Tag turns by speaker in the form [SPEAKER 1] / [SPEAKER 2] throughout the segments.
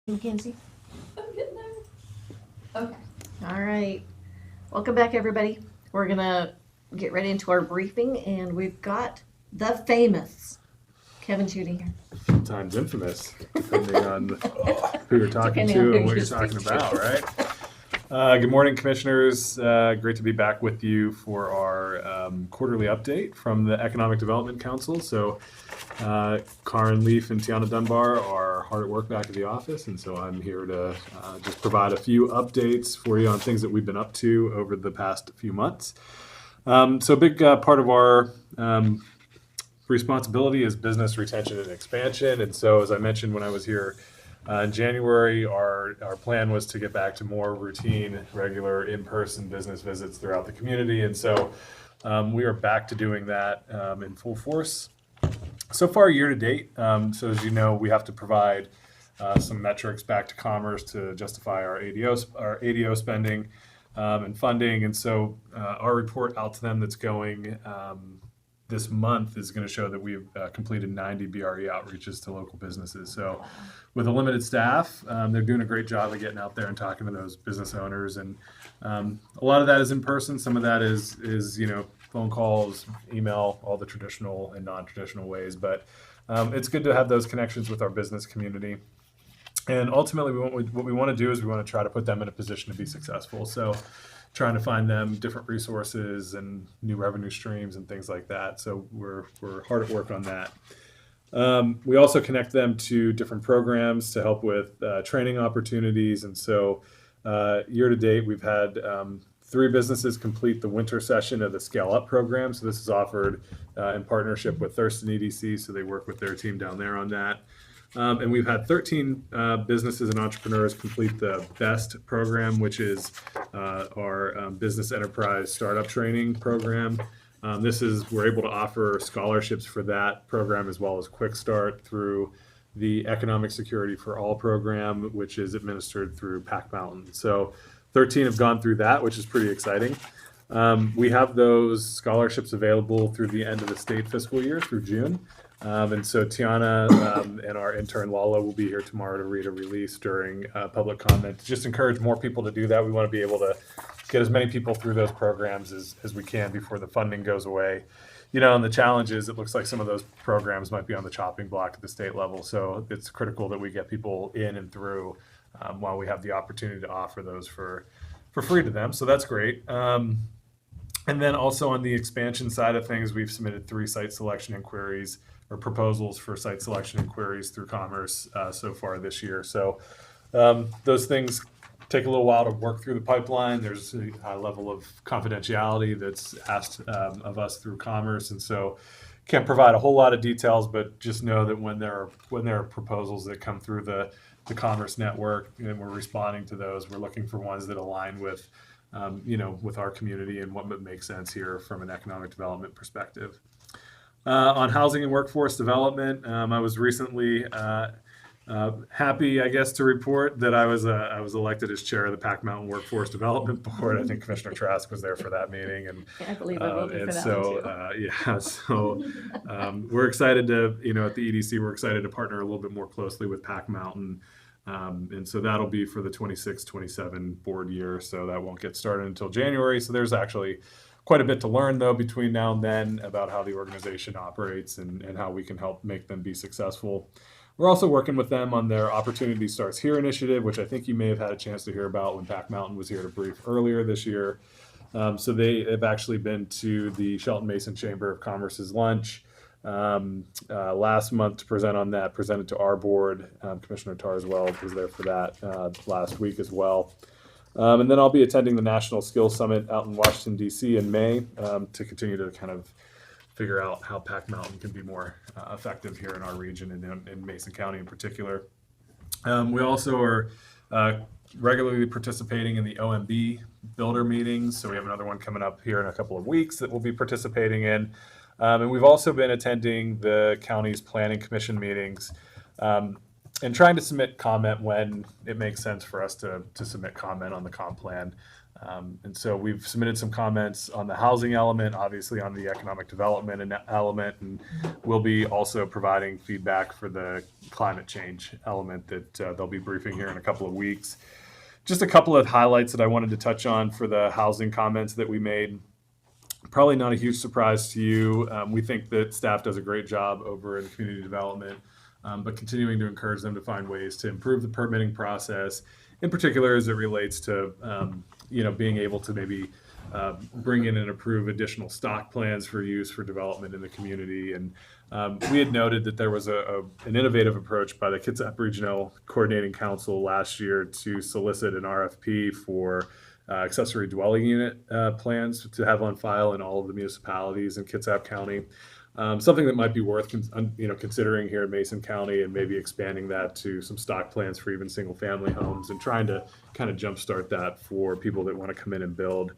[SPEAKER 1] Mackenzie.
[SPEAKER 2] I'm getting there. Okay.
[SPEAKER 1] All right. Welcome back, everybody. We're going to get right into our briefing, and we've got the famous Kevin Shutty here.
[SPEAKER 3] Sometimes infamous, depending on who you're talking
[SPEAKER 1] Depending on
[SPEAKER 3] to
[SPEAKER 1] who
[SPEAKER 3] and what
[SPEAKER 1] you
[SPEAKER 3] you're talking
[SPEAKER 1] speak to.
[SPEAKER 3] about, right? Good morning, commissioners. Great to be back with you for our quarterly update from the Economic Development Council. So, Karen Leaf and Tiana Dunbar are hard at work back at the office, and so I'm here to just provide a few updates for you on things that we've been up to over the past few months. So, a big part of our responsibility is business retention and expansion. And so, as I mentioned when I was here in January, our plan was to get back to more routine, regular in-person business visits throughout the community. And so we are back to doing that in full force. So far, year to date, so as you know, we have to provide some metrics back to Commerce to justify our ADO spending and funding. And so our report out to them that's going this month is going to show that we've completed 90 BRE outreaches to local businesses. So with a limited staff, they're doing a great job of getting out there and talking to those business owners. And a lot of that is in person. Some of that is phone calls, email, all the traditional and non-traditional ways. But it's good to have those connections with our business community. And ultimately, what we want to do is we want to try to put them in a position to be successful. So trying to find them different resources and new revenue streams and things like that. So we're hard at work on that. We also connect them to different programs to help with training opportunities. And so year to date, we've had 3 businesses complete the winter session of the Scale Up program. So this is offered in partnership with Thurston EDC. So they work with their team down there on that. And we've had 13 businesses and entrepreneurs complete the BEST program, which is our business enterprise startup training program. We're able to offer scholarships for that program as well as Quick Start through the Economic Security for All program, which is administered through Pac Mountain. So 13 have gone through that, which is pretty exciting. We have those scholarships available through the end of the state fiscal year through June. And so Tiana and our intern Lala will be here tomorrow to read a release during public comment to just encourage more people to do that. We want to be able to get as many people through those programs as we can before the funding goes away. And the challenge is it looks like some of those programs might be on the chopping block at the state level. So it's critical that we get people in and through while we have the opportunity to offer those for free to them. So that's great. And then also on the expansion side of things, we've submitted 3 site selection inquiries or proposals for site selection inquiries through Commerce so far this year. So those things take a little while to work through the pipeline. There's a high level of confidentiality that's asked of us through Commerce, and so can't provide a whole lot of details. But just know that when there are proposals that come through the Commerce network and we're responding to those, we're looking for ones that align with with our community and what would make sense here from an economic development perspective. On housing and workforce development, I was recently happy, I guess, to report that I was elected as chair of the Pac Mountain Workforce Development Board. I think Commissioner Trask was there for that meeting, and
[SPEAKER 1] I believe I voted for that
[SPEAKER 3] so we're excited to at the EDC we're excited to partner a little bit more closely with Pac Mountain. And so that'll be for the 26-27 board year. So that won't get started until January. So there's actually quite a bit to learn, though, between now and then about how the organization operates and how we can help make them be successful. We're also working with them on their Opportunity Starts Here initiative, which I think you may have had a chance to hear about when Pac Mountain was here to brief earlier this year. So they have actually been to the Shelton Mason Chamber of Commerce's lunch last month to presented to our board. Commissioner Tarswell was there for that last week as well. And then I'll be attending the National Skills Summit out in Washington, D.C. in May to continue to kind of figure out how Pac Mountain can be more effective here in our region and in Mason County in particular. We also are regularly participating in the OMB builder meetings. So we have another one coming up here in a couple of weeks that we'll be participating in. And we've also been attending the county's planning commission meetings and trying to submit comment when it makes sense for us to submit comment on the comp plan. And so we've submitted some comments on the housing element, obviously on the economic development element, and we'll be also providing feedback for the climate change element that they'll be briefing here in a couple of weeks. Just a couple of highlights that I wanted to touch on for the housing comments that we made. Probably not a huge surprise to you. We think that staff does a great job over in community development, but continuing to encourage them to find ways to improve the permitting process, in particular as it relates to being able to maybe bring in and approve additional stock plans for use for development in the community. And we had noted that there was an innovative approach by the Kitsap Regional Coordinating Council last year to solicit an RFP for accessory dwelling unit plans to have on file in all of the municipalities in Kitsap County. Something that might be worth considering here in Mason County, and maybe expanding that to some stock plans for even single family homes, and trying to kind of jumpstart that for people that want to come in and build.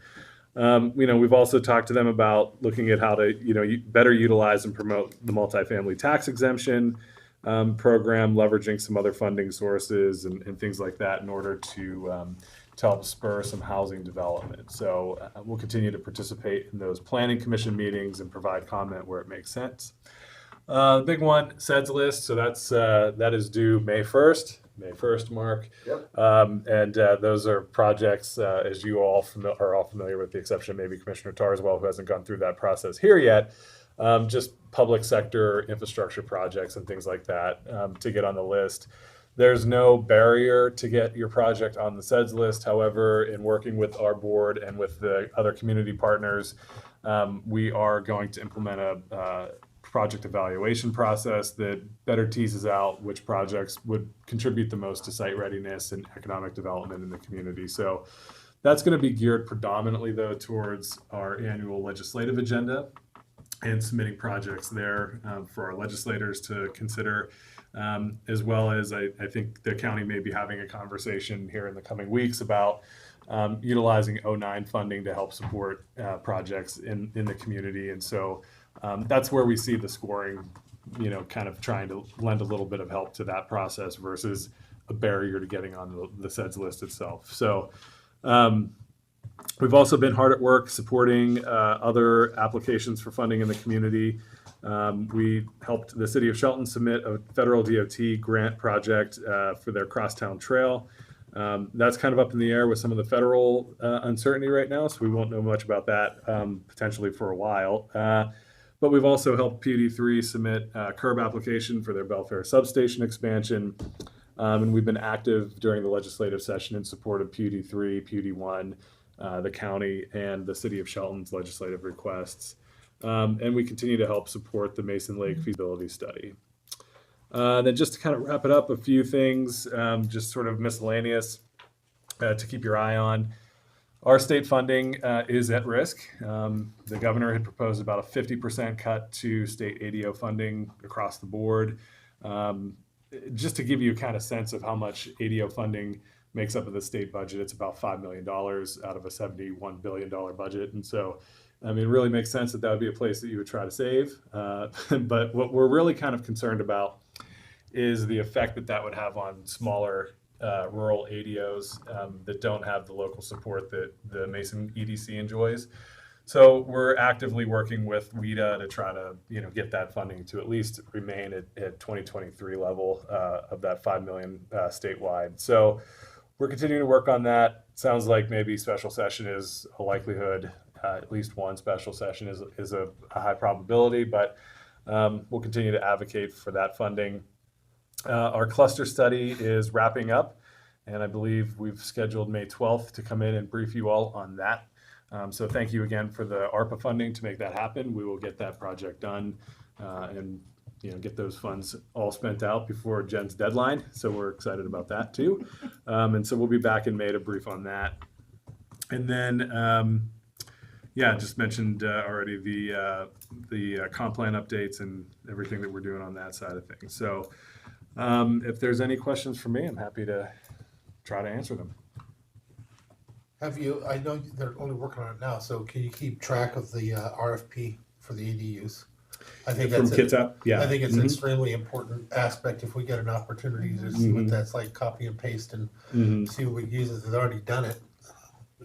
[SPEAKER 3] We've also talked to them about looking at how to better utilize and promote the multifamily tax exemption program, leveraging some other funding sources and things like that in order to help spur some housing development. So we'll continue to participate in those planning commission meetings and provide comment where it makes sense. The big one, SEDS list. So that is due May 1st, Mark.
[SPEAKER 4] Yep.
[SPEAKER 3] And those are projects, as you all are all familiar with, the exception of maybe Commissioner Tarswell, who hasn't gone through that process here yet. Just public sector infrastructure projects and things like that to get on the list. There's no barrier to get your project on the SEDS list. However, in working with our board and with the other community partners, we are going to implement a project evaluation process that better teases out which projects would contribute the most to site readiness and economic development in the community. So that's going to be geared predominantly, though, towards our annual legislative agenda and submitting projects there for our legislators to consider. As well as I think the county may be having a conversation here in the coming weeks about utilizing 09 funding to help support projects in the community. And so that's where we see the scoring, kind of trying to lend a little bit of help to that process versus a barrier to getting on the SEDS list itself. So we've also been hard at work supporting other applications for funding in the community. We helped the city of Shelton submit a federal DOT grant project for their crosstown trail. That's kind of up in the air with some of the federal uncertainty right now, so we won't know much about that potentially for a while. But we've also helped PUD3 submit a curb application for their Belfair substation expansion. And we've been active during the legislative session in support of PUD3, PUD1, the county, and the city of Shelton's legislative requests. And we continue to help support the Mason Lake feasibility study. Then just to kind of wrap it up, a few things, just sort of miscellaneous to keep your eye on. Our state funding is at risk. The governor had proposed about a 50% cut to state ADO funding across the board. Just to give you a kind of sense of how much ADO funding makes up of the state budget, it's about $5 million out of a $71 billion budget. And so it really makes sense that would be a place that you would try to save. But what we're really kind of concerned about is the effect that would have on smaller rural ADOs that don't have the local support that the Mason EDC enjoys. So we're actively working with WIDA to try to get that funding to at least remain at 2023 level of that $5 million statewide. So we're continuing to work on that. Sounds like maybe special session is a likelihood. At least one special session is a high probability, but we'll continue to advocate for that funding. Our cluster study is wrapping up, and I believe we've scheduled May 12th to come in and brief you all on that. So thank you again for the ARPA funding to make that happen. We will get that project done and get those funds all spent out before Jen's deadline. So we're excited about that too. And so we'll be back in May to brief on that. And then just mentioned already the comp plan updates and everything that we're doing on that side of things. So if there's any questions for me, I'm happy to try to answer them.
[SPEAKER 4] I know they're only working on it now, so can you keep track of the RFP for the ADUs? I think
[SPEAKER 3] From
[SPEAKER 4] that's
[SPEAKER 3] Kitsap? Yeah.
[SPEAKER 4] I think it's an extremely important aspect if we get an opportunity to see what that's like, copy and paste and see what we use. They've already done it.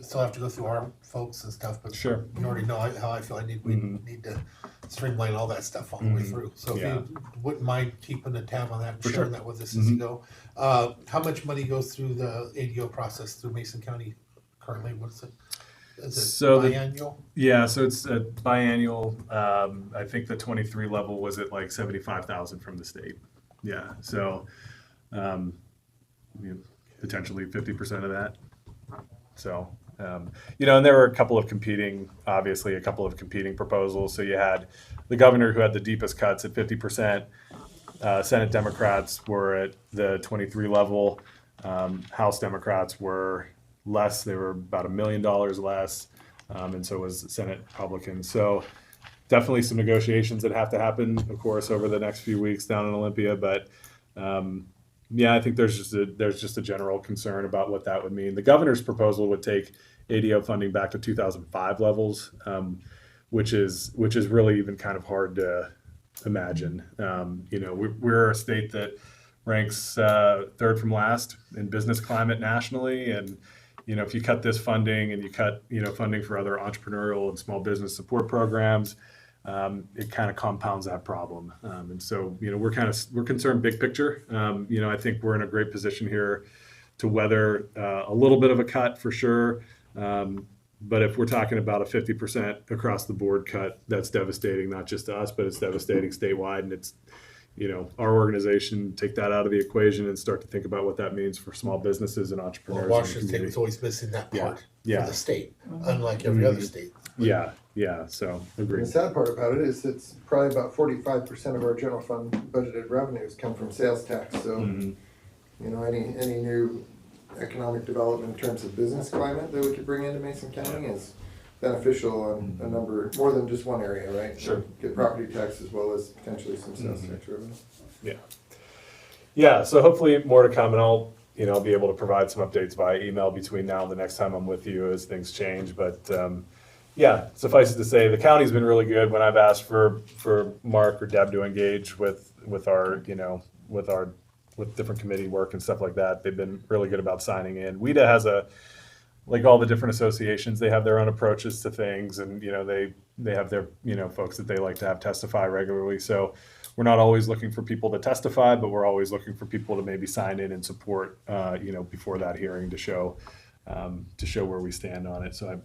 [SPEAKER 4] still have to go through our folks and stuff, but
[SPEAKER 3] Sure.
[SPEAKER 4] you already know how I feel. We
[SPEAKER 3] Mhm.
[SPEAKER 4] need to streamline all that stuff all the way
[SPEAKER 3] Mhm.
[SPEAKER 4] through. So if
[SPEAKER 3] Yeah.
[SPEAKER 4] you wouldn't mind keeping a tab on that and
[SPEAKER 3] For
[SPEAKER 4] sharing
[SPEAKER 3] sure.
[SPEAKER 4] that with us as you
[SPEAKER 3] Mhm.
[SPEAKER 4] go. How much money goes through the ADO process through Mason County currently? What is it? Is it
[SPEAKER 3] So the-
[SPEAKER 4] biannual?
[SPEAKER 3] Yeah, so it's a biannual. I think the 23 level was at like 75,000 from the state. Yeah, so potentially 50% of that. So, and there were a couple of competing proposals. So you had the governor who had the deepest cuts at 50%. Senate Democrats were at the 23 level. House Democrats were less. They were about $1 million less. And so was Senate Republicans. So definitely some negotiations that have to happen, of course, over the next few weeks down in Olympia. But I think there's just a general concern about what that would mean. The governor's proposal would take ADO funding back to 2005 levels, which is really even kind of hard to imagine. We're a state that ranks third from last in business climate nationally, and if you cut this funding and you cut funding for other entrepreneurial and small business support programs, it kind of compounds that problem. And so we're concerned big picture. I think we're in a great position here to weather a little bit of a cut for sure. But if we're talking about a 50% across the board cut, that's devastating, not just to us, but it's devastating statewide. And it's, our organization take that out of the equation and start to think about what that means for small businesses and entrepreneurs.
[SPEAKER 4] Well, Washington
[SPEAKER 3] in the
[SPEAKER 4] State
[SPEAKER 3] community.
[SPEAKER 4] was always missing that part
[SPEAKER 3] Yeah.
[SPEAKER 4] for the state, unlike every other state.
[SPEAKER 3] Yeah. So
[SPEAKER 5] The
[SPEAKER 3] agreed.
[SPEAKER 5] sad part about it is it's probably about 45% of our general fund budgeted revenues come from sales tax. So,
[SPEAKER 3] Mhm.
[SPEAKER 5] any new economic development in terms of business climate that we could bring into Mason County is beneficial on a number, more than just one area, right?
[SPEAKER 3] Sure.
[SPEAKER 5] Get property tax as well as potentially some sales tax revenue.
[SPEAKER 3] Yeah, so hopefully more to come, and I'll be able to provide some updates via email between now and the next time I'm with you as things change. But suffice it to say, the county's been really good when I've asked for Mark or Deb to engage with our with different committee work and stuff like that. They've been really good about signing in. WIDA has like all the different associations, they have their own approaches to things, and they have their folks that they like to have testify regularly. So we're not always looking for people to testify, but we're always looking for people to maybe sign in and support before that hearing to show where we stand on it. So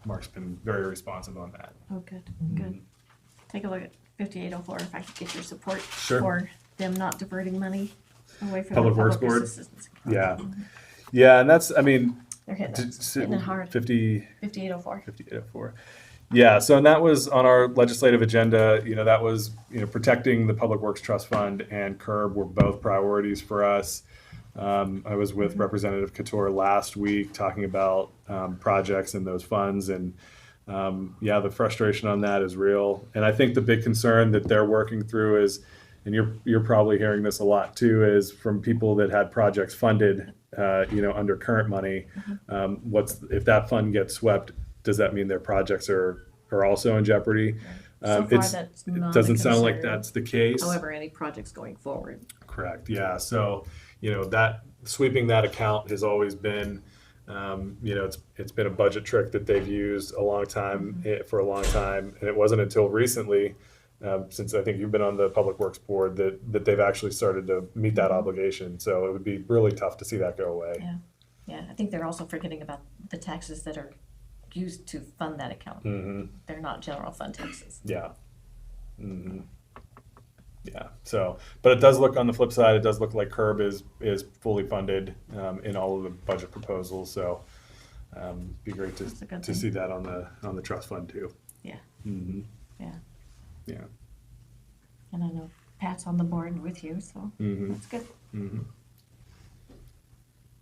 [SPEAKER 3] Mark's been very responsive on that.
[SPEAKER 1] Oh, good, good. Take a look at 5804 if I could get your support
[SPEAKER 3] Sure.
[SPEAKER 1] for them not diverting money away from
[SPEAKER 3] Public
[SPEAKER 1] the
[SPEAKER 3] Works
[SPEAKER 1] public
[SPEAKER 3] Board?
[SPEAKER 1] assistance.
[SPEAKER 3] Yeah, and that's
[SPEAKER 1] They're hitting it hard.
[SPEAKER 3] 5804.
[SPEAKER 1] 5804.
[SPEAKER 3] Yeah, so and that was on our legislative agenda. That was protecting the Public Works Trust Fund and CURB were both priorities for us. I was with Representative Couture last week talking about projects and those funds, and the frustration on that is real. And I think the big concern that they're working through is, and you're probably hearing this a lot too, is from people that had projects funded, under current money. If that fund gets swept, does that mean their projects are also in jeopardy?
[SPEAKER 1] So far, that's
[SPEAKER 3] It
[SPEAKER 1] not a
[SPEAKER 3] doesn't sound like
[SPEAKER 1] concern.
[SPEAKER 3] that's the case.
[SPEAKER 1] However, any projects going forward.
[SPEAKER 3] Correct. Yeah. So that sweeping that account has always been, it's been a budget trick that they've used for a long time, and it wasn't until recently, since I think you've been on the Public Works Board, that they've actually started to meet that obligation. So it would be really tough to see that go away.
[SPEAKER 1] Yeah, I think they're also forgetting about the taxes that are used to fund that account.
[SPEAKER 3] Mm-hmm.
[SPEAKER 1] They're not general fund taxes.
[SPEAKER 3] Yeah. Mm-hmm. Yeah. So, but it does look, on the flip side, it does look like CURB is fully funded in all of the budget proposals. So, be great
[SPEAKER 1] That's a good
[SPEAKER 3] to
[SPEAKER 1] thing.
[SPEAKER 3] see that on the trust fund too.
[SPEAKER 1] Yeah.
[SPEAKER 3] Mm-hmm.
[SPEAKER 1] Yeah.
[SPEAKER 3] Yeah.
[SPEAKER 1] And I know Pat's on the board with you, so
[SPEAKER 3] Mm-hmm.
[SPEAKER 1] that's good.
[SPEAKER 3] Mm-hmm.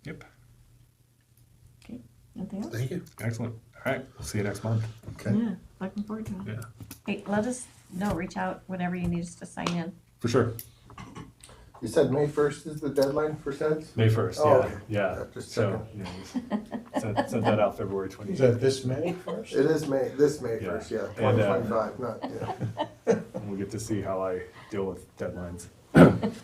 [SPEAKER 3] Yep.
[SPEAKER 1] Okay. Anything else?
[SPEAKER 4] Thank you.
[SPEAKER 3] Excellent. All right. We'll see you next month.
[SPEAKER 4] Okay.
[SPEAKER 1] Yeah, looking forward to it.
[SPEAKER 3] Yeah.
[SPEAKER 1] Hey, let us know, reach out whenever you need us to sign in.
[SPEAKER 3] For sure.
[SPEAKER 5] You said May 1st is the deadline for SEDS?
[SPEAKER 3] May 1st.
[SPEAKER 5] Oh,
[SPEAKER 3] Yeah.
[SPEAKER 5] okay.
[SPEAKER 3] Yeah.
[SPEAKER 5] Just
[SPEAKER 3] So, sent that out February 28th.
[SPEAKER 6] Is that this May first?
[SPEAKER 5] It is this May
[SPEAKER 3] Yeah.
[SPEAKER 5] 1st, yeah,
[SPEAKER 3] And,
[SPEAKER 5] 2025, not, yeah.
[SPEAKER 3] And we'll get to see how I deal with deadlines. Thanks,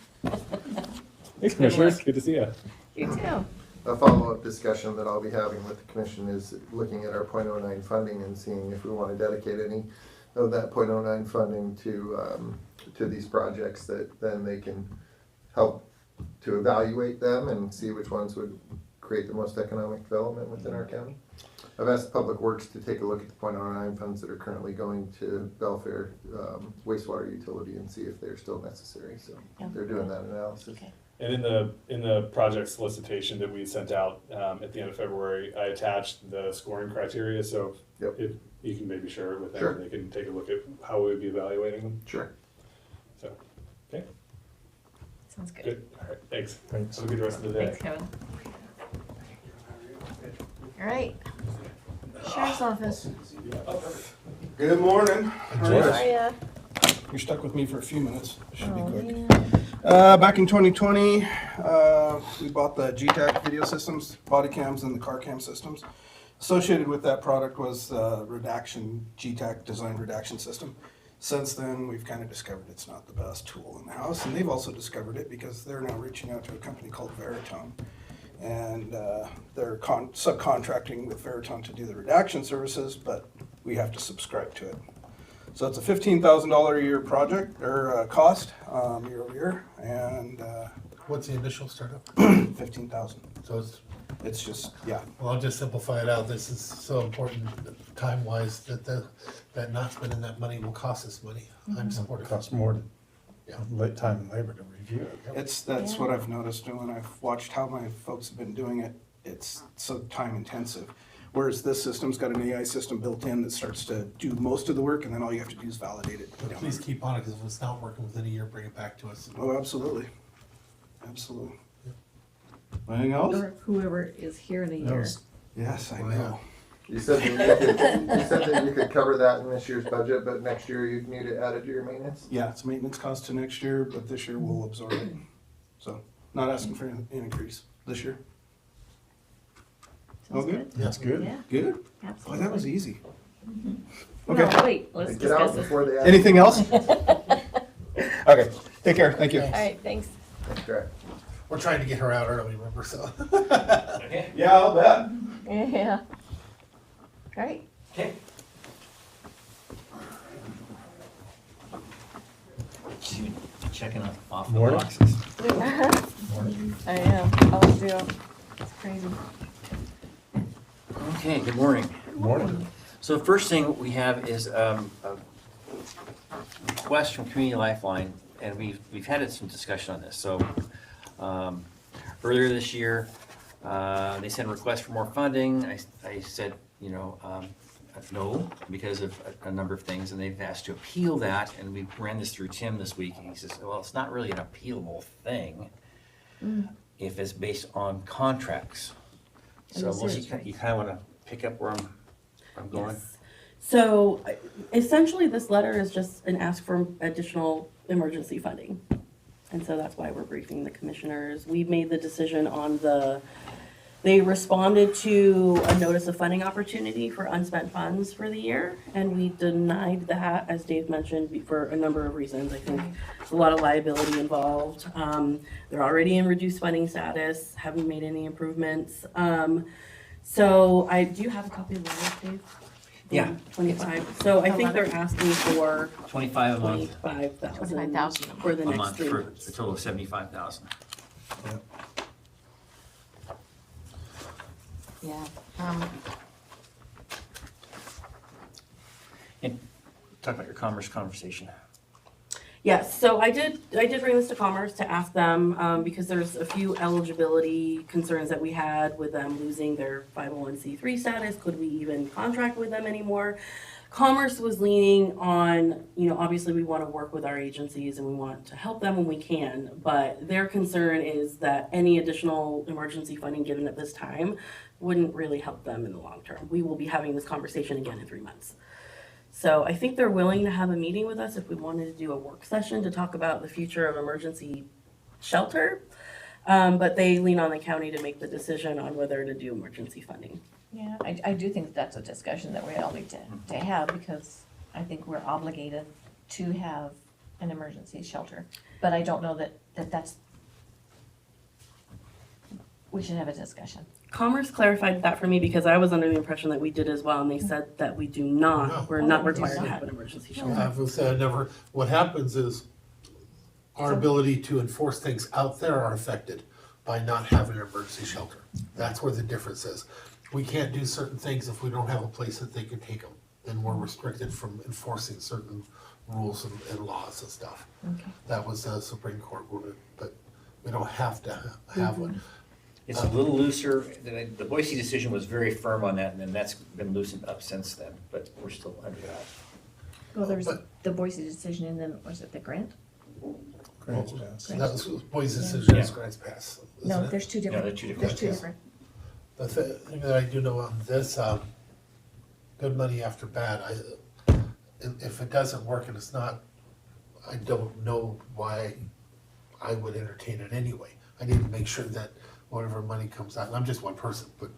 [SPEAKER 1] Good
[SPEAKER 3] Commissioners.
[SPEAKER 1] luck.
[SPEAKER 3] Good to see you.
[SPEAKER 1] You too.
[SPEAKER 5] a follow-up discussion that I'll be having with the commission is looking at our .09 funding and seeing if we want to dedicate any of that .09 funding to these projects, that then they can help to evaluate them and see which ones would create the most economic development within our county. I've asked Public Works to take a look at the .09 funds that are currently going to Belfair wastewater utility and see if they're still necessary, so they're doing that analysis.
[SPEAKER 1] Okay.
[SPEAKER 3] And in the project solicitation that we sent out at the end of February, I attached the scoring criteria, so
[SPEAKER 5] Yep.
[SPEAKER 3] if you can maybe share it with them,
[SPEAKER 5] Sure.
[SPEAKER 3] they can take a look at how we would be evaluating them.
[SPEAKER 5] Sure.
[SPEAKER 3] So, okay,
[SPEAKER 1] Sounds good.
[SPEAKER 3] good. All right, thanks. Have a good rest of the day.
[SPEAKER 1] Thanks, Kevin. All right. Sheriff's Office.
[SPEAKER 6] Good morning.
[SPEAKER 1] How are ya?
[SPEAKER 6] You're stuck with me for a few minutes. Should be
[SPEAKER 1] Oh,
[SPEAKER 6] quick.
[SPEAKER 1] man.
[SPEAKER 6] Back in 2020, we bought the GTAC video systems, body cams, and the car cam systems. Associated with that product was the redaction, GTAC designed redaction system. Since then, we've kind of discovered it's not the best tool in the house, and they've also discovered it because they're now reaching out to a company called Veritone. And they're subcontracting with Veritone to do the redaction services, but we have to subscribe to it. So it's a $15,000 a year project, or cost, year over year, and
[SPEAKER 4] What's the initial startup?
[SPEAKER 6] 15,000.
[SPEAKER 4] So
[SPEAKER 6] It's just, yeah.
[SPEAKER 4] well, I'll just simplify it out. This is so important time-wise that not spending that money will cost us money. I'm
[SPEAKER 7] It
[SPEAKER 4] supportive.
[SPEAKER 7] costs more to,
[SPEAKER 4] Yeah.
[SPEAKER 7] time and labor to review it.
[SPEAKER 6] That's what I've noticed when I've watched how my folks have been doing it. It's so time intensive. Whereas this system's got an AI system built in that starts to do most of the work, and then all you have to do is validate it.
[SPEAKER 4] But please keep on it, because if it's not working within a year, bring it back to us.
[SPEAKER 6] Oh, absolutely. Absolutely. Anything else?
[SPEAKER 1] Or whoever is here in a year.
[SPEAKER 6] Yes, I
[SPEAKER 4] Wow.
[SPEAKER 6] know.
[SPEAKER 5] You said that you could cover that in this year's budget, but next year you'd need it added to your maintenance?
[SPEAKER 6] Yeah, it's maintenance cost to next year, but this year we'll absorb it. So, not asking for an increase this year.
[SPEAKER 1] Sounds
[SPEAKER 6] Okay.
[SPEAKER 1] good.
[SPEAKER 7] That's good.
[SPEAKER 1] Yeah,
[SPEAKER 6] Good? Boy,
[SPEAKER 1] absolutely.
[SPEAKER 6] that was easy.
[SPEAKER 1] No,
[SPEAKER 6] Okay.
[SPEAKER 1] wait, let's
[SPEAKER 5] Get out
[SPEAKER 1] discuss this.
[SPEAKER 5] before they add.
[SPEAKER 6] Anything else? Okay, take care, thank you.
[SPEAKER 1] All right, thanks.
[SPEAKER 5] Okay.
[SPEAKER 4] We're trying to get her out early, remember, so.
[SPEAKER 6] Yeah, I'll bet.
[SPEAKER 1] Yeah. All right.
[SPEAKER 8] Checking off the
[SPEAKER 7] Morning.
[SPEAKER 8] boxes.
[SPEAKER 1] I am. I'll do. It's crazy.
[SPEAKER 8] Okay, good morning.
[SPEAKER 7] Morning.
[SPEAKER 8] So the first thing we have is a request from Community Lifeline, and we've had some discussion on this. So earlier this year, they sent a request for more funding. I said, no, because of a number of things, and they've asked to appeal that, and we ran this through Tim this week, and he says, well, it's not really an appealable thing if it's based on contracts.
[SPEAKER 1] And
[SPEAKER 8] So
[SPEAKER 1] this
[SPEAKER 8] Melissa,
[SPEAKER 1] is, right?
[SPEAKER 8] you kind of want to pick up where I'm going?
[SPEAKER 9] Yes. So essentially, this letter is just an ask for additional emergency funding. And so that's why we're briefing the commissioners. We made the decision on they responded to a notice of funding opportunity for unspent funds for the year. And we denied that, as Dave mentioned, for a number of reasons. I think there's a lot of liability involved. They're already in reduced funding status, haven't made any improvements. So do you have a copy of the letter, Dave?
[SPEAKER 8] Yeah.
[SPEAKER 9] 25. So I think they're asking for
[SPEAKER 8] 25 a month,
[SPEAKER 9] 25,000 for the
[SPEAKER 8] a
[SPEAKER 9] next
[SPEAKER 8] month
[SPEAKER 9] 3
[SPEAKER 8] for
[SPEAKER 9] months.
[SPEAKER 8] a total of 75,000.
[SPEAKER 1] Yeah.
[SPEAKER 8] And talk about your commerce conversation.
[SPEAKER 9] Yes, so I did bring this to Commerce to ask them, because there's a few eligibility concerns that we had with them losing their 501c3 status. Could we even contract with them anymore? Commerce was leaning on, obviously we want to work with our agencies and we want to help them when we can, but their concern is that any additional emergency funding given at this time wouldn't really help them in the long term. We will be having this conversation again in 3 months. So I think they're willing to have a meeting with us if we wanted to do a work session to talk about the future of emergency shelter. But they lean on the county to make the decision on whether to do emergency funding.
[SPEAKER 1] Yeah, I do think that's a discussion that we all need to have, because I think we're obligated to have an emergency shelter. But I don't know that that's we should have a discussion.
[SPEAKER 9] Commerce clarified that for me because I was under the impression that we did as well, and they said that we do
[SPEAKER 4] No.
[SPEAKER 9] not, we're
[SPEAKER 1] Oh,
[SPEAKER 9] not
[SPEAKER 1] we do
[SPEAKER 9] required to
[SPEAKER 1] not.
[SPEAKER 9] have an emergency
[SPEAKER 1] No.
[SPEAKER 9] shelter.
[SPEAKER 4] I've said never, what happens is our ability to enforce things out there are affected by not having an emergency shelter. That's where the difference is. We can't do certain things if we don't have a place that they can take them. Then we're restricted from enforcing certain rules and laws and stuff.
[SPEAKER 1] Okay.
[SPEAKER 4] That was a Supreme Court ruling, but we don't have to have one.
[SPEAKER 8] It's a little looser. The Boise decision was very firm on that, and then that's been loosened up since then, but we're still under that.
[SPEAKER 1] Well, there was
[SPEAKER 4] But-
[SPEAKER 1] the Boise decision and then, was it the grant?
[SPEAKER 7] Grants pass.
[SPEAKER 4] So that was Boise's decision,
[SPEAKER 8] Yeah.
[SPEAKER 4] grants pass.
[SPEAKER 1] No,
[SPEAKER 4] isn't it?
[SPEAKER 1] there's two different.
[SPEAKER 8] they're two different
[SPEAKER 1] There's two
[SPEAKER 4] ones.
[SPEAKER 1] different.
[SPEAKER 4] The thing that I do know on this, good money after bad, if it doesn't work and it's not, I don't know why I would entertain it anyway. I need to make sure that whatever money comes out, and I'm just one person, but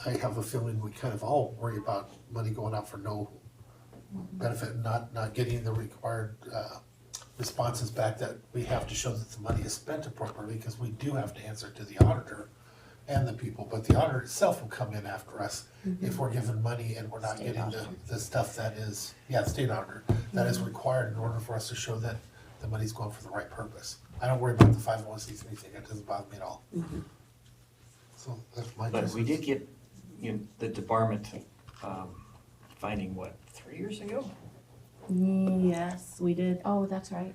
[SPEAKER 4] I have a feeling we kind of all worry about money going out for no benefit and not getting the required, responses back that we have to show that the money is spent appropriately, because we do have to answer to the auditor and the people, but the auditor itself will come in after us if we're given money and we're not
[SPEAKER 1] State
[SPEAKER 4] getting
[SPEAKER 1] auditor.
[SPEAKER 4] the stuff that is, the state auditor, that is required in order for us to show that the money's going for the right purpose. I don't worry about the 501c3 thing, that doesn't bother me at all. So that's my.
[SPEAKER 8] But we
[SPEAKER 4] business.
[SPEAKER 8] did get, the debarment finding, what, 3 years ago?
[SPEAKER 9] Yes, we did,
[SPEAKER 1] Oh, that's right.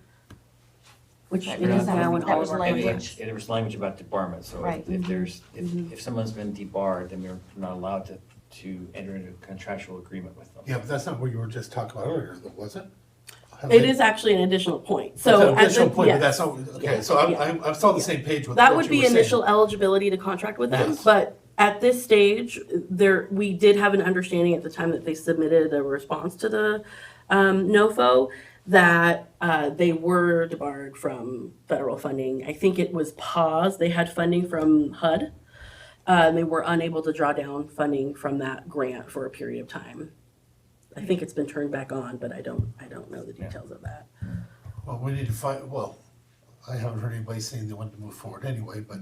[SPEAKER 9] which
[SPEAKER 1] Right,
[SPEAKER 9] it
[SPEAKER 1] because
[SPEAKER 9] is
[SPEAKER 1] that
[SPEAKER 9] now
[SPEAKER 1] was-
[SPEAKER 9] in
[SPEAKER 1] that
[SPEAKER 9] all
[SPEAKER 1] was
[SPEAKER 9] of our
[SPEAKER 1] language.
[SPEAKER 9] contracts.
[SPEAKER 8] And there was language about debarment, so
[SPEAKER 1] Right.
[SPEAKER 8] if there's, if someone's been debarred, then we're not allowed to enter into a contractual agreement with them.
[SPEAKER 4] Yeah, but that's not what you were just talking about earlier, though, was it? Have
[SPEAKER 9] It
[SPEAKER 4] they-
[SPEAKER 9] is actually an additional point,
[SPEAKER 4] That's
[SPEAKER 9] so.
[SPEAKER 4] an
[SPEAKER 9] at
[SPEAKER 4] additional
[SPEAKER 9] the-
[SPEAKER 4] point, but
[SPEAKER 9] yes.
[SPEAKER 4] that's not, okay, so I'm still on the same page with
[SPEAKER 9] That
[SPEAKER 4] what
[SPEAKER 9] would
[SPEAKER 4] you
[SPEAKER 9] be
[SPEAKER 4] were saying.
[SPEAKER 9] initial eligibility to contract with them,
[SPEAKER 4] Yes.
[SPEAKER 9] but at this stage, we did have an understanding at the time that they submitted a response to the NOFO that they were debarred from federal funding. I think it was paused. They had funding from HUD. They were unable to draw down funding from that grant for a period of time. I think it's been turned back on, but I don't know the details of that.
[SPEAKER 4] Well, we need to find, well, I haven't heard anybody saying they wanted to move forward anyway, but,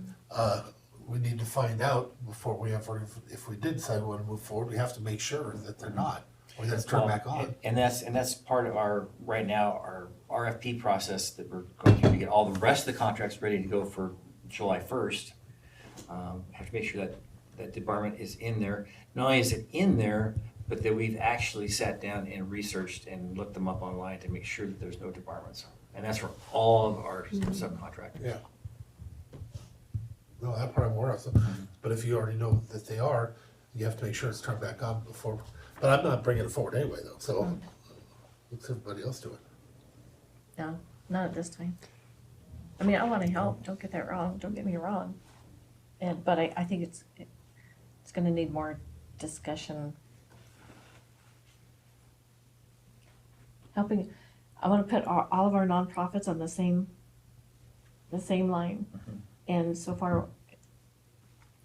[SPEAKER 4] we need to find out before we ever, if we did decide we want to move forward, we have to make sure that they're not, or that's turned back on.
[SPEAKER 8] And that's part of our, right now, our RFP process that we're going through to get all the rest of the contracts ready to go for July 1st. Have to make sure that debarment is in there. Not only is it in there, but that we've actually sat down and researched and looked them up online to make sure that there's no debarments. And that's for all of our subcontractors.
[SPEAKER 4] Yeah. No, that part I'm aware of, so- but if you already know that they are, you have to make sure it's turned back on before, but I'm not bringing it forward anyway, though, so what's everybody else doing?
[SPEAKER 1] No, not at this time. I mean, I want to help, don't get me wrong. But I think it's gonna need more discussion. Helping, I want to put all of our nonprofits on the same line. And so far,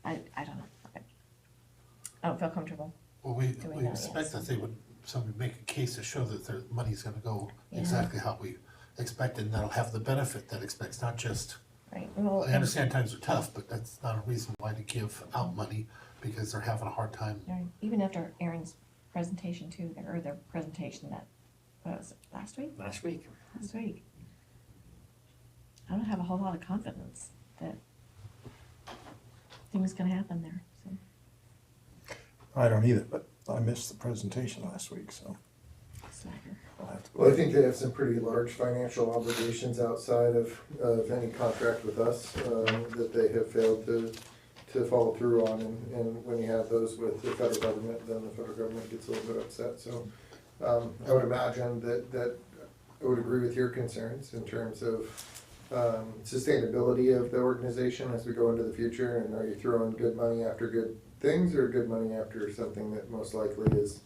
[SPEAKER 1] I don't know. I don't feel comfortable.
[SPEAKER 4] Well, we
[SPEAKER 1] Doing that,
[SPEAKER 4] expect
[SPEAKER 1] yes.
[SPEAKER 4] that they would, somebody make a case to show that their money's gonna go
[SPEAKER 1] Yeah.
[SPEAKER 4] exactly how we expected, and that'll have the benefit that expects, not just,
[SPEAKER 1] Right, well,
[SPEAKER 4] I understand times are tough, but that's not a reason why to give out money, because they're having a hard time.
[SPEAKER 1] right, even after Aaron's presentation too, or their presentation that, what was it, last week?
[SPEAKER 8] Last week.
[SPEAKER 1] Last week. I don't have a whole lot of confidence that things gonna happen there, so.
[SPEAKER 7] I don't either, but I missed the presentation last week, so
[SPEAKER 1] Slacker.
[SPEAKER 7] I'll have to.
[SPEAKER 5] Well, I think they have some pretty large financial obligations outside of any contract with us, that they have failed to follow through on, and when you have those with the federal government, then the federal government gets a little bit upset, so. I would imagine that I would agree with your concerns in terms of, sustainability of the organization as we go into the future, and are you throwing good money after good things, or good money after something that most likely is.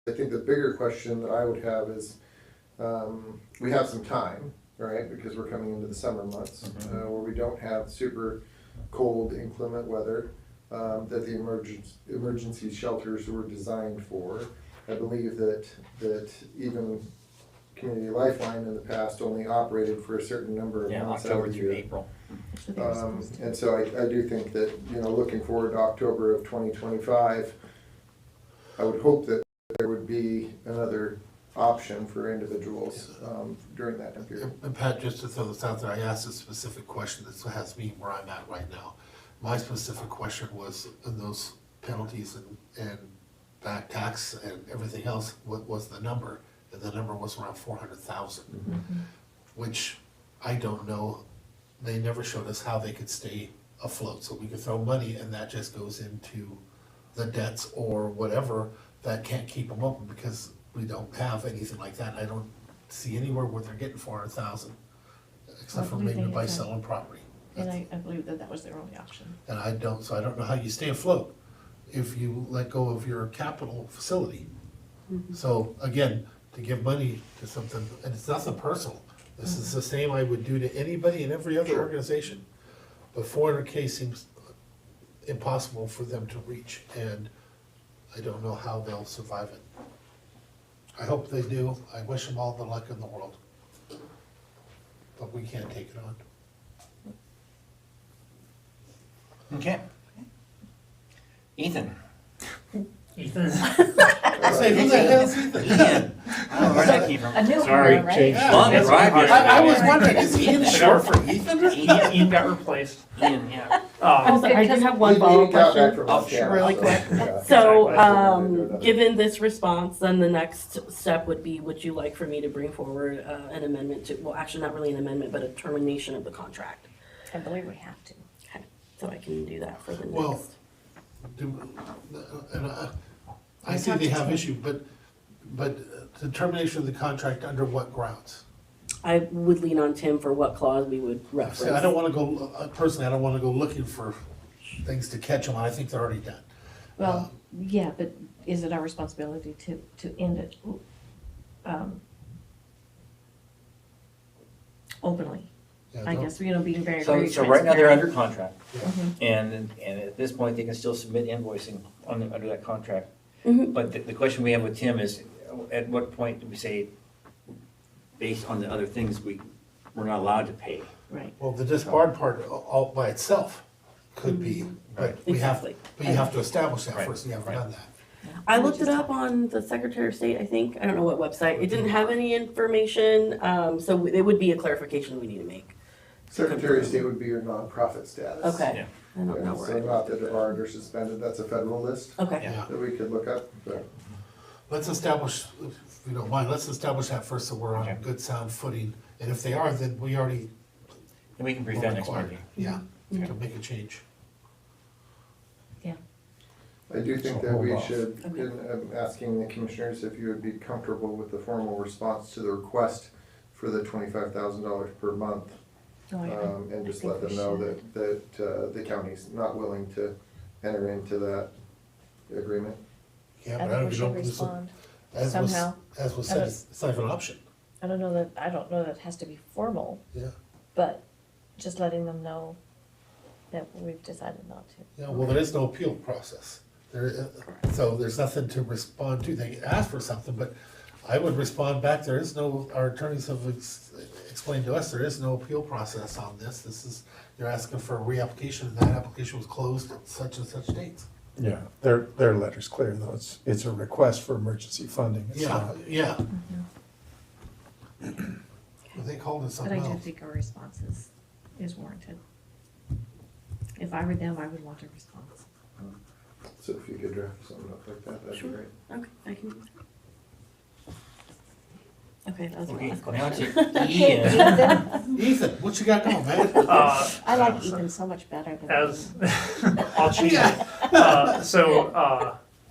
[SPEAKER 5] I think the bigger question that I would have is, we have some time, right, because we're coming into the summer months, where we don't have super cold, inclement weather, that the emergency shelters were designed for. I believe that even Community Lifeline in the past only operated for a certain number of
[SPEAKER 8] Yeah,
[SPEAKER 5] months out
[SPEAKER 8] October
[SPEAKER 5] of the
[SPEAKER 8] through
[SPEAKER 5] year.
[SPEAKER 8] April.
[SPEAKER 1] That's what they were supposed to.
[SPEAKER 5] And so I do think that, you know, looking forward to October of 2025, I would hope that there would be another option for individuals during that time period.
[SPEAKER 4] And Pat, just to throw this out there, I asked a specific question that has me where I'm at right now. My specific question was, in those penalties and back tax and everything else, what was the number? And the number was around 400,000, which I don't know. They never showed us how they could stay afloat. So we could throw money and that just goes into the debts or whatever that can't keep them open, because we don't have anything like that. I don't see anywhere where they're getting 400,000, except for
[SPEAKER 1] Well,
[SPEAKER 4] maybe
[SPEAKER 1] they
[SPEAKER 4] by
[SPEAKER 1] had-
[SPEAKER 4] selling property.
[SPEAKER 1] And I believe that that was their only option.
[SPEAKER 4] And I don't know how you stay afloat if you let go of your capital facility. So again, to give money to something, and it's nothing personal, this is the same I would do to anybody in every other organization. But 400K seems impossible for them to reach, and I don't know how they'll survive it. I hope they do. I wish them all the luck in the world. But we can't take it on.
[SPEAKER 8] Okay. Ethan.
[SPEAKER 10] Ethan.
[SPEAKER 4] I say, who the hell's Ethan?
[SPEAKER 8] Ian. I don't know where that came
[SPEAKER 2] A
[SPEAKER 8] from.
[SPEAKER 2] new
[SPEAKER 3] Sorry,
[SPEAKER 2] one, right?
[SPEAKER 3] change.
[SPEAKER 8] Long drive yesterday.
[SPEAKER 4] I was wondering, is Ian short for Ethan?
[SPEAKER 10] Ian got replaced.
[SPEAKER 8] Ian, yeah.
[SPEAKER 9] I'm sorry, I just have one
[SPEAKER 5] We
[SPEAKER 9] follow-up
[SPEAKER 5] got back
[SPEAKER 9] question.
[SPEAKER 5] from
[SPEAKER 8] Oh,
[SPEAKER 5] Montana,
[SPEAKER 9] really
[SPEAKER 5] so,
[SPEAKER 9] quick.
[SPEAKER 5] yeah.
[SPEAKER 9] So,
[SPEAKER 5] Exactly.
[SPEAKER 9] given this response, then the next step would be, would you like for me to bring forward an amendment to, well, actually not really an amendment, but a termination of the contract?
[SPEAKER 1] I believe we have to.
[SPEAKER 9] Okay, so I can do that for the
[SPEAKER 4] Well,
[SPEAKER 9] next.
[SPEAKER 4] And I see they have issue, but the termination of the contract under what grounds?
[SPEAKER 9] I would lean on Tim for what clause we would reference.
[SPEAKER 4] See, I don't wanna go, personally, I don't wanna go looking for things to catch them, I think they're already done.
[SPEAKER 1] Well, yeah, but is it our responsibility to end it openly?
[SPEAKER 4] Yeah,
[SPEAKER 1] I
[SPEAKER 4] don't-
[SPEAKER 1] guess, being very,
[SPEAKER 8] So,
[SPEAKER 1] very
[SPEAKER 8] so right now they're under
[SPEAKER 1] transparent.
[SPEAKER 8] contract. And at this point, they can still submit invoicing under that contract.
[SPEAKER 9] Mhm.
[SPEAKER 8] But the question we have with Tim is, at what point do we say, based on the other things, we're not allowed to pay?
[SPEAKER 1] Right.
[SPEAKER 4] Well, the disbarred part all by itself could be, but we have,
[SPEAKER 9] Exactly.
[SPEAKER 4] but you have to establish that
[SPEAKER 8] Right,
[SPEAKER 4] first, and you haven't
[SPEAKER 8] right.
[SPEAKER 4] done that.
[SPEAKER 9] I looked it up on the Secretary of State, I think, I don't know what website, it didn't have any information, so it would be a clarification we need to make.
[SPEAKER 5] Secretary of State would be your nonprofit status.
[SPEAKER 9] Okay,
[SPEAKER 8] Yeah.
[SPEAKER 9] I don't know
[SPEAKER 5] Yeah,
[SPEAKER 9] where
[SPEAKER 5] so
[SPEAKER 9] I
[SPEAKER 5] not that debarred or suspended, that's a federal list
[SPEAKER 9] Okay,
[SPEAKER 4] Yeah,
[SPEAKER 5] that we could look up, but.
[SPEAKER 4] let's establish, if you don't mind, let's establish that first, so we're on
[SPEAKER 8] Okay.
[SPEAKER 4] good sound footing, and if they are, then we already
[SPEAKER 8] And we can brief
[SPEAKER 4] will
[SPEAKER 8] that next
[SPEAKER 4] require,
[SPEAKER 8] meeting.
[SPEAKER 4] yeah,
[SPEAKER 9] Mhm.
[SPEAKER 4] to make a change.
[SPEAKER 5] I do think
[SPEAKER 7] So
[SPEAKER 5] that we
[SPEAKER 7] hold off.
[SPEAKER 5] should,
[SPEAKER 9] Okay.
[SPEAKER 5] in asking the commissioners if you would be comfortable with the formal response to the request for the $25,000 per month.
[SPEAKER 1] No,
[SPEAKER 5] And just
[SPEAKER 1] think
[SPEAKER 5] let them
[SPEAKER 1] we
[SPEAKER 5] know
[SPEAKER 1] should.
[SPEAKER 5] that the county's not willing to enter into that agreement.
[SPEAKER 4] Yeah,
[SPEAKER 1] I
[SPEAKER 4] but I
[SPEAKER 1] think
[SPEAKER 4] don't
[SPEAKER 1] we
[SPEAKER 4] even
[SPEAKER 1] should
[SPEAKER 4] know, this-
[SPEAKER 1] respond
[SPEAKER 4] as was,
[SPEAKER 1] somehow.
[SPEAKER 4] as was
[SPEAKER 1] I
[SPEAKER 4] said,
[SPEAKER 1] don't-
[SPEAKER 4] it's not even an option,
[SPEAKER 1] I don't know that it has to be formal,
[SPEAKER 4] yeah.
[SPEAKER 1] but just letting them know that we've decided not to.
[SPEAKER 4] Yeah, well, there is no appeal process. So there's nothing to respond to. They ask for something, but I would respond back, there is no, our attorneys have explained to us, there is no appeal process on this. This is, you're asking for a reapplication, and that application was closed at such and such dates.
[SPEAKER 7] Yeah, their letter's clear, though. It's a request for emergency funding. It's
[SPEAKER 4] Yeah,
[SPEAKER 7] not,
[SPEAKER 4] yeah. But they called it
[SPEAKER 1] But I
[SPEAKER 4] something
[SPEAKER 1] do
[SPEAKER 4] else.
[SPEAKER 1] think a response is warranted. If I were them, I would want a response.
[SPEAKER 5] So if you could draft something up like that, that'd be
[SPEAKER 9] Sure.
[SPEAKER 5] great.
[SPEAKER 9] okay, I can do that. Okay, that was my
[SPEAKER 8] Okay,
[SPEAKER 9] last
[SPEAKER 8] now
[SPEAKER 9] question.
[SPEAKER 8] to Ian.
[SPEAKER 4] Ethan, what you got going, man?
[SPEAKER 1] I like Ethan so much better than.
[SPEAKER 10] As, I'll change it.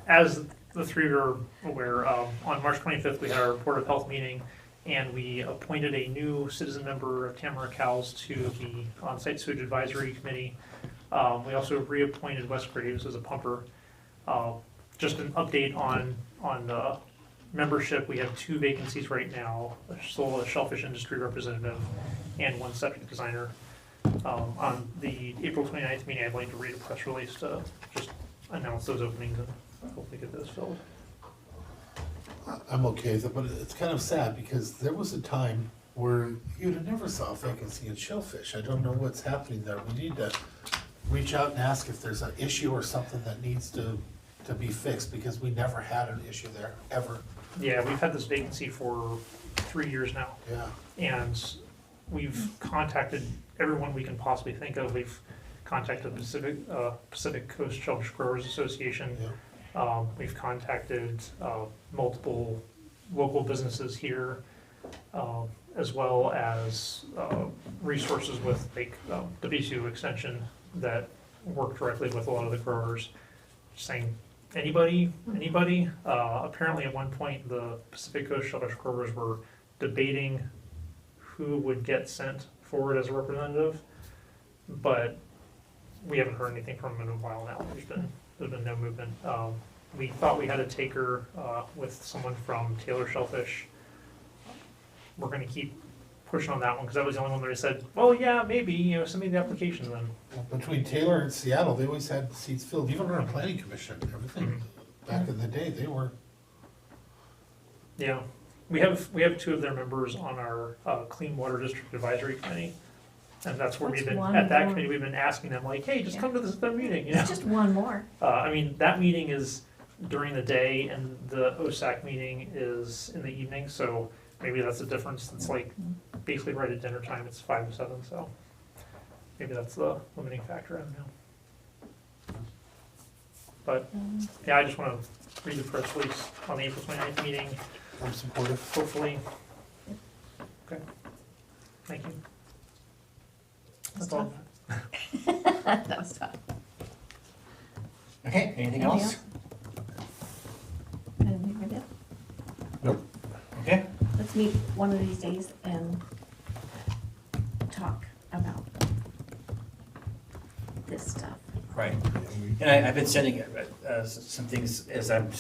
[SPEAKER 10] As the three are aware, on March 25th, we had our Board of Health meeting, and we appointed a new citizen member, Tamara Cowles, to the On-Site Sewage Advisory Committee. We also reappointed Wes Graves as a pumper. Just an update on the membership, we have 2 vacancies right now, a shellfish industry representative and 1 septic designer. On the April 29th meeting, I'd like to read a press release to just announce those openings and hopefully get those filled.
[SPEAKER 4] I'm okay with it, but it's kind of sad because there was a time where you'd never saw a vacancy in Shellfish. I don't know what's happening there. We need to reach out and ask if there's an issue or something that needs to be fixed, because we never had an issue there, ever.
[SPEAKER 10] Yeah, we've had this vacancy for 3 years now,
[SPEAKER 4] Yeah.
[SPEAKER 10] and we've contacted everyone we can possibly think of. We've contacted the Pacific Coast Shellfish Growers Association.
[SPEAKER 4] Yeah.
[SPEAKER 10] We've contacted multiple local businesses here, as well as resources with like the BCU Extension that work directly with a lot of the growers, saying, anybody? Apparently at one point, the Pacific Coast Shellfish Growers were debating who would get sent forward as a representative, but we haven't heard anything from them in a while now. There's been no movement. We thought we had a taker with someone from Taylor Shellfish. We're gonna keep pushing on that one, because that was the only one where they said, well, yeah, maybe, send me the application then.
[SPEAKER 4] Between Taylor and Seattle, they always had seats filled, even on our planning commission, everything. Back in the day, they were.
[SPEAKER 10] Yeah, we have 2 of their members on our Clean Water District Advisory Committee. And that's where
[SPEAKER 1] What's
[SPEAKER 10] we've been,
[SPEAKER 1] one
[SPEAKER 10] at that
[SPEAKER 1] more?
[SPEAKER 10] committee, we've been asking them like, hey, just
[SPEAKER 1] Yeah.
[SPEAKER 10] come to this meeting,
[SPEAKER 1] It's just one more.
[SPEAKER 10] I mean, that meeting is during the day and the OSAC meeting is in the evening, so maybe that's the difference. It's like basically right at dinner time, it's 5 to 7, so maybe that's the limiting factor, I don't know. But, yeah, I just wanna read the press release on the April 29th meeting,
[SPEAKER 4] I'm supportive.
[SPEAKER 10] hopefully. Okay, thank you. That's all.
[SPEAKER 1] That was tough.
[SPEAKER 8] Okay, anything
[SPEAKER 1] Anything
[SPEAKER 8] else?
[SPEAKER 1] I didn't think I did.
[SPEAKER 7] Nope.
[SPEAKER 8] Okay,
[SPEAKER 1] Let's meet one of these days and talk about this stuff.
[SPEAKER 8] right. And I've been sending some things as I'm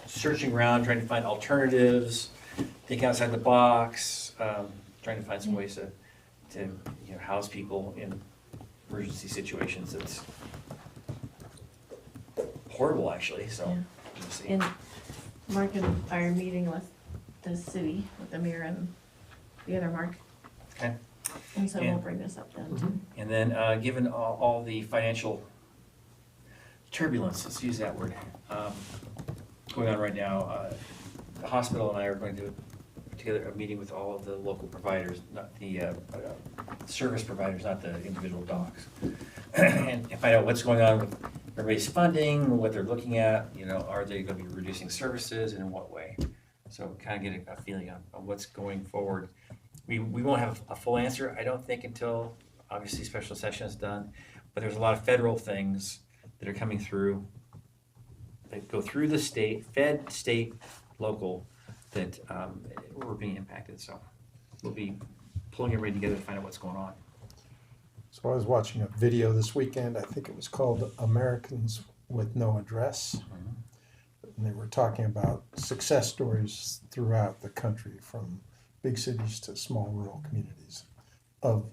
[SPEAKER 8] searching around, trying to find alternatives, think outside the box, trying to find some ways to house people in emergency situations. It's horrible, actually, so.
[SPEAKER 1] Yeah.
[SPEAKER 8] we'll see.
[SPEAKER 1] And Mark and I are meeting with the city, with the mayor and the other Mark.
[SPEAKER 8] Okay.
[SPEAKER 1] And so we'll
[SPEAKER 8] And-
[SPEAKER 1] bring this up then too.
[SPEAKER 8] And then, given all the financial turbulence, let's use that word, going on right now, the hospital and I are going to put together a meeting with all of the local providers, not the service providers, not the individual docs. And find out what's going on with everybody's funding, what they're looking at, are they gonna be reducing services and in what way? So kind of get a feeling of what's going forward. We won't have a full answer, I don't think, until obviously special session is done, but there's a lot of federal things that are coming through that go through the state, fed, state, local, that we're being impacted, so we'll be pulling everybody together to find out what's going on.
[SPEAKER 7] So I was watching a video this weekend, I think it was called Americans with No Address. And they were talking about success stories throughout the country, from big cities to small rural communities, of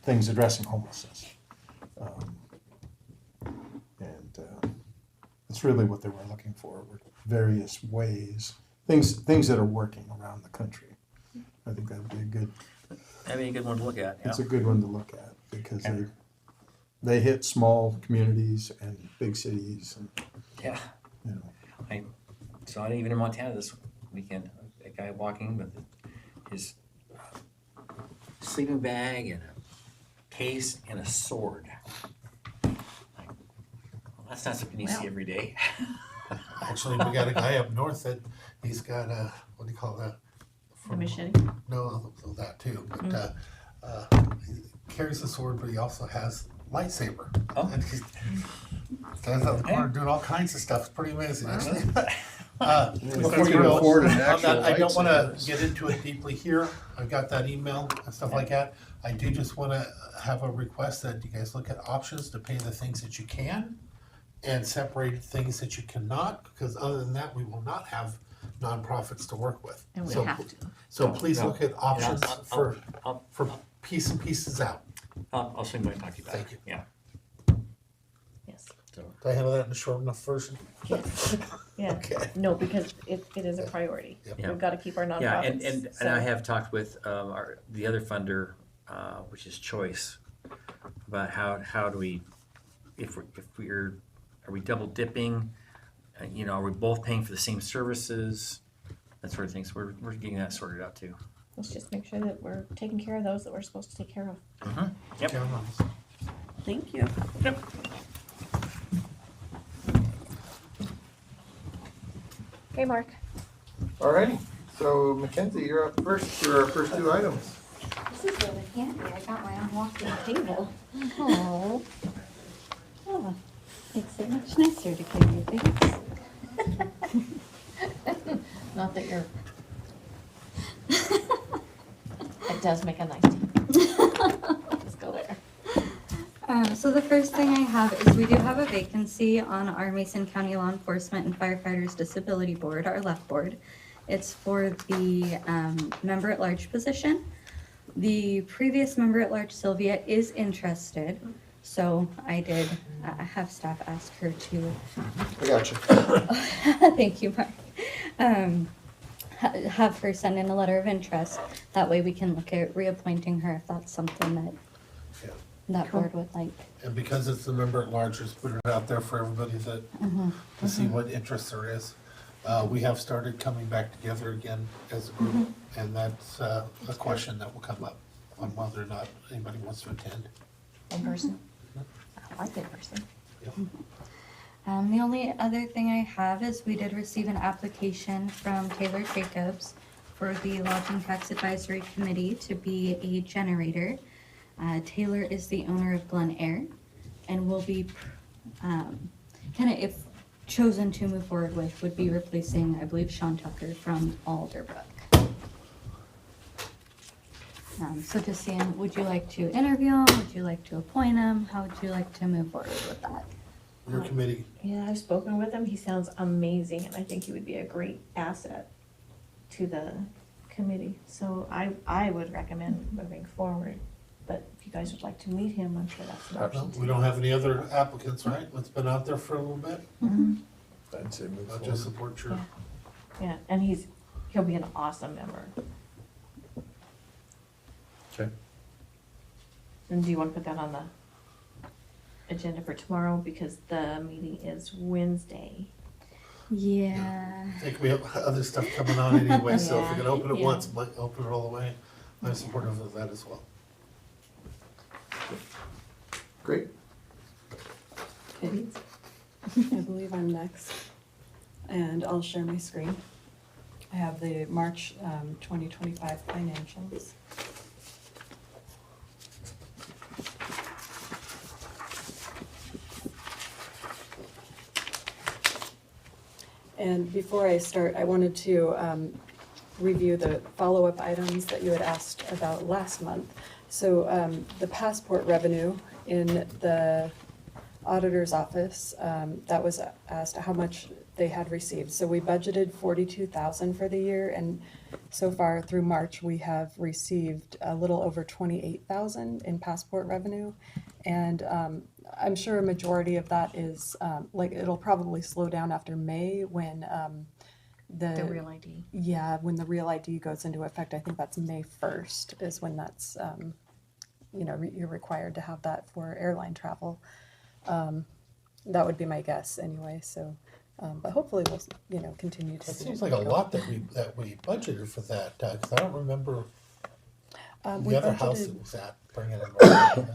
[SPEAKER 7] things addressing homelessness. It's really what they were looking for, were various ways, things that are working around the country. I think that would be
[SPEAKER 8] That'd be a good one to look at, yeah.
[SPEAKER 7] it's a good one to look at, because
[SPEAKER 8] Okay.
[SPEAKER 7] they hit small communities and big cities, and,
[SPEAKER 8] Yeah, I saw it even in Montana this weekend, a guy walking with his sleeping bag and a case and a sword. Like, well, that's not something you see every day.
[SPEAKER 4] Actually, we got a guy up north that he's got a, what do you call that?
[SPEAKER 1] The machete.
[SPEAKER 4] No, that too, but he carries a sword, but he also has lightsaber.
[SPEAKER 8] Oh.
[SPEAKER 4] And he stands out the corner doing all kinds of stuff. It's pretty amazing, actually. Before you
[SPEAKER 7] can
[SPEAKER 4] go
[SPEAKER 7] afford an
[SPEAKER 4] on
[SPEAKER 7] actual
[SPEAKER 4] that, I don't want to
[SPEAKER 7] lightsaber.
[SPEAKER 4] get into it deeply here. I've got that email and stuff like that. I do just want to have a request that you guys look at options to pay the things that you can and separate things that you cannot, because other than that, we will not have nonprofits to work with.
[SPEAKER 1] And we
[SPEAKER 4] So-
[SPEAKER 1] have to.
[SPEAKER 4] So please look at options
[SPEAKER 8] I'll
[SPEAKER 4] for pieces out.
[SPEAKER 8] I'll swing by and talk to you about it.
[SPEAKER 4] Thank you.
[SPEAKER 8] Yeah,
[SPEAKER 1] Yes.
[SPEAKER 8] so,
[SPEAKER 4] Did I handle that in a short enough version?
[SPEAKER 1] Yes. Yeah,
[SPEAKER 4] Okay.
[SPEAKER 1] no, because it is a priority.
[SPEAKER 4] Yep.
[SPEAKER 8] Yeah.
[SPEAKER 1] We've gotta keep our
[SPEAKER 8] Yeah,
[SPEAKER 1] nonprofits.
[SPEAKER 8] and
[SPEAKER 1] so-
[SPEAKER 8] I have talked with the other funder, which is Choice, about how do we, are we double dipping? Are we both paying for the same services? That sort of thing. So we're getting that sorted out too.
[SPEAKER 1] Let's just make sure that we're taking care of those that we're supposed to take care of.
[SPEAKER 8] Yep.
[SPEAKER 4] Count on us.
[SPEAKER 9] Thank you.
[SPEAKER 1] Okay, Mark.
[SPEAKER 5] Alrighty, so Mackenzie, you're up first for our first two items.
[SPEAKER 2] This is really handy. I got my own walking table.
[SPEAKER 1] Oh.
[SPEAKER 2] Oh, makes it much nicer to carry things.
[SPEAKER 1] Not that you're. It does make a nice tea. Let's go there.
[SPEAKER 2] So the first thing I have is we do have a vacancy on our Mason County Law Enforcement and Firefighters Disability Board, our left board. It's for the member-at-large position. The previous member-at-large, Sylvia, is interested, so I did have staff ask her to.
[SPEAKER 5] I got you.
[SPEAKER 2] Thank you, Mark. Have her send in a letter of interest. That way we can look at reappointing her if that's something that
[SPEAKER 4] Yeah.
[SPEAKER 2] that board would like.
[SPEAKER 4] And because it's the member at large, just put it out there for everybody to see what interest there is. We have started coming back together again as a group, and that's a question that will come up on whether or not anybody wants to attend.
[SPEAKER 1] In person. I like in person.
[SPEAKER 2] The only other thing I have is we did receive an application from Taylor Jacobs for the Lodging Tax Advisory Committee to be a generator. Taylor is the owner of Glen Air and will be if chosen to move forward with, would be replacing, I believe, Sean Tucker from Alderbrook. So just seeing, would you like to interview him? Would you like to appoint him? How would you like to move forward with that?
[SPEAKER 4] Your committee,
[SPEAKER 1] Yeah, I've spoken with him. He sounds amazing, and I think he would be a great asset to the committee. So I would recommend moving forward. But if you guys would like to meet him, I'm sure that's an option
[SPEAKER 4] we
[SPEAKER 1] too.
[SPEAKER 4] don't have any other applicants, right? It's been out there for a little bit.
[SPEAKER 3] I'd say move
[SPEAKER 4] I'll
[SPEAKER 3] forward.
[SPEAKER 4] just support your.
[SPEAKER 1] Yeah. Yeah, and he'll be an awesome member.
[SPEAKER 3] Okay.
[SPEAKER 1] And do you want to put that on the agenda for tomorrow? Because the meeting is Wednesday.
[SPEAKER 2] Yeah.
[SPEAKER 4] I think we have other stuff coming on anyway, so if we can open it
[SPEAKER 1] Yeah.
[SPEAKER 4] once, might open it all the way. I'm supportive of that as well.
[SPEAKER 5] Great.
[SPEAKER 11] Okay. I believe I'm next, and I'll share my screen. I have the March 2025 financials. And before I start, I wanted to review the follow-up items that you had asked about last month. So the passport revenue in the auditor's office, that was asked how much they had received. So we budgeted $42,000 for the year, and so far through March, we have received a little over $28,000 in passport revenue. And I'm sure a majority of that is, it'll probably slow down after May when
[SPEAKER 1] The real ID.
[SPEAKER 11] yeah, when the real ID goes into effect. I think that's May 1st is when that's, you're required to have that for airline travel. That would be my guess anyway, so, but hopefully we'll, continue to
[SPEAKER 4] It
[SPEAKER 11] see.
[SPEAKER 4] seems like a lot that we budgeted for that, because I don't remember the other house it was at, bringing it.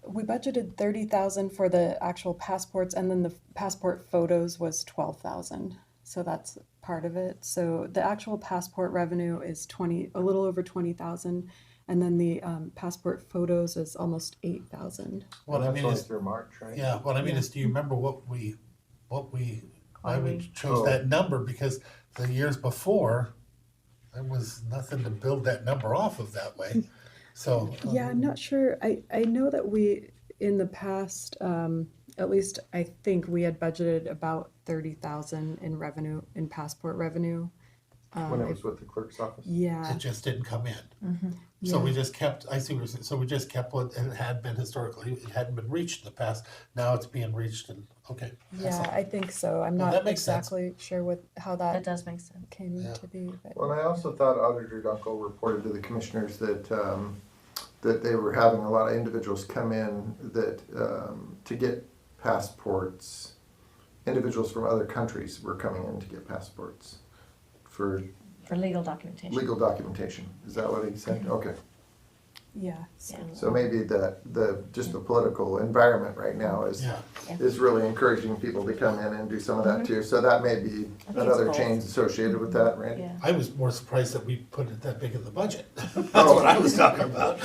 [SPEAKER 11] We budgeted 30,000 for the actual passports, and then the passport photos was 12,000. So that's part of it. So the actual passport revenue is a little over 20,000, and then the passport photos is almost 8,000.
[SPEAKER 4] What I
[SPEAKER 5] That's
[SPEAKER 4] mean
[SPEAKER 5] only
[SPEAKER 4] is,
[SPEAKER 5] through March, right?
[SPEAKER 4] yeah, what I mean
[SPEAKER 11] Yeah.
[SPEAKER 4] is, do you remember why we
[SPEAKER 1] Chloe.
[SPEAKER 4] chose
[SPEAKER 5] Oh.
[SPEAKER 4] that number? Because the years before, there was nothing to build that number off of that way. So.
[SPEAKER 11] Yeah, I'm not sure. I know that we, in the past, at least I think we had budgeted about 30,000 in revenue, in passport revenue.
[SPEAKER 5] When it was with the clerk's office?
[SPEAKER 11] Yeah.
[SPEAKER 4] It just didn't come in.
[SPEAKER 1] Mm-hmm.
[SPEAKER 4] So we
[SPEAKER 11] Yeah.
[SPEAKER 4] just kept, I see what you're saying, so we just kept what it had been historically, it hadn't been reached in the past, now it's being reached and, okay.
[SPEAKER 11] Yeah,
[SPEAKER 4] excellent.
[SPEAKER 11] I think so. I'm
[SPEAKER 4] Well,
[SPEAKER 11] not
[SPEAKER 4] that makes sense.
[SPEAKER 11] exactly sure how
[SPEAKER 1] That
[SPEAKER 11] that
[SPEAKER 1] does make sense.
[SPEAKER 11] came
[SPEAKER 4] Yeah.
[SPEAKER 11] to be, but
[SPEAKER 5] Well, and I also thought Auditor Dunkel reported to the commissioners that, that they were having a lot of individuals come in that, to get passports. Individuals from other countries were coming in to get passports for
[SPEAKER 1] For legal documentation.
[SPEAKER 5] legal documentation. Is that what he said? Okay.
[SPEAKER 11] yeah. So,
[SPEAKER 5] So maybe just the political environment right now
[SPEAKER 4] Yeah,
[SPEAKER 5] is really encouraging people to come in and do some of that too. So that may be
[SPEAKER 1] I think it's
[SPEAKER 5] another
[SPEAKER 1] both.
[SPEAKER 5] change associated with that, Randy?
[SPEAKER 1] Yeah.
[SPEAKER 4] I was more surprised that we put it that big in the budget. That's what I was talking about.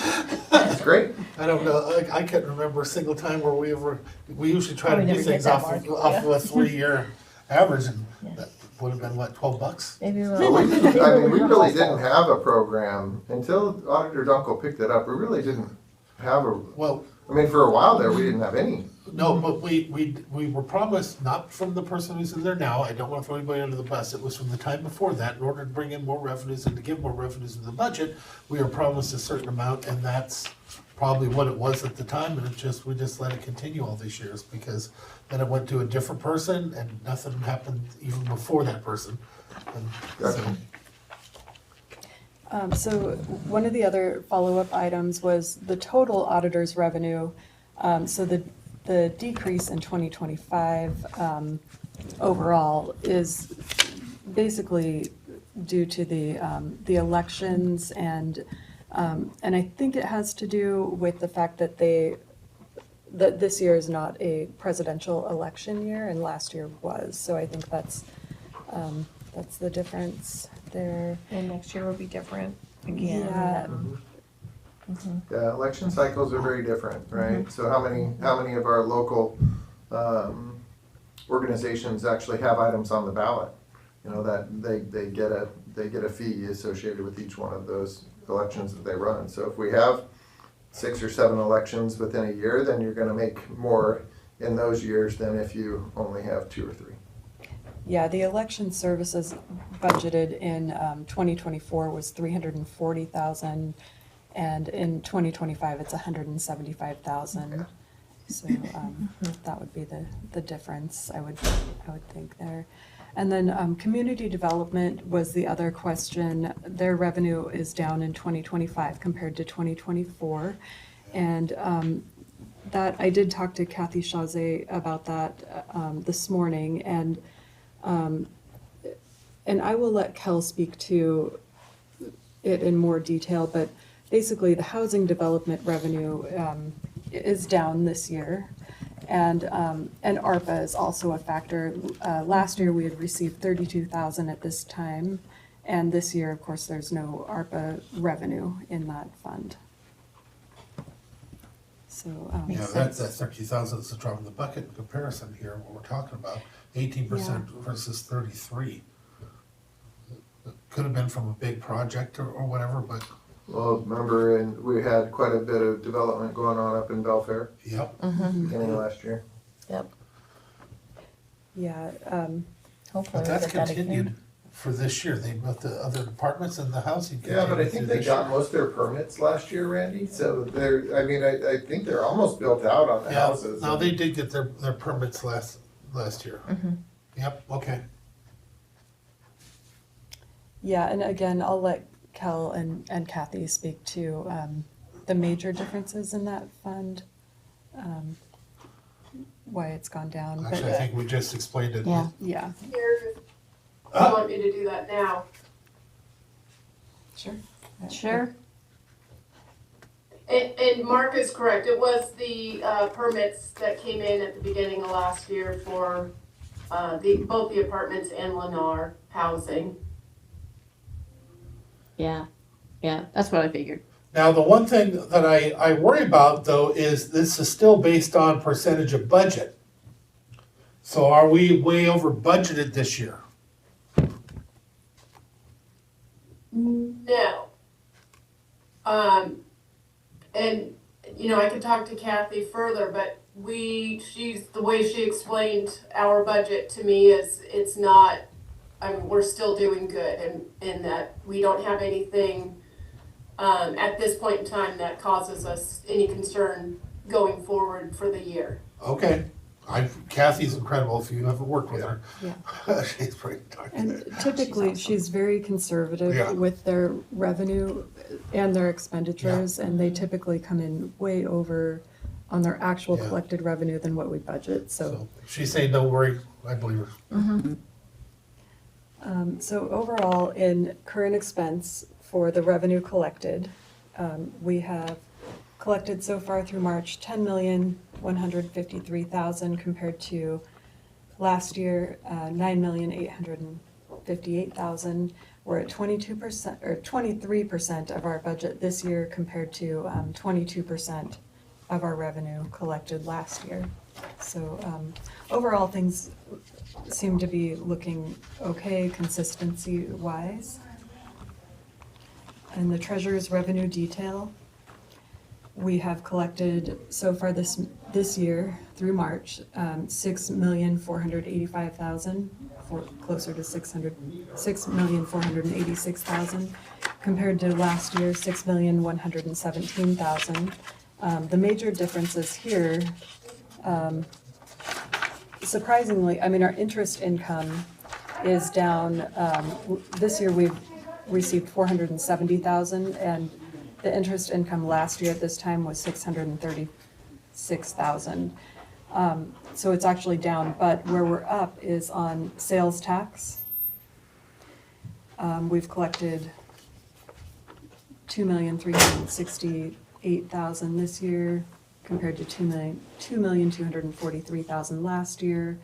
[SPEAKER 5] That's great.
[SPEAKER 4] I don't know, I couldn't remember a single time where we usually try to
[SPEAKER 1] Probably
[SPEAKER 4] do
[SPEAKER 1] never
[SPEAKER 4] things
[SPEAKER 1] hit that
[SPEAKER 4] off of a 3-year average, and
[SPEAKER 1] Yeah.
[SPEAKER 4] that would have been, what, $12?
[SPEAKER 1] Maybe
[SPEAKER 5] Well,
[SPEAKER 1] we'll.
[SPEAKER 5] we really didn't have a program until Auditor Dunkel picked it up. We really didn't have
[SPEAKER 4] Well,
[SPEAKER 5] I mean, for a while there, we didn't have any.
[SPEAKER 4] no, but we were promised, not from the person who's in there now, I don't want to throw anybody under the bus, it was from the time before that, in order to bring in more revenues and to give more revenues in the budget, we were promised a certain amount, and that's probably what it was at the time, and we just let it continue all these years, because then it went to a different person, and nothing happened even before that person. And so-
[SPEAKER 5] Gotcha.
[SPEAKER 11] So one of the other follow-up items was the total auditor's revenue. So the decrease in 2025 overall is basically due to the elections, and I think it has to do with the fact that this year is not a presidential election year, and last year was. So I think that's the difference there.
[SPEAKER 1] And next year will be different again.
[SPEAKER 11] Yeah.
[SPEAKER 5] Yeah, election cycles are very different, right? So how many of our local organizations actually have items on the ballot? You know, that they get a fee associated with each one of those elections that they run. So if we have 6 or 7 elections within a year, then you're gonna make more in those years than if you only have 2 or 3.
[SPEAKER 11] Yeah, the election services budgeted in 2024 was 340,000, and in 2025 it's 175,000. So that would be the difference, I would think there. And then community development was the other question. Their revenue is down in 2025 compared to 2024, and that I did talk to Kathy Chazé about that this morning, and I will let Kel speak to it in more detail, but basically the housing development revenue is down this year. And ARPA is also a factor. Last year we had received 32,000 at this time, and this year, of course, there's no ARPA revenue in that fund. So,
[SPEAKER 4] Yeah, that 30,000 is a drop in the bucket in comparison here, what we're talking about, 18% versus 33. Could have been from a big project or whatever, but,
[SPEAKER 5] Well, remember, and we had quite a bit of development going on up in Belfair
[SPEAKER 4] yep.
[SPEAKER 5] beginning of last year.
[SPEAKER 1] Yep,
[SPEAKER 11] yeah,
[SPEAKER 1] hopefully.
[SPEAKER 4] But that's
[SPEAKER 1] we'll get that
[SPEAKER 4] continued
[SPEAKER 1] again.
[SPEAKER 4] for this year, they built the other departments and the housing.
[SPEAKER 5] Yeah, but I
[SPEAKER 4] continued
[SPEAKER 5] think
[SPEAKER 4] through
[SPEAKER 5] they
[SPEAKER 4] this
[SPEAKER 5] got
[SPEAKER 4] year.
[SPEAKER 5] most of their permits last year, Randy, so I think they're almost built out on the
[SPEAKER 4] Yeah,
[SPEAKER 5] houses.
[SPEAKER 4] no, they did get their permits last year. Yep, okay.
[SPEAKER 11] yeah, and again, I'll let Kel and Kathy speak to the major differences in that fund, why it's gone down. But
[SPEAKER 4] Actually, I think we just explained it.
[SPEAKER 1] Yeah.
[SPEAKER 11] yeah,
[SPEAKER 12] Here, you want me to do that now?
[SPEAKER 11] sure.
[SPEAKER 1] Sure.
[SPEAKER 12] And Mark is correct, it was the permits that came in at the beginning of last year for both the apartments and Lennar housing.
[SPEAKER 1] Yeah, that's what I figured.
[SPEAKER 4] Now, the one thing that I worry about, though, is this is still based on percentage of budget. So are we way over budgeted this year?
[SPEAKER 12] No. And, you know, I could talk to Kathy further, but the way she explained our budget to me is it's not I mean, we're still doing good and in that we don't have anything at this point in time that causes us any concern going forward for the year.
[SPEAKER 4] Okay, Kathy's incredible, if you haven't worked with her.
[SPEAKER 11] Yeah.
[SPEAKER 4] She's pretty darn
[SPEAKER 11] And
[SPEAKER 4] good.
[SPEAKER 11] typically, she's very
[SPEAKER 4] Yeah.
[SPEAKER 11] conservative with their revenue and their expenditures, and they typically come in way over on their actual
[SPEAKER 4] Yeah.
[SPEAKER 11] collected revenue than what we budget, so.
[SPEAKER 4] So she's saying, don't worry, I believe her.
[SPEAKER 11] So overall, in current expense for the revenue collected, we have collected so far through March, 10,153,000 compared to last year, 9,858,000. We're at 22% or 23% of our budget this year compared to 22% of our revenue collected last year. So overall, things seem to be looking okay consistency-wise. And the treasurer's revenue detail, we have collected so far this year through March, 6,485,000, closer to 6,486,000, compared to last year, 6,117,000. The major differences here, surprisingly, I mean, our interest income is down. This year we've received 470,000, and the interest income last year at this time was 636,000. So it's actually down, but where we're up is on sales tax. We've collected 2,368,000 this year compared to 2,243,000 last year.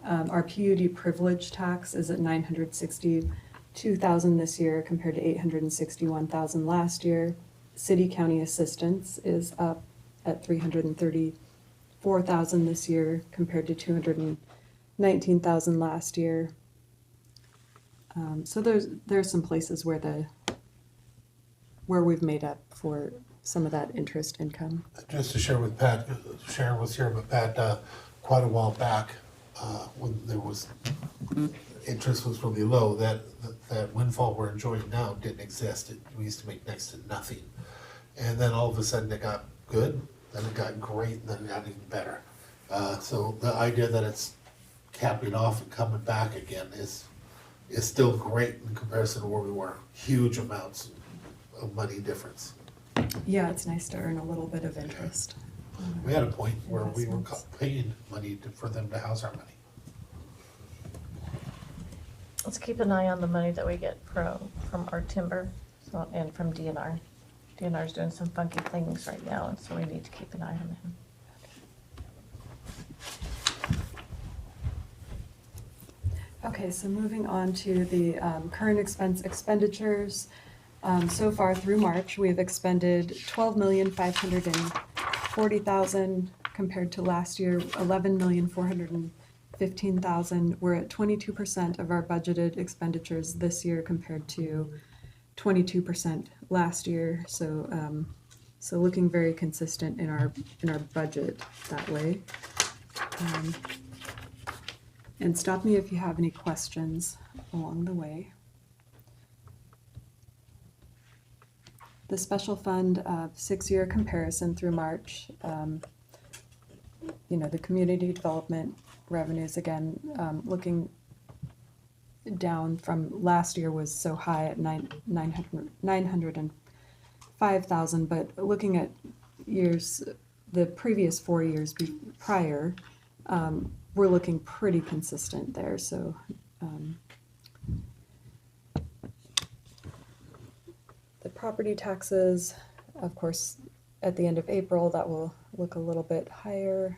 [SPEAKER 11] Our PUD privilege tax is at 962,000 this year compared to 861,000 last year. City county assistance is up at 334,000 this year compared to 219,000 last year. So there's some places where we've made up for some of that interest income.
[SPEAKER 4] Just to share with Pat, Sharon was here, but Pat, quite a while back, when there was, interest was really low, that windfall we're enjoying now didn't exist. We used to make next to nothing. And then all of a sudden it got good, then it got great, and then it got even better. So the idea that it's capping off and coming back again is still great in comparison to where we were. Huge amounts of money difference.
[SPEAKER 11] Yeah, it's nice to earn a little bit of interest.
[SPEAKER 4] We had a point where we were
[SPEAKER 11] Investments.
[SPEAKER 4] paying money for them to house our money.
[SPEAKER 1] Let's keep an eye on the money that we get from our timber, so, and from DNR. DNR's doing some funky things right now, and so we need to keep an eye on them.
[SPEAKER 11] Okay, so moving on to the current expenditures. So far through March, we have expended 12,540,000 compared to last year, 11,415,000. We're at 22% of our budgeted expenditures this year compared to 22% last year. So so looking very consistent in our budget that way. And stop me if you have any questions along the way. The special fund 6-year comparison through March, the community development revenues again, looking down from last year was so high at 905,000, but looking at years, the previous 4 years prior, we're looking pretty consistent there, so. The property taxes, of course, at the end of April, that will look a little bit higher.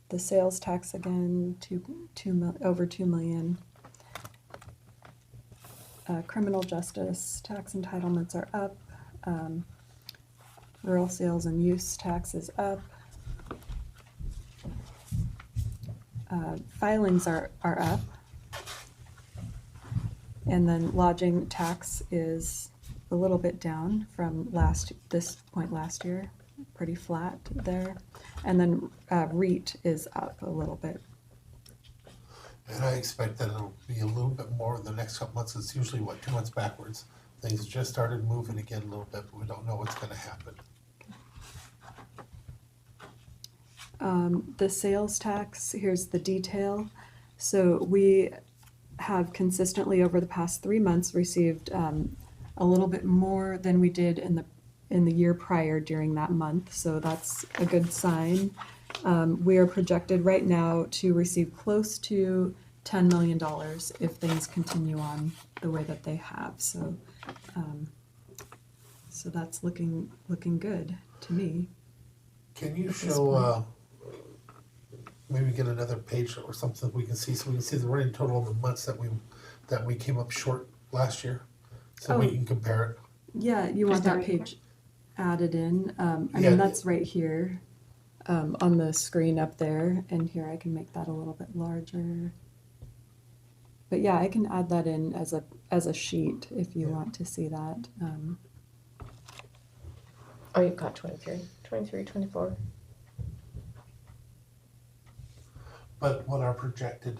[SPEAKER 11] The sales tax again, over 2 million. Criminal justice tax entitlements are up. Rural sales and use tax is up. Filings are up. And then lodging tax is a little bit down from this point last year, pretty flat there. And then REIT is up a little bit.
[SPEAKER 4] And I expect that it'll be a little bit more in the next couple months. It's usually, 2 months backwards. Things just started moving again a little bit, but we don't know what's gonna happen.
[SPEAKER 11] The sales tax, here's the detail. So we have consistently over the past 3 months received a little bit more than we did in the year prior during that month, so that's a good sign. We are projected right now to receive close to $10 million if things continue on the way that they have. So that's looking good to me.
[SPEAKER 4] Can you
[SPEAKER 11] At this
[SPEAKER 4] show, maybe get another page or something we can see, so we can see the running total of the months that we came up short last year? So we
[SPEAKER 11] Oh.
[SPEAKER 4] can compare it.
[SPEAKER 11] Yeah, you want
[SPEAKER 1] Is that
[SPEAKER 11] that
[SPEAKER 1] right
[SPEAKER 11] page added in? I
[SPEAKER 4] Yeah.
[SPEAKER 11] mean, that's right here on the screen up there, and here I can make that a little bit larger. But yeah, I can add that in as a sheet if you want to see that.
[SPEAKER 1] Oh, you've got 23, 24.
[SPEAKER 4] But what our projected,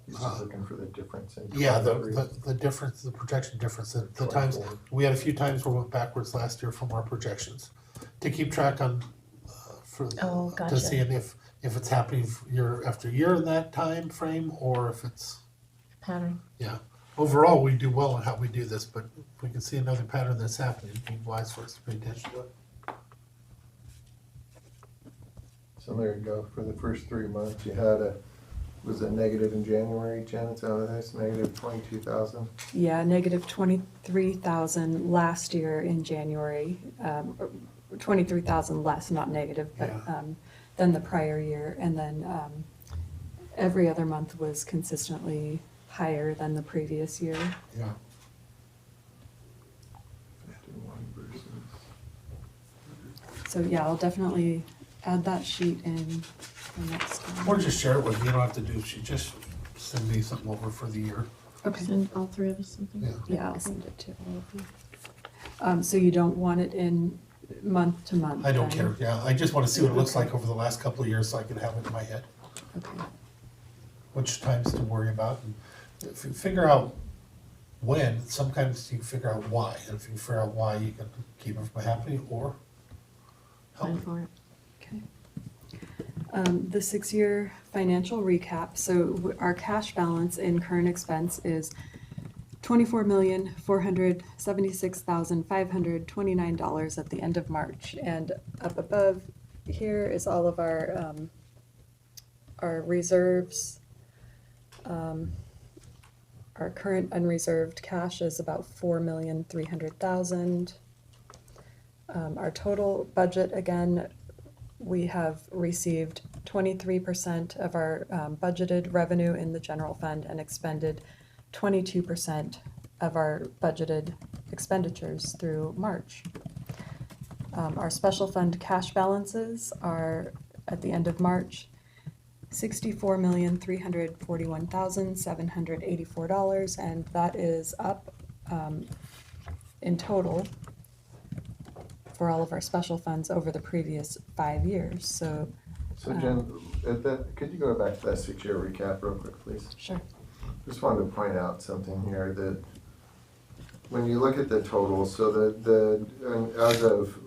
[SPEAKER 5] He's just looking for the difference in.
[SPEAKER 4] yeah,
[SPEAKER 5] 23.
[SPEAKER 4] the difference, the projection difference, the times,
[SPEAKER 5] 24.
[SPEAKER 4] we had a few times where we went backwards last year from our projections. To keep track on,
[SPEAKER 1] Oh,
[SPEAKER 4] to
[SPEAKER 1] gotcha.
[SPEAKER 4] see if it's happening year after year in that time frame, or if it's,
[SPEAKER 1] Pattern.
[SPEAKER 4] yeah. Overall, we do well in how we do this, but if we can see another pattern that's happening, it'd be wise for us to pay attention to it.
[SPEAKER 5] So there you go, for the first 3 months, you had was it negative in January, Janet, so that's negative 22,000?
[SPEAKER 11] Yeah, negative 23,000 last year in January, 23,000 less, not negative, but
[SPEAKER 4] Yeah.
[SPEAKER 11] than the prior year. And then every other month was consistently higher than the previous year.
[SPEAKER 4] Yeah.
[SPEAKER 5] 51 versus.
[SPEAKER 11] So yeah, I'll definitely add that sheet in for next time.
[SPEAKER 4] Or just share it with you, you don't have to do, just send me something over for the year.
[SPEAKER 11] Okay.
[SPEAKER 1] Send all three of us something.
[SPEAKER 4] Yeah.
[SPEAKER 11] Yeah, I'll send it to all of you. So you don't want it in month to month?
[SPEAKER 4] I don't
[SPEAKER 11] then?
[SPEAKER 4] care, yeah, I just wanna see what it looks like over the last couple of years, so I can have it in my head,
[SPEAKER 11] Okay.
[SPEAKER 4] which times to worry about. And if you figure out when, sometimes you figure out why, and if you figure out why, you can keep it from happening, or help
[SPEAKER 1] Plan
[SPEAKER 4] it.
[SPEAKER 1] for it.
[SPEAKER 11] Okay. The 6-year financial recap. So our cash balance in current expense is $24,476,529 at the end of March. And up above here is all of our reserves. Our current unreserved cash is about $4,300,000. Our total budget, again, we have received 23% of our budgeted revenue in the general fund and expended 22% of our budgeted expenditures through March. Our special fund cash balances are, at the end of March, $64,341,784, and that is up in total for all of our special funds over the previous 5 years. So
[SPEAKER 5] Jen, could you go back to that 6-year recap real quick, please?
[SPEAKER 11] sure.
[SPEAKER 5] Just wanted to point out something here, that when you look at the total, so as of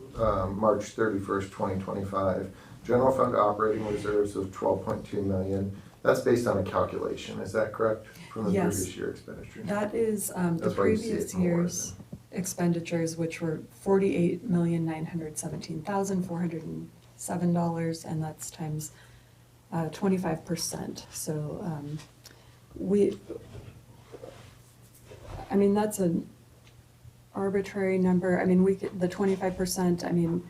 [SPEAKER 5] March 31st, 2025, general fund operating reserves of 12.2 million. That's based on a calculation, is that correct? From the
[SPEAKER 11] Yes.
[SPEAKER 5] previous year expenditure?
[SPEAKER 11] That is the
[SPEAKER 5] That's why you see
[SPEAKER 11] previous
[SPEAKER 5] it more
[SPEAKER 11] year's expenditures, which were $48,917,407, and that's times 25%. So I mean, that's an arbitrary number. I mean, the 25%, I mean,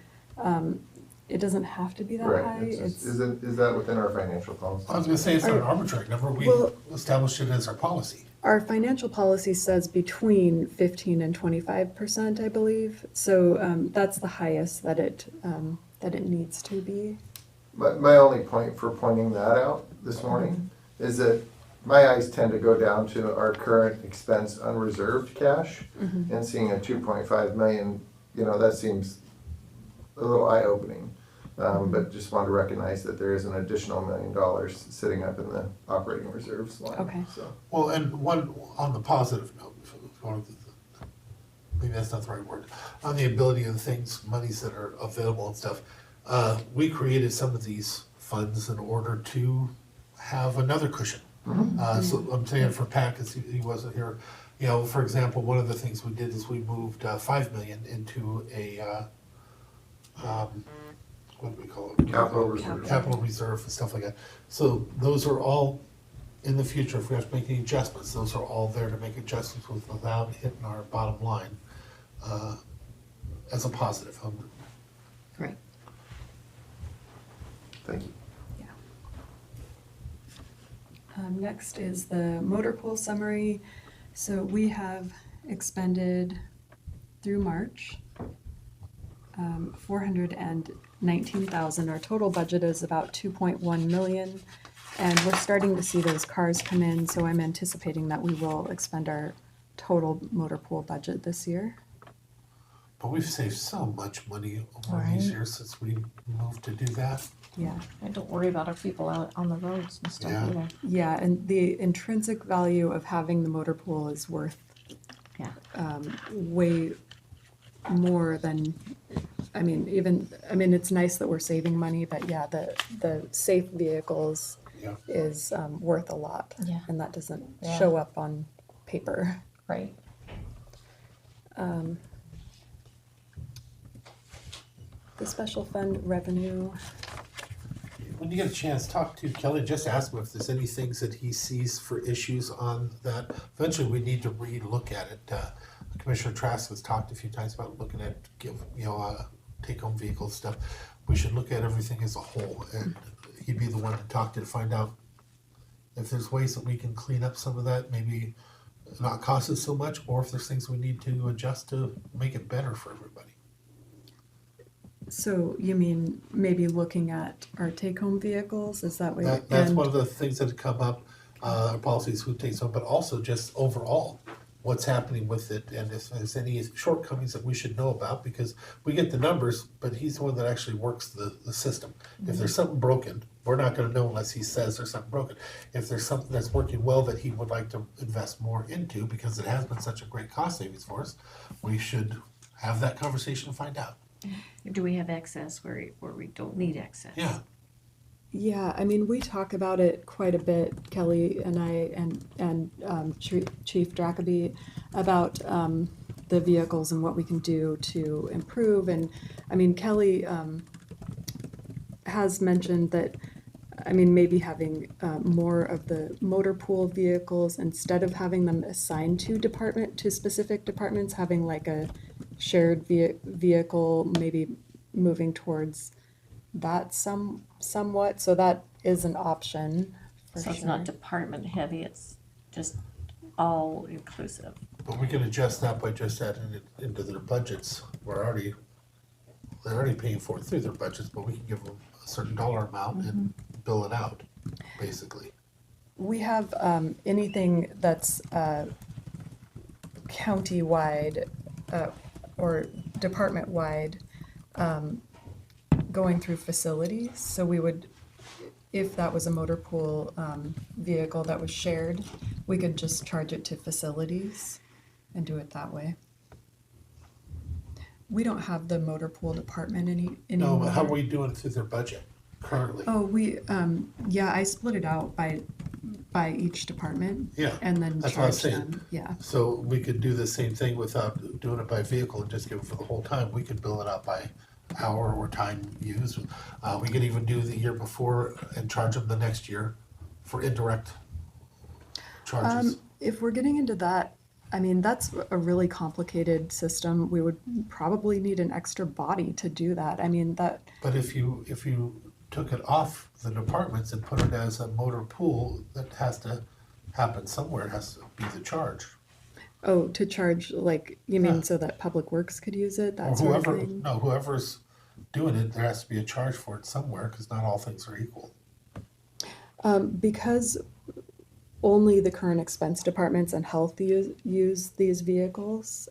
[SPEAKER 11] it doesn't have to be that
[SPEAKER 5] Right,
[SPEAKER 11] high.
[SPEAKER 5] is that within our financial policy?
[SPEAKER 4] I was gonna say, it's not an arbitrary number, we
[SPEAKER 11] Well-
[SPEAKER 4] established it as our policy.
[SPEAKER 11] Our financial policy says between 15 and 25%, I believe. So that's the highest that it needs to be.
[SPEAKER 5] My only point for pointing that out this morning is that my eyes tend to go down to our current expense unreserved cash, and seeing a 2.5 million, that seems a little eye-opening. But just want to recognize that there is an additional $1 million sitting up in the operating reserves line.
[SPEAKER 11] Okay.
[SPEAKER 5] So,
[SPEAKER 4] Well, and one, on the positive note, maybe that's not the right word, on the ability of the things, monies that are available and stuff, we created some of these funds in order to have another cushion. So I'm saying for Pat, because he wasn't here, you know, for example, one of the things we did is we moved 5 million into a, what do we call it?
[SPEAKER 5] Capital reserve.
[SPEAKER 4] Capital reserve and stuff like that. So those are all, in the future, if we have to make any adjustments, those are all there to make adjustments without hitting our bottom line, as a positive.
[SPEAKER 1] Great.
[SPEAKER 5] Thank you.
[SPEAKER 11] Next is the motor pool summary. So we have expended through March 419,000. Our total budget is about 2.1 million. And we're starting to see those cars come in, so I'm anticipating that we will expend our total motor pool budget this year.
[SPEAKER 4] But we've saved so much money over these years since we moved to do that.
[SPEAKER 11] Yeah.
[SPEAKER 1] And don't worry about our people out on the roads and stuff
[SPEAKER 4] Yeah.
[SPEAKER 1] either.
[SPEAKER 11] Yeah, and the intrinsic value of having the motor pool is worth
[SPEAKER 1] Yeah.
[SPEAKER 11] way more than, it's nice that we're saving money, but yeah, the safe vehicles
[SPEAKER 4] Yeah.
[SPEAKER 11] is worth a lot.
[SPEAKER 1] Yeah.
[SPEAKER 11] And that doesn't
[SPEAKER 1] Yeah.
[SPEAKER 11] show up on paper.
[SPEAKER 1] Right.
[SPEAKER 11] The special fund revenue,
[SPEAKER 4] When you get a chance, talk to Kelly, just ask him if there's any things that he sees for issues on that. Eventually, we need to re-look at it. Commissioner Trask has talked a few times about looking at, take-home vehicle stuff. We should look at everything as a whole, and he'd be the one to talk to find out if there's ways that we can clean up some of that, maybe not cost us so much, or if there's things we need to adjust to make it better for everybody.
[SPEAKER 11] so you mean maybe looking at our take-home vehicles, is that what?
[SPEAKER 4] That's
[SPEAKER 11] and-
[SPEAKER 4] one of the things that have come up, our policies, who takes on, but also just overall, what's happening with it, and if there's any shortcomings that we should know about, because we get the numbers, but he's the one that actually works the system. If there's something broken, we're not gonna know unless he says there's something broken. If there's something that's working well that he would like to invest more into, because it has been such a great cost savings for us, we should have that conversation and find out.
[SPEAKER 1] Do we have excess where we don't need excess?
[SPEAKER 4] Yeah.
[SPEAKER 11] Yeah, we talk about it quite a bit, Kelly and I and Chief Dracobly, about the vehicles and what we can do to improve. And Kelly has mentioned that maybe having more of the motor pool vehicles, instead of having them assigned to specific departments, having like a shared vehicle, maybe moving towards that somewhat. So that is an option for
[SPEAKER 1] So it's
[SPEAKER 11] sure.
[SPEAKER 1] not department heavy, it's just all inclusive.
[SPEAKER 4] But we can adjust that by just adding it into their budgets. They're already paying for it through their budgets, but we can give them a certain dollar amount and bill it out, basically.
[SPEAKER 11] We have anything that's county-wide or department-wide going through facilities. So we would, if that was a motor pool vehicle that was shared, we could just charge it to facilities and do it that way. We don't have the motor pool department
[SPEAKER 4] No,
[SPEAKER 11] anymore.
[SPEAKER 4] but how are we doing it through their budget currently?
[SPEAKER 11] Oh, we, I split it out by each department.
[SPEAKER 4] Yeah,
[SPEAKER 11] And then
[SPEAKER 4] that's what I was
[SPEAKER 11] charge
[SPEAKER 4] saying.
[SPEAKER 11] them, yeah.
[SPEAKER 4] So we could do the same thing without doing it by vehicle and just give it for the whole time. We could bill it out by hour or time used. We could even do the year before and charge them the next year for indirect charges.
[SPEAKER 11] If we're getting into that, that's a really complicated system. We would probably need an extra body to do that.
[SPEAKER 4] But if you took it off the departments and put it as a motor pool, that has to happen somewhere. It has to be the charge.
[SPEAKER 11] Oh, to charge, like, you mean
[SPEAKER 4] Yeah.
[SPEAKER 11] so that Public Works could use it,
[SPEAKER 4] Or
[SPEAKER 11] that sort of
[SPEAKER 4] whoever,
[SPEAKER 11] thing?
[SPEAKER 4] no, whoever's doing it, there has to be a charge for it somewhere, because not all things are equal.
[SPEAKER 11] Because only the current expense departments and health use these vehicles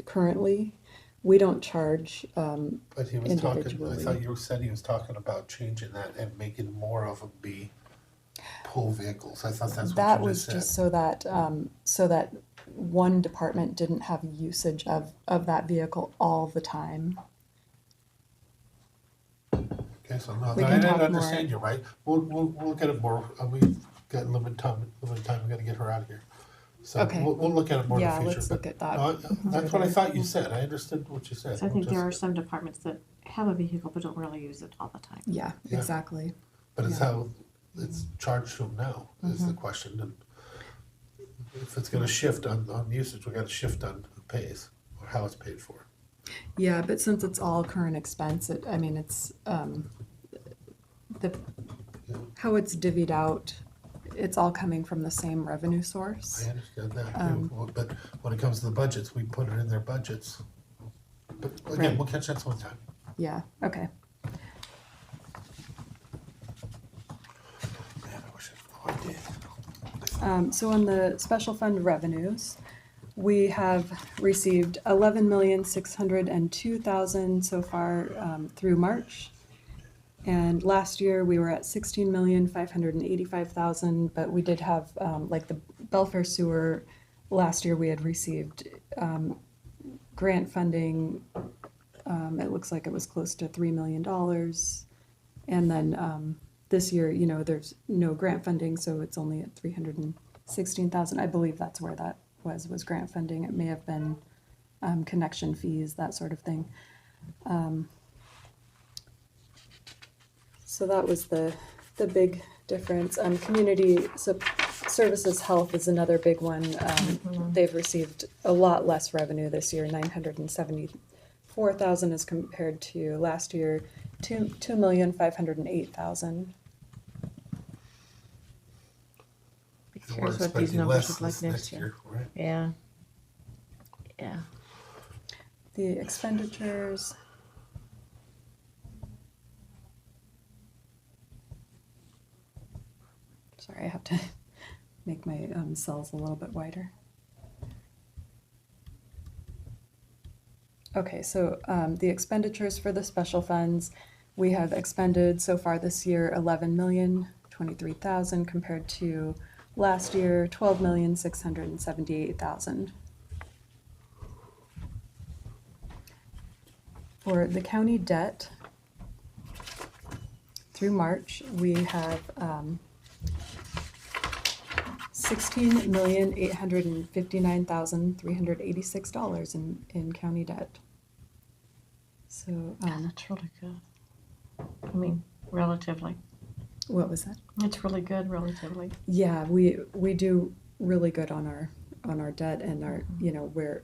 [SPEAKER 11] currently, we don't charge,
[SPEAKER 4] But he was talking, I
[SPEAKER 11] individually.
[SPEAKER 4] thought you said he was talking about changing that and making more of them be pool vehicles. I thought that's
[SPEAKER 11] that
[SPEAKER 4] what you
[SPEAKER 11] was
[SPEAKER 4] just
[SPEAKER 11] just
[SPEAKER 4] said.
[SPEAKER 11] so that one department didn't have usage of that vehicle all the time.
[SPEAKER 4] Okay, so no,
[SPEAKER 11] We
[SPEAKER 4] I
[SPEAKER 11] can
[SPEAKER 4] didn't
[SPEAKER 11] talk
[SPEAKER 4] understand you, right? We'll get it more, we've got limited time, we gotta get her out of here. So
[SPEAKER 11] Okay.
[SPEAKER 4] we'll look at it more in the
[SPEAKER 11] Yeah,
[SPEAKER 4] future.
[SPEAKER 11] let's
[SPEAKER 4] but
[SPEAKER 11] look at that.
[SPEAKER 4] no, That's what I thought you said. I understood what you said.
[SPEAKER 1] So I think
[SPEAKER 4] We'll
[SPEAKER 1] there are
[SPEAKER 4] just-
[SPEAKER 1] some departments that have a vehicle but don't really use it all the time.
[SPEAKER 11] Yeah,
[SPEAKER 4] Yeah.
[SPEAKER 11] exactly.
[SPEAKER 4] But it's
[SPEAKER 11] yeah.
[SPEAKER 4] how it's charged to them now is the question. And if it's gonna shift on usage, we gotta shift on who pays or how it's paid for.
[SPEAKER 11] Yeah, but since it's all current expense, it's, how it's divvied out, it's all coming from the same revenue source.
[SPEAKER 4] I understand that too. But when it comes to the budgets, we put it in their budgets. But again,
[SPEAKER 11] Right.
[SPEAKER 4] we'll catch that sometime.
[SPEAKER 11] Yeah, okay.
[SPEAKER 4] Man, I wish I did.
[SPEAKER 11] So on the special fund revenues, we have received 11,602,000 so far through March. And last year we were at 16,585,000, but we did have like the Belfair sewer. Last year we had received grant funding. It looks like it was close to $3 million. And then this year, there's no grant funding, so it's only at 316,000. I believe that's where that was grant funding. It may have been connection fees, that sort of thing. So that was the big difference. Community services health is another big one. They've received a lot less revenue this year, 974,000 as compared to last year, 2,508,000.
[SPEAKER 1] Be
[SPEAKER 4] And we're
[SPEAKER 1] curious what these
[SPEAKER 4] expecting
[SPEAKER 1] numbers
[SPEAKER 4] less
[SPEAKER 1] look like
[SPEAKER 4] this
[SPEAKER 1] next year.
[SPEAKER 4] right?
[SPEAKER 1] Yeah. Yeah.
[SPEAKER 11] The expenditures. Sorry, I have to make my cells a little bit wider. Okay, so the expenditures for the special funds, we have expended so far this year 11,023,000 compared to last year 12,678,000. For the county debt, through March, we have $16,859,386 in county debt. So,
[SPEAKER 1] That's really good. I mean, relatively.
[SPEAKER 11] what was that?
[SPEAKER 1] It's really good relatively.
[SPEAKER 11] Yeah, we do really good on our debt and our, where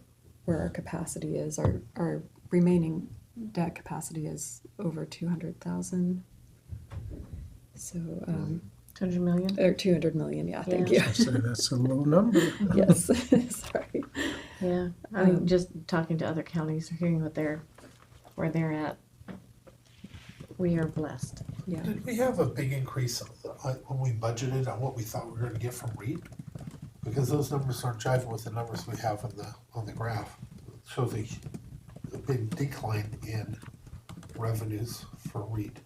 [SPEAKER 11] our capacity is. Our remaining debt capacity is over 200,000. So,
[SPEAKER 1] 200 million?
[SPEAKER 11] or 200 million, yeah, thank
[SPEAKER 1] Yeah.
[SPEAKER 11] you.
[SPEAKER 7] So that's a low number.
[SPEAKER 11] Yes, sorry.
[SPEAKER 1] Yeah. I mean, just talking to other counties, hearing where they're at, we are blessed.
[SPEAKER 11] Yeah.
[SPEAKER 4] Did we have a big increase when we budgeted on what we thought we were gonna get from REIT? Because those numbers aren't jiving with the numbers we have on the graph. It shows a big decline in revenues for REIT.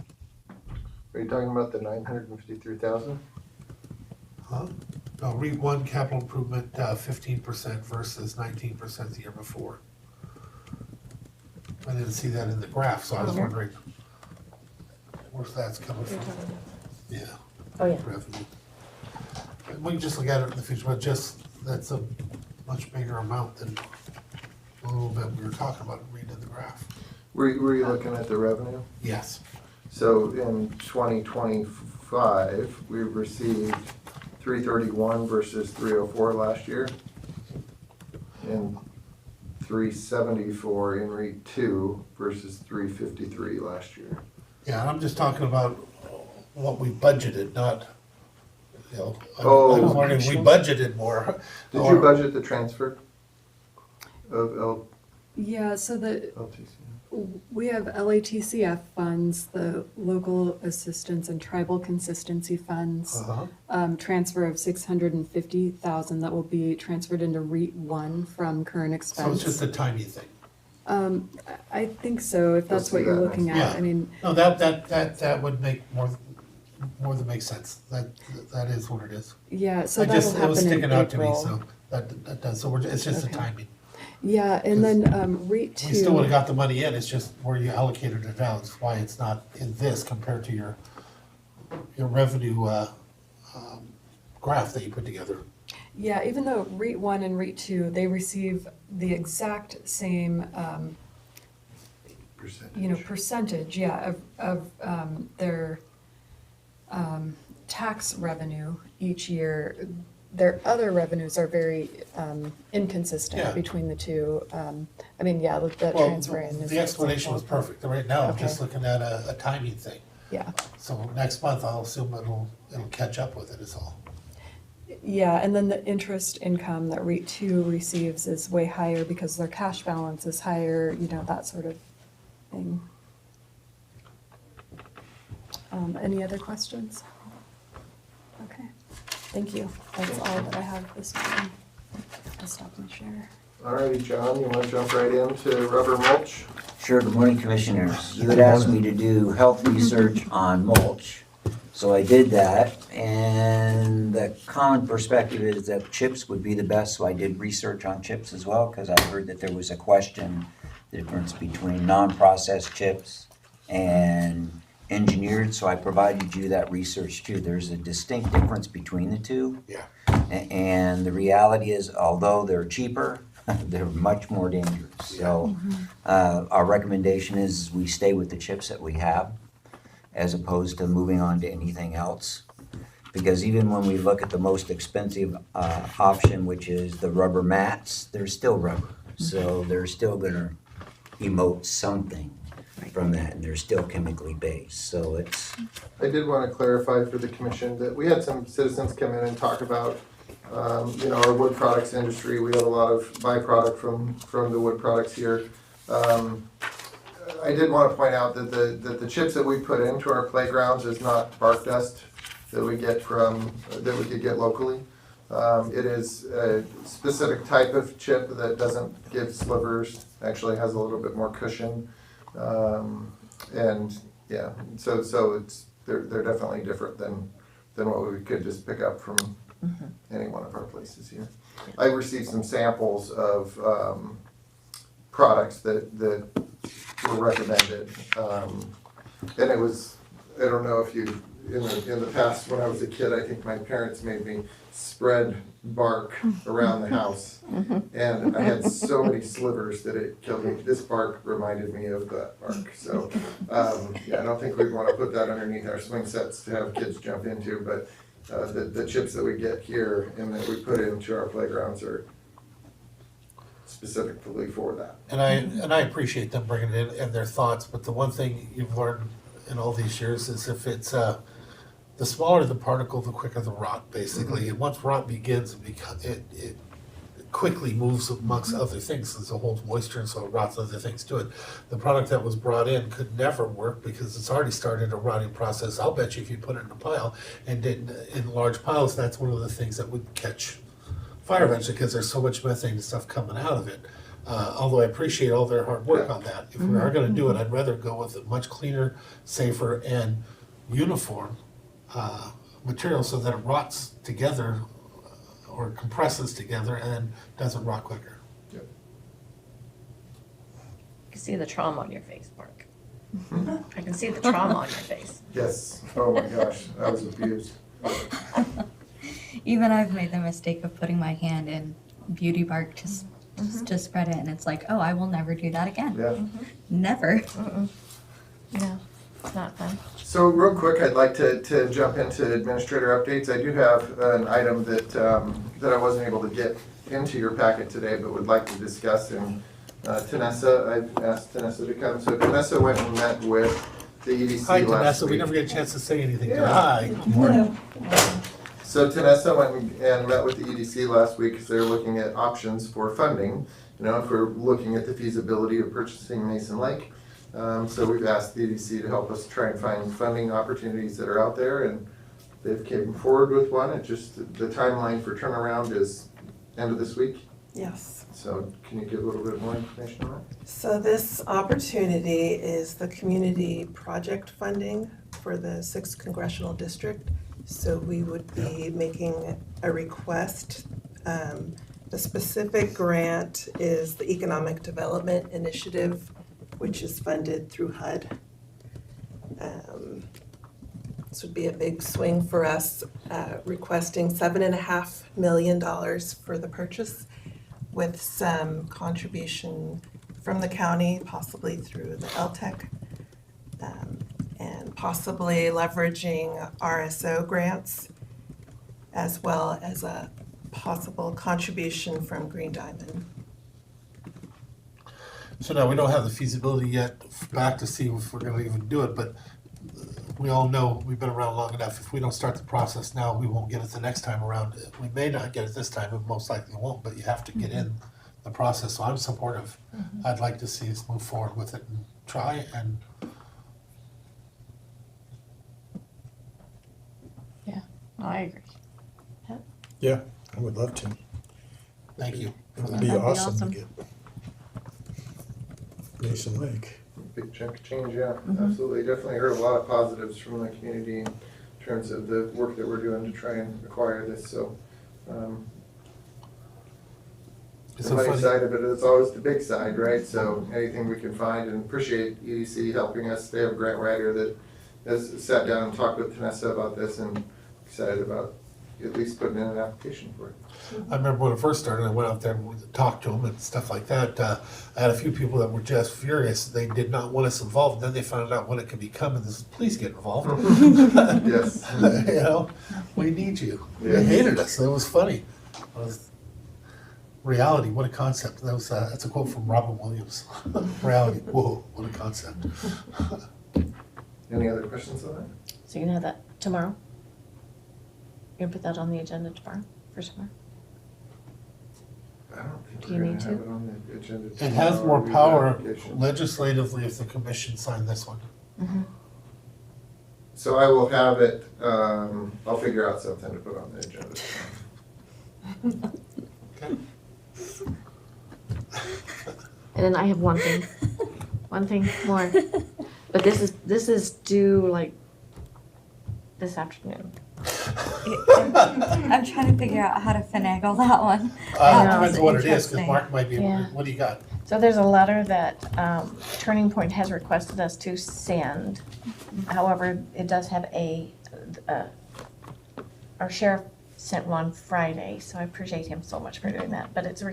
[SPEAKER 5] Are you talking about the 953,000?
[SPEAKER 4] Huh? No, REIT one capital improvement, 15% versus 19% the year before. I didn't see that in the graph, so I was
[SPEAKER 1] Here?
[SPEAKER 4] wondering where's that's coming from. Yeah.
[SPEAKER 1] Oh, yeah.
[SPEAKER 4] Revenue. And we can just look at it in the future, but that's a much bigger amount than a little bit we were talking about reading the graph.
[SPEAKER 5] Were you looking at the revenue?
[SPEAKER 4] Yes.
[SPEAKER 5] So in 2025, we received 331 versus 304 last year. And 374 in REIT 2 versus 353 last year.
[SPEAKER 4] Yeah, and I'm just talking about what we budgeted, not, I was
[SPEAKER 5] Oh.
[SPEAKER 4] wondering, we budgeted more.
[SPEAKER 5] Did
[SPEAKER 4] or-
[SPEAKER 5] you budget the transfer of
[SPEAKER 11] Yeah, so
[SPEAKER 5] LTC?
[SPEAKER 11] we have LATCF funds, the local assistance and tribal consistency funds. Transfer of 650,000 that will be transferred into REIT 1 from current
[SPEAKER 4] So
[SPEAKER 11] expense.
[SPEAKER 4] it's just a tiny thing.
[SPEAKER 11] I think so, if that's
[SPEAKER 5] Let's
[SPEAKER 11] what
[SPEAKER 5] do
[SPEAKER 11] you're
[SPEAKER 5] that
[SPEAKER 11] looking
[SPEAKER 4] next
[SPEAKER 11] at.
[SPEAKER 4] month.
[SPEAKER 11] I mean,
[SPEAKER 4] No, that would make more than make sense. That is what it is.
[SPEAKER 11] yeah, so
[SPEAKER 4] I
[SPEAKER 11] that'll
[SPEAKER 4] just, it
[SPEAKER 11] happen
[SPEAKER 4] was
[SPEAKER 11] in
[SPEAKER 4] sticking out to me,
[SPEAKER 11] April.
[SPEAKER 4] so that does, so it's just the
[SPEAKER 11] Okay.
[SPEAKER 4] timing.
[SPEAKER 11] Yeah, and then REIT
[SPEAKER 4] We still would've
[SPEAKER 11] two,
[SPEAKER 4] got the money in, it's just where you allocated it down, it's why it's not in this compared to your revenue, graph that you put together.
[SPEAKER 11] yeah, even though REIT one and REIT two, they receive the exact same, percentage, yeah, of their tax revenue each year. Their other revenues are very
[SPEAKER 4] Yeah.
[SPEAKER 11] inconsistent between the two. I mean, yeah, that
[SPEAKER 4] Well,
[SPEAKER 11] transfer in is.
[SPEAKER 4] the explanation was perfect, right now, I'm just
[SPEAKER 11] Okay.
[SPEAKER 4] looking at a timing thing.
[SPEAKER 11] Yeah,
[SPEAKER 4] So next month, I'll assume it'll catch up with it is all.
[SPEAKER 11] yeah, and then the interest income that REIT two receives is way higher because their cash balance is higher, that sort of thing. Any other questions? Okay, thank you. That's all that I have this morning. I'll stop and share.
[SPEAKER 5] Alrighty, John, you wanna jump right into rubber mulch?
[SPEAKER 13] Sure, good morning, Commissioners. You had asked me to do health research on mulch, so I did that. And the common perspective is that chips would be the best, so I did research on chips as well, because I heard that there was a question, the difference between non-processed chips and engineered, so I provided you that research too. There's a distinct difference between the two.
[SPEAKER 4] Yeah.
[SPEAKER 13] And the reality is, although they're cheaper, they're much more dangerous. So our recommendation is we stay with the chips that we have as opposed to moving on to anything else. Because even when we look at the most expensive option, which is the rubber mats, they're still rubber. So they're still gonna emote something from that, and they're still chemically based. So it's,
[SPEAKER 5] I did want to clarify for the commission that we had some citizens come in and talk about, our wood products industry. We have a lot of byproduct from the wood products here. I did want to point out that the chips that we put into our playgrounds is not bark dust that we get that we could get locally. It is a specific type of chip that doesn't give slivers, actually has a little bit more cushion. And yeah, so they're definitely different than what we could just pick up from any one of our places here. I received some samples of products that were recommended, and it was, I don't know if you, in the past when I was a kid, I think my parents made me spread bark around the house, and I had so many slivers that it killed me. This bark reminded me of that bark, so yeah, I don't think we'd want to put that underneath our swing sets to have kids jump into, but the chips that we get here and that we put into our playgrounds are specifically for that.
[SPEAKER 4] And I appreciate them bringing it in and their thoughts, but the one thing you've learned in all these years is if it's, the smaller the particle, the quicker the rot, basically. And once rot begins, it quickly moves amongst other things, since it holds moisture and so it rots other things to it. The product that was brought in could never work because it's already started a rotting process. I'll bet you if you put it in a pile and did in large piles, that's one of the things that would catch fire eventually because there's so much methane and stuff coming out of it. Although I appreciate all their hard work on that. If we are gonna do it, I'd rather go with a much cleaner, safer, and uniform material so that it rots together or compresses together and doesn't rot quicker.
[SPEAKER 1] You can see the trauma on your face, Mark. I can see the trauma on your face.
[SPEAKER 5] Yes, oh my gosh, I was abused.
[SPEAKER 2] Even I've made the mistake of putting my hand in beauty bark to spread it, and it's like, oh, I will never do that again.
[SPEAKER 5] Yeah.
[SPEAKER 2] Never.
[SPEAKER 1] No, it's not fun.
[SPEAKER 5] So real quick, I'd like to jump into administrator updates. I do have an item that I wasn't able to get into your packet today, but would like to discuss. And Tanessa, I've asked Tanessa to come. So Tanessa went and met with the EDC
[SPEAKER 4] Hi,
[SPEAKER 5] last
[SPEAKER 4] Vanessa, we
[SPEAKER 5] week.
[SPEAKER 4] never get a chance to say anything.
[SPEAKER 5] Yeah.
[SPEAKER 4] Hi.
[SPEAKER 5] So Tanessa went and met with the EDC last week because they're looking at options for funding. If we're looking at the feasibility of purchasing Mason Lake. So we've asked the EDC to help us try and find funding opportunities that are out there, and they've came forward with one. It just, the timeline for turnaround is end of this week.
[SPEAKER 14] Yes.
[SPEAKER 5] So can you give a little bit more information on that?
[SPEAKER 14] So this opportunity is the community project funding for the 6th Congressional District. So we would be making a request. The specific grant is the Economic Development Initiative, which is funded through HUD. This would be a big swing for us, requesting $7.5 million for the purchase, with some contribution from the county, possibly through the LTEC, and possibly leveraging RSO grants, as well as a possible contribution from Green Diamond.
[SPEAKER 4] So now, we don't have the feasibility yet back to see if we're gonna even do it, but we all know, we've been around long enough, if we don't start the process now, we won't get it the next time around. We may not get it this time, but most likely won't, but you have to get in the process, so I'm supportive. I'd like to see us move forward with it and try, and
[SPEAKER 1] I agree.
[SPEAKER 7] Yeah, I would love to.
[SPEAKER 4] thank you.
[SPEAKER 7] It would
[SPEAKER 1] That'd
[SPEAKER 7] be
[SPEAKER 1] be
[SPEAKER 7] awesome
[SPEAKER 1] awesome.
[SPEAKER 7] to get Mason Lake.
[SPEAKER 5] Big chunk of change, yeah, absolutely. Definitely heard a lot of positives from the community in terms of the work that we're doing to try and acquire this, so.
[SPEAKER 4] It's
[SPEAKER 5] The
[SPEAKER 4] so
[SPEAKER 5] money
[SPEAKER 4] funny.
[SPEAKER 5] side of it is always the big side, right? So anything we can find, and appreciate EDC helping us. They have a grant writer that has sat down and talked with Vanessa about this, and excited about at least putting in an application for it.
[SPEAKER 4] I remember when it first started, I went out there and talked to them and stuff like that. I had a few people that were just furious. They did not want us involved. Then they found out what it could become, and this, please get involved.
[SPEAKER 5] Yes.
[SPEAKER 4] You know, we need you. They hated us. It was funny. It was reality, what a concept. That was that's a quote from Robin Williams. Reality, whoa, what a concept.
[SPEAKER 5] Any other questions on that?
[SPEAKER 1] So you're gonna have that tomorrow? You're gonna put that on the agenda tomorrow, for tomorrow?
[SPEAKER 5] I don't think
[SPEAKER 1] Do
[SPEAKER 5] we're
[SPEAKER 1] you
[SPEAKER 5] gonna
[SPEAKER 1] need
[SPEAKER 5] have
[SPEAKER 1] to?
[SPEAKER 5] it on the agenda.
[SPEAKER 4] It has
[SPEAKER 5] tomorrow.
[SPEAKER 4] more
[SPEAKER 5] Read the
[SPEAKER 4] power
[SPEAKER 5] application.
[SPEAKER 4] legislatively if the commission signed this one.
[SPEAKER 5] So I will have it, I'll figure out something to put on the agenda.
[SPEAKER 1] And then I have one thing more. But this is due like this afternoon.
[SPEAKER 2] I'm trying to figure out how to finagle that one.
[SPEAKER 4] Depends what it is, because
[SPEAKER 2] Interesting.
[SPEAKER 4] Mark might be,
[SPEAKER 1] Yeah.
[SPEAKER 4] what do you got?
[SPEAKER 1] So there's a letter that Turning Point has requested us to send. However, it does have our sheriff sent one Friday, so I appreciate him so much for doing that. But it's a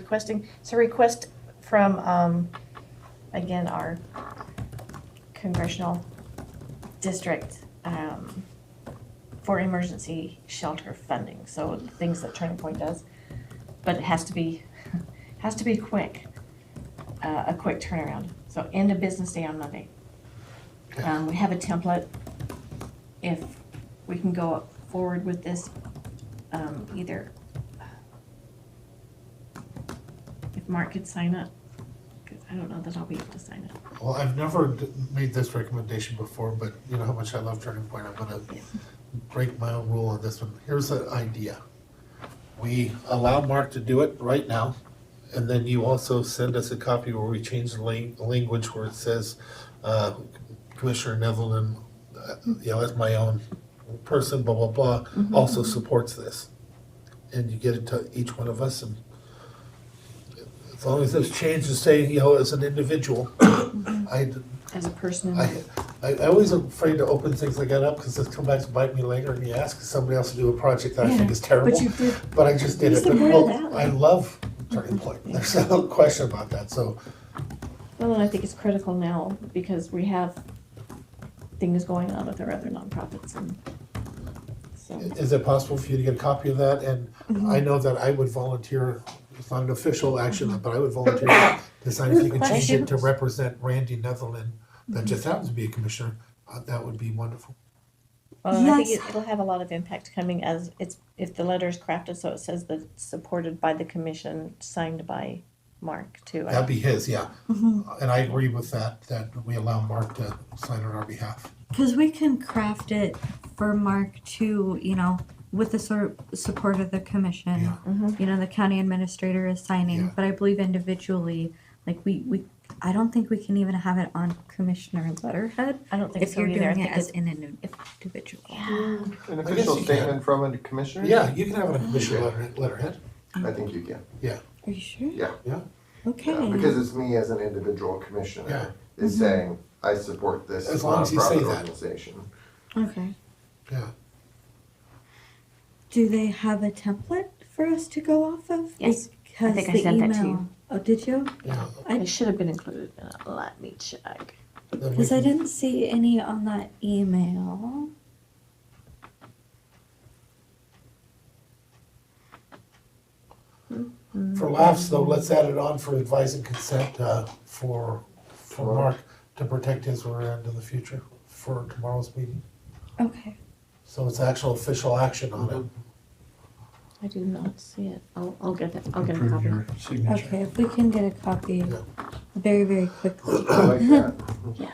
[SPEAKER 1] request from, again, our congressional district for emergency shelter funding, so things that Turning Point does. But it has to be quick, a quick turnaround. So end of business day on Monday. We have a template. If we can go forward with this, either if Mark could sign up, 'cause I don't know that I'll be able to sign up.
[SPEAKER 4] Well, I've never made this recommendation before, but you know how much I love Turning Point. I'm gonna break my own rule on this one. Here's the idea. We allow Mark to do it right now, and then you also send us a copy where we change the language where it says, Commissioner Netherland, as my own person, blah, blah, blah, also supports this. And you get it to each one of us, and as long as those changes say, as an individual,
[SPEAKER 1] As a person.
[SPEAKER 4] I always am afraid to open things like that up because it's come back to bite me later, and you ask somebody else to do a project that I think is terrible.
[SPEAKER 1] But you did.
[SPEAKER 4] But I just did
[SPEAKER 1] You
[SPEAKER 4] it. But,
[SPEAKER 1] supported
[SPEAKER 4] well,
[SPEAKER 1] that
[SPEAKER 4] I
[SPEAKER 1] one.
[SPEAKER 4] love Turning Point. There's no question about that. So
[SPEAKER 1] Well, and I think it's critical now because we have things going on with our other nonprofits and so.
[SPEAKER 4] is it possible for you to get a copy of that? And I know that I would volunteer, it's not an official action, but I would volunteer to sign if you can change it to represent Randy Netherland, that just happens to be a commissioner. That would be wonderful.
[SPEAKER 1] Well, and I think
[SPEAKER 2] Yes.
[SPEAKER 1] it'll have a lot of impact coming as if the letter is crafted so it says that it's supported by the commission, signed by Mark too.
[SPEAKER 4] That'd be his, yeah. And I agree with that we allow Mark to sign on our behalf.
[SPEAKER 2] Because we can craft it for Mark to, with the support of the commission.
[SPEAKER 4] Yeah.
[SPEAKER 1] Mhm.
[SPEAKER 2] You know, the county administrator is signing,
[SPEAKER 4] Yeah.
[SPEAKER 2] but I believe individually, like I don't think we can even have it on commissioner letterhead
[SPEAKER 1] I don't think
[SPEAKER 2] if
[SPEAKER 1] so
[SPEAKER 2] you're
[SPEAKER 1] either. I
[SPEAKER 2] doing it
[SPEAKER 1] think
[SPEAKER 2] as
[SPEAKER 1] it's,
[SPEAKER 2] an individual.
[SPEAKER 5] An
[SPEAKER 4] I guess
[SPEAKER 5] official
[SPEAKER 4] you can.
[SPEAKER 5] statement from a commissioner?
[SPEAKER 4] Yeah, you can have an official letterhead.
[SPEAKER 5] I think you can.
[SPEAKER 2] Are you sure?
[SPEAKER 5] Yeah.
[SPEAKER 2] Okay.
[SPEAKER 5] Yeah, because it's me as an individual commissioner is saying, I support this
[SPEAKER 4] As long as you say
[SPEAKER 5] nonprofit
[SPEAKER 4] that.
[SPEAKER 5] organization.
[SPEAKER 2] Okay.
[SPEAKER 4] Yeah.
[SPEAKER 2] Do they have a template for us to go off of?
[SPEAKER 1] Yes.
[SPEAKER 2] Because
[SPEAKER 1] I think I
[SPEAKER 2] the
[SPEAKER 1] sent that to
[SPEAKER 2] email-
[SPEAKER 1] you.
[SPEAKER 2] Oh, did you?
[SPEAKER 4] Yeah.
[SPEAKER 1] it should have been included in it. Let me check.
[SPEAKER 4] Then we
[SPEAKER 2] Because I
[SPEAKER 4] can-
[SPEAKER 2] didn't see any on that email.
[SPEAKER 4] For laughs though, let's add it on for advice and consent, for Mark to protect his rear end in the future for tomorrow's meeting.
[SPEAKER 2] Okay.
[SPEAKER 4] So it's actual official action on it.
[SPEAKER 1] I do not see it. I'll get it. I'll get a
[SPEAKER 7] Approve
[SPEAKER 1] copy.
[SPEAKER 7] your signature.
[SPEAKER 2] Okay, if we can get a copy
[SPEAKER 4] Yeah.
[SPEAKER 2] very, very quickly.
[SPEAKER 5] I like that.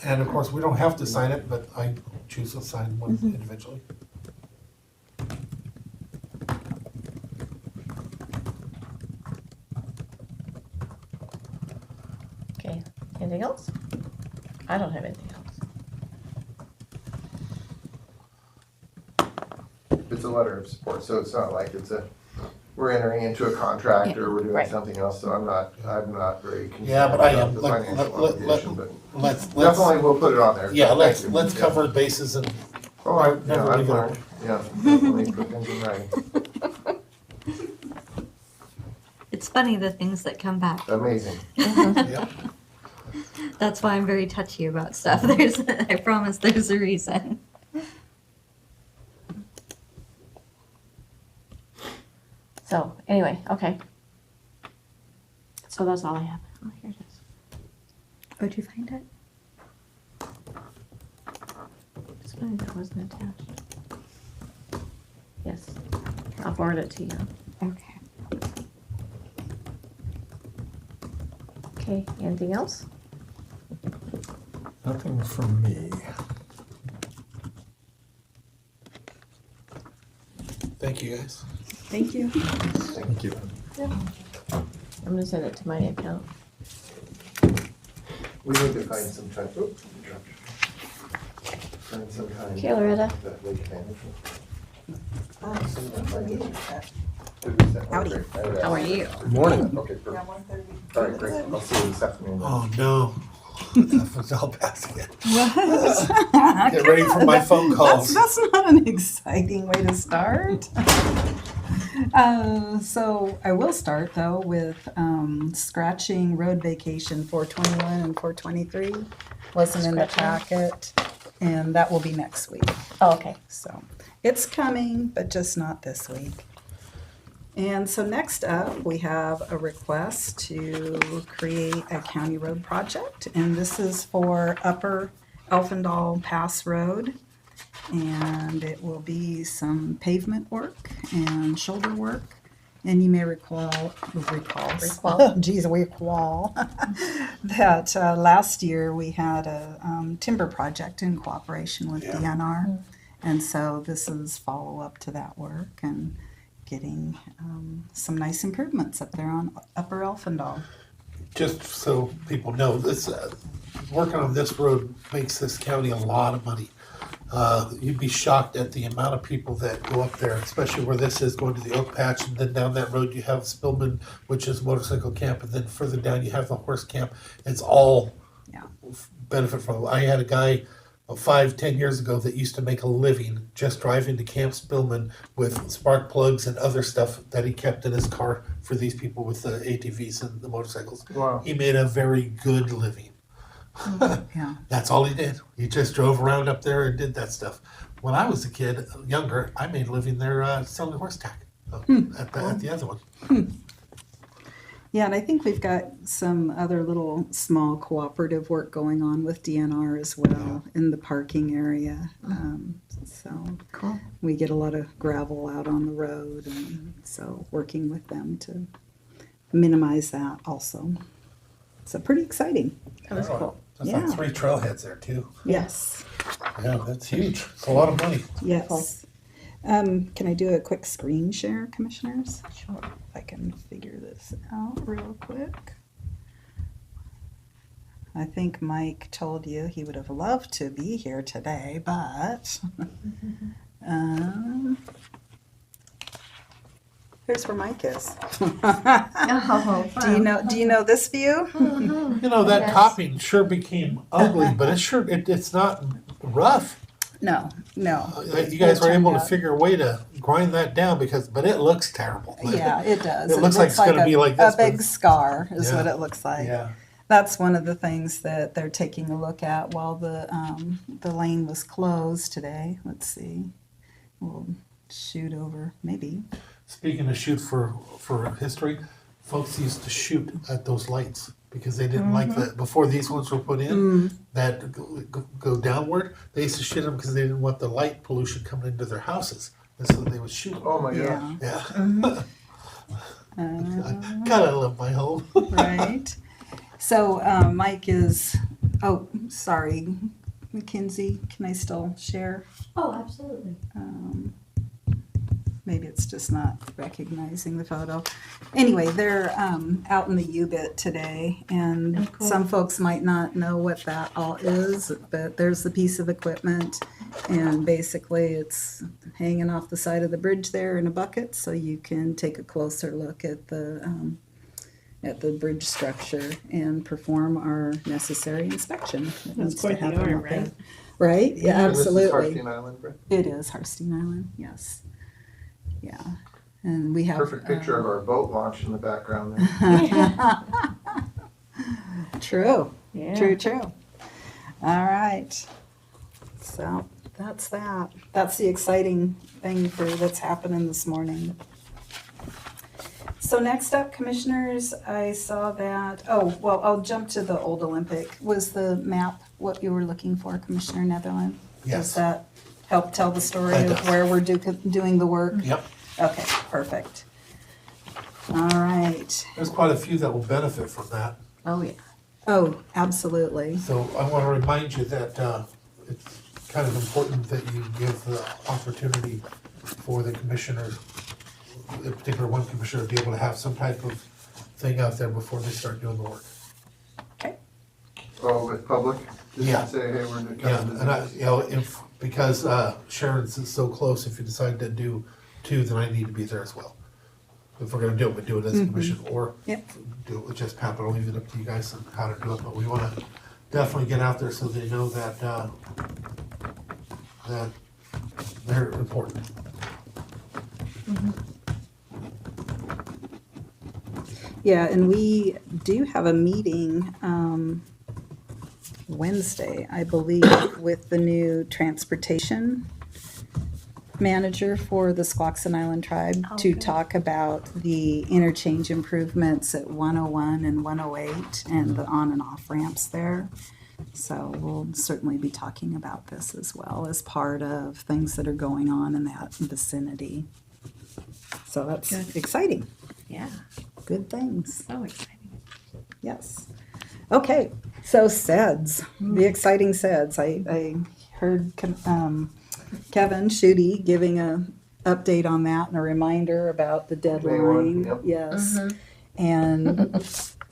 [SPEAKER 4] And of course, we don't have to sign it, but I choose to sign one individually.
[SPEAKER 1] Okay, anything else? I don't have anything else.
[SPEAKER 5] It's a letter of support, so it's not like we're entering into a contract or we're doing
[SPEAKER 1] Right.
[SPEAKER 5] something else, so I'm not very concerned
[SPEAKER 4] Yeah, but I
[SPEAKER 5] about
[SPEAKER 4] am.
[SPEAKER 5] the
[SPEAKER 4] Let-
[SPEAKER 5] financial
[SPEAKER 4] let-
[SPEAKER 5] obligation, but
[SPEAKER 4] Let's,
[SPEAKER 5] definitely we'll put it on there.
[SPEAKER 4] yeah, let's
[SPEAKER 5] Thank you. Yeah.
[SPEAKER 4] cover bases and
[SPEAKER 5] Oh, I,
[SPEAKER 4] never
[SPEAKER 5] yeah, I've
[SPEAKER 4] leave it
[SPEAKER 5] learned, yeah, definitely put things in writing.
[SPEAKER 2] It's funny the things that come back.
[SPEAKER 5] Amazing.
[SPEAKER 4] yeah.
[SPEAKER 2] That's why I'm very touchy about stuff. There's, I promise there's a reason.
[SPEAKER 1] So, anyway, okay. So that's all I have. Oh, here it is.
[SPEAKER 2] Would you find it?
[SPEAKER 1] It's funny that wasn't attached. Yes, I'll forward it to you.
[SPEAKER 2] Okay.
[SPEAKER 1] Okay, anything else?
[SPEAKER 7] Nothing from me.
[SPEAKER 4] Thank you, guys.
[SPEAKER 11] Thank you.
[SPEAKER 7] Thank you.
[SPEAKER 1] I'm gonna send it to my account.
[SPEAKER 5] We need to find some time, find some time.
[SPEAKER 1] Okay, Loretta.
[SPEAKER 5] That lake management.
[SPEAKER 14] Howdy.
[SPEAKER 1] How are you?
[SPEAKER 5] Morning. Okay, perfect. All right, great. I'll see you this afternoon.
[SPEAKER 4] Oh, no. That was all passing it. Get ready for my phone calls.
[SPEAKER 15] That's not an exciting way to start. So I will start though with scratching road vacation 421 and 423. Wasn't in the packet, and that will be next week.
[SPEAKER 1] Oh, okay.
[SPEAKER 15] So it's coming, but just not this week. And so next up, we have a request to create a county road project, and this is for Upper Elfendal Pass Road. And it will be some pavement work and shoulder work. And you may recall that last year we had a timber project in cooperation with DNR. And so this is follow-up to that work and getting some nice improvements up there on Upper Elfendal.
[SPEAKER 4] Just so people know, this working on this road makes this county a lot of money. You'd be shocked at the amount of people that go up there, especially where this is going to the Oak Patch, and then down that road you have Spillman, which is motorcycle camp, and then further down you have the horse camp. It's all benefit from. I had a guy 5-10 years ago that used to make a living just driving to Camp Spillman with spark plugs and other stuff that he kept in his car for these people with the ATVs and the motorcycles.
[SPEAKER 5] Wow.
[SPEAKER 4] He made a very good living.
[SPEAKER 15] Yeah.
[SPEAKER 4] That's all he did. He just drove around up there and did that stuff. When I was a kid, younger, I made a living there selling horse tack at the other one.
[SPEAKER 15] Yeah, and I think we've got some other little small cooperative work going on with DNR as well in the parking area. So
[SPEAKER 1] Cool.
[SPEAKER 15] we get a lot of gravel out on the road, and so working with them to minimize that also. So pretty exciting.
[SPEAKER 1] That was cool.
[SPEAKER 4] There's
[SPEAKER 15] Yeah.
[SPEAKER 4] like 3 trailheads there too.
[SPEAKER 15] Yes.
[SPEAKER 4] Yeah, that's huge. It's a lot of money.
[SPEAKER 15] Yes. Can I do a quick screen share, commissioners?
[SPEAKER 1] Sure.
[SPEAKER 15] If I can figure this out real quick. I think Mike told you he would have loved to be here today, but here's where Mike is.
[SPEAKER 1] Oh,
[SPEAKER 15] Do you know this view?
[SPEAKER 4] You know, that
[SPEAKER 1] Yes.
[SPEAKER 4] topping sure became ugly, but it's not rough.
[SPEAKER 15] No.
[SPEAKER 4] You guys were able to
[SPEAKER 15] It turned
[SPEAKER 4] figure a way to grind that down but it looks terrible.
[SPEAKER 15] out- Yeah, it does.
[SPEAKER 4] It looks like it's gonna be like this,
[SPEAKER 15] A big
[SPEAKER 4] but-
[SPEAKER 15] scar is
[SPEAKER 4] Yeah.
[SPEAKER 15] what it looks like.
[SPEAKER 4] Yeah.
[SPEAKER 15] That's one of the things that they're taking a look at while the lane was closed today. Let's see. We'll shoot over, maybe.
[SPEAKER 4] Speaking of shoot for history, folks used to shoot at those lights because they didn't like that before these ones were put in that go downward. They used to shoot them because they didn't want the light pollution coming into their houses, and so they would shoot them.
[SPEAKER 5] Oh my
[SPEAKER 15] Yeah.
[SPEAKER 5] gosh.
[SPEAKER 4] Yeah. Gotta love my home.
[SPEAKER 15] Right. So Mike is, oh, sorry, Mackenzie, can I still share?
[SPEAKER 1] Oh, absolutely.
[SPEAKER 15] Maybe it's just not recognizing the photo. Anyway, they're out in the U-bit today, and
[SPEAKER 1] Oh, cool.
[SPEAKER 15] some folks might not know what that all is, but there's the piece of equipment, and basically it's hanging off the side of the bridge there in a bucket, so you can take a closer look at the bridge structure and perform our necessary inspection. that
[SPEAKER 1] That's
[SPEAKER 15] needs to
[SPEAKER 1] quite the
[SPEAKER 15] happen
[SPEAKER 1] honor,
[SPEAKER 15] out there.
[SPEAKER 1] right?
[SPEAKER 15] Right? Yeah,
[SPEAKER 5] This is
[SPEAKER 15] absolutely.
[SPEAKER 5] Harstein Island, right?
[SPEAKER 15] It is Harstein Island, yes. Yeah, and we have.
[SPEAKER 5] Perfect picture of our boat launch in the background there.
[SPEAKER 15] True,
[SPEAKER 1] Yeah.
[SPEAKER 15] true. All right. So that's that. That's the exciting thing that's happening this morning. So next up, commissioners, I saw that, I'll jump to the old Olympic. Was the map what you were looking for, Commissioner Netherland?
[SPEAKER 4] Yes.
[SPEAKER 15] Does that help tell the story
[SPEAKER 4] It
[SPEAKER 15] of
[SPEAKER 4] does.
[SPEAKER 15] where we're doing the work?
[SPEAKER 4] Yep.
[SPEAKER 15] Okay, perfect. All right.
[SPEAKER 4] There's quite a few that will benefit from that.
[SPEAKER 1] Oh, yeah.
[SPEAKER 15] Oh, absolutely.
[SPEAKER 4] So I want to remind you that it's kind of important that you give the opportunity for the commissioner, in particular one commissioner, to be able to have some type of thing out there before they start doing the work.
[SPEAKER 5] Oh, with public? Just
[SPEAKER 4] Yeah.
[SPEAKER 5] to say, hey, we're gonna
[SPEAKER 4] Yeah,
[SPEAKER 5] come and
[SPEAKER 4] and
[SPEAKER 5] visit.
[SPEAKER 4] because Sharon's is so close, if you decide to do two, then I need to be there as well. If we're gonna do it, we do it as a commission, or
[SPEAKER 15] Yep.
[SPEAKER 4] do it with just Pat, but I'll leave it up to you guys on how to do it, but we wanna definitely get out there so they know that, that they're important.
[SPEAKER 15] Yeah, and we do have a meeting Wednesday, I believe, with the new transportation manager for the Squaxin Island Tribe to
[SPEAKER 1] Okay.
[SPEAKER 15] talk about the interchange improvements at 101 and 108 and the on and off ramps there. So we'll certainly be talking about this as well as part of things that are going on in that vicinity. So that's
[SPEAKER 1] Good.
[SPEAKER 15] exciting.
[SPEAKER 1] Yeah.
[SPEAKER 15] Good things.
[SPEAKER 1] So exciting.
[SPEAKER 15] Yes. Okay, so SEDS, the exciting SEDS. I heard Kevin Shutty giving a update on that and a reminder about the deadline.
[SPEAKER 5] yep.
[SPEAKER 15] Yes. And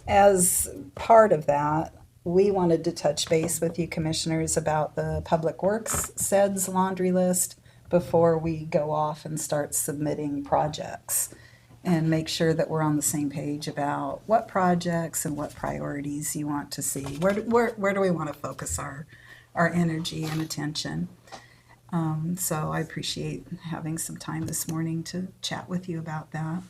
[SPEAKER 15] as part of that, we wanted to touch base with you commissioners about the Public Works SEDS laundry list before we go off and start submitting projects, and make sure that we're on the same page about what projects and what priorities you want to see. Where do we want to focus our energy and attention? So I appreciate having some time this morning to chat with you about that.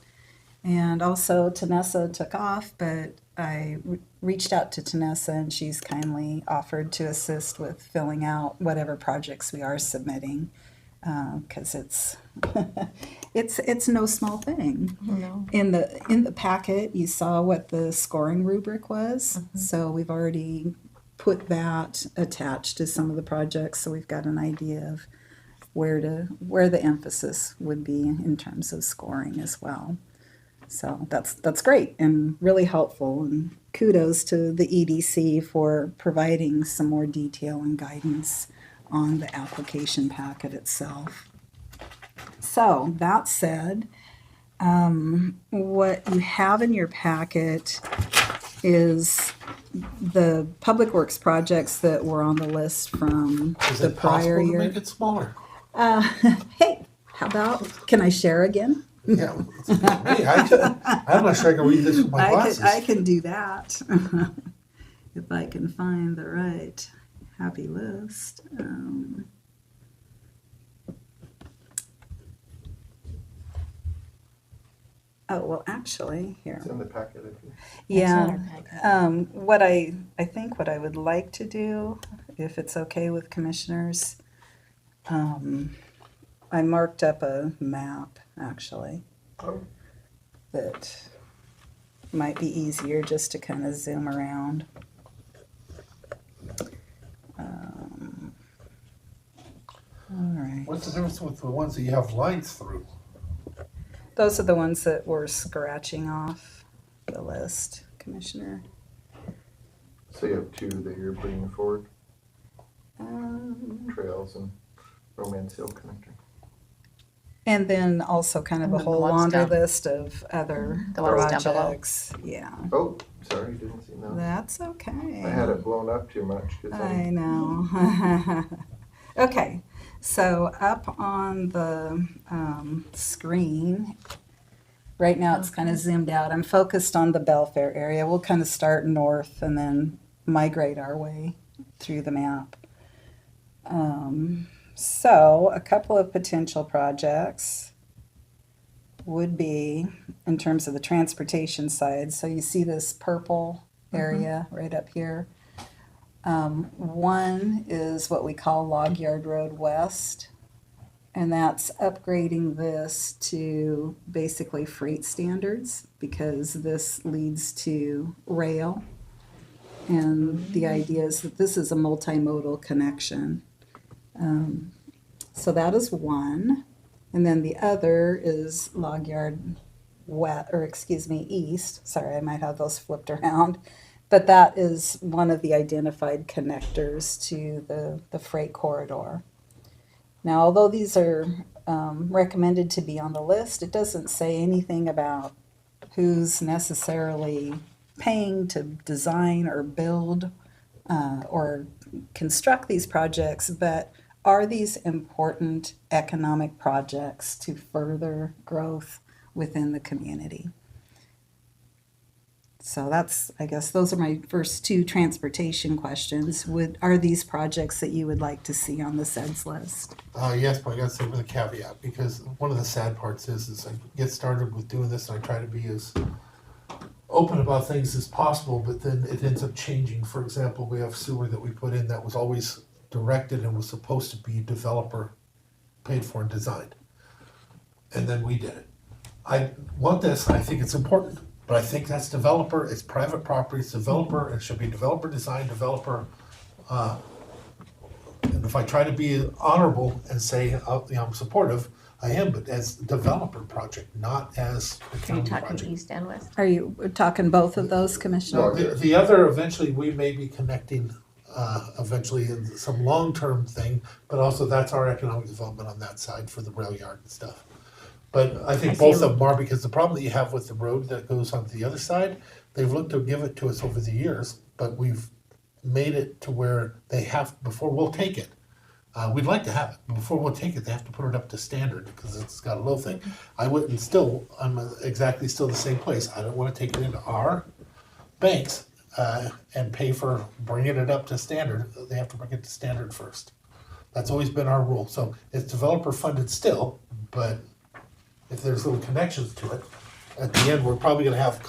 [SPEAKER 15] And also Tanessa took off, but I reached out to Tanessa and she's kindly offered to assist with filling out whatever projects we are submitting, because it's no small thing.
[SPEAKER 1] No.
[SPEAKER 15] In the packet, you saw what the scoring rubric was. So we've already put that attached to some of the projects, so we've got an idea of where the emphasis would be in terms of scoring as well. So that's great and really helpful, and kudos to the EDC for providing some more detail and guidance on the application packet itself. So that said, what you have in your packet is the public works projects that were on the list from
[SPEAKER 4] Is
[SPEAKER 15] the
[SPEAKER 4] it
[SPEAKER 15] prior
[SPEAKER 4] possible to
[SPEAKER 15] year.
[SPEAKER 4] make it smaller?
[SPEAKER 15] Hey, how about, can I share again?
[SPEAKER 4] Yeah, it's me. I'm not sure I can read this with my glasses.
[SPEAKER 15] I can do that. If I can find the right happy list. Oh, well, actually, here.
[SPEAKER 5] It's in the packet. I think.
[SPEAKER 15] Yeah, what I think what I would like to do, if it's okay with commissioners, I marked up a map, actually, that might be easier just to kind of zoom around. All right.
[SPEAKER 4] What's the difference with the ones that you have lines through?
[SPEAKER 15] Those are the ones that we're scratching off the list, Commissioner.
[SPEAKER 5] So you have two that you're bringing forward,
[SPEAKER 15] Um,
[SPEAKER 5] trails and Romance Hill Connector.
[SPEAKER 15] And then also kind of a
[SPEAKER 1] And the
[SPEAKER 15] whole
[SPEAKER 1] ones
[SPEAKER 15] laundry
[SPEAKER 1] down-
[SPEAKER 15] list of other
[SPEAKER 1] The ones down below.
[SPEAKER 15] projects. Yeah,
[SPEAKER 5] Oh, sorry, didn't see that.
[SPEAKER 15] that's okay.
[SPEAKER 5] I had it blown up too much. 'Cause
[SPEAKER 15] I know. Okay, so up on the screen, right now it's kind of zoomed out. I'm focused on the Belfair area. We'll kind of start north and then migrate our way through the map. So a couple of potential projects would be in terms of the transportation side. So you see this purple area right up here. One is what we call Log Yard Road West, and that's upgrading this to basically freight standards because this leads to rail. And the idea is that this is a multimodal connection. So that is one. And then the other is Log Yard East. Sorry, I might have those flipped around. But that is one of the identified connectors to the freight corridor. Now, although these are recommended to be on the list, it doesn't say anything about who's necessarily paying to design or build or construct these projects, but are these important economic projects to further growth within the community? So that's, I guess, those are my first two transportation questions. Are these projects that you would like to see on the SEDS list?
[SPEAKER 4] Yes, but I gotta say with a caveat, because one of the sad parts is I get started with doing this and I try to be as open about things as possible, but then it ends up changing. For example, we have sewer that we put in that was always directed and was supposed to be developer paid for and designed. And then we did it. I want this, I think it's important, but I think that's developer, it's private property, it's developer, it should be developer design, developer. And if I try to be honorable and say, I'm supportive, I am, but as developer project, not as a
[SPEAKER 1] Are you
[SPEAKER 4] county
[SPEAKER 1] talking
[SPEAKER 4] project.
[SPEAKER 1] east and west?
[SPEAKER 15] Are you talking both of those, Commissioner?
[SPEAKER 4] No, the other, eventually, we may be connecting, eventually in some long-term thing, but also that's our economic development on that side for the rail yard and stuff. But I think both of them are, because the problem that you have with the road that goes on the other side, they've looked to give it to us over the years, but we've made it to where they have, before we'll take it, we'd like to have it, but before we'll take it, they have to put it up to standard, because it's got a low thing. I'm exactly still the same place. I don't wanna take it into our banks, and pay for bringing it up to standard. They have to bring it to standard first. That's always been our rule. So it's developer funded still, but if there's little connections to it, at the end, we're probably gonna have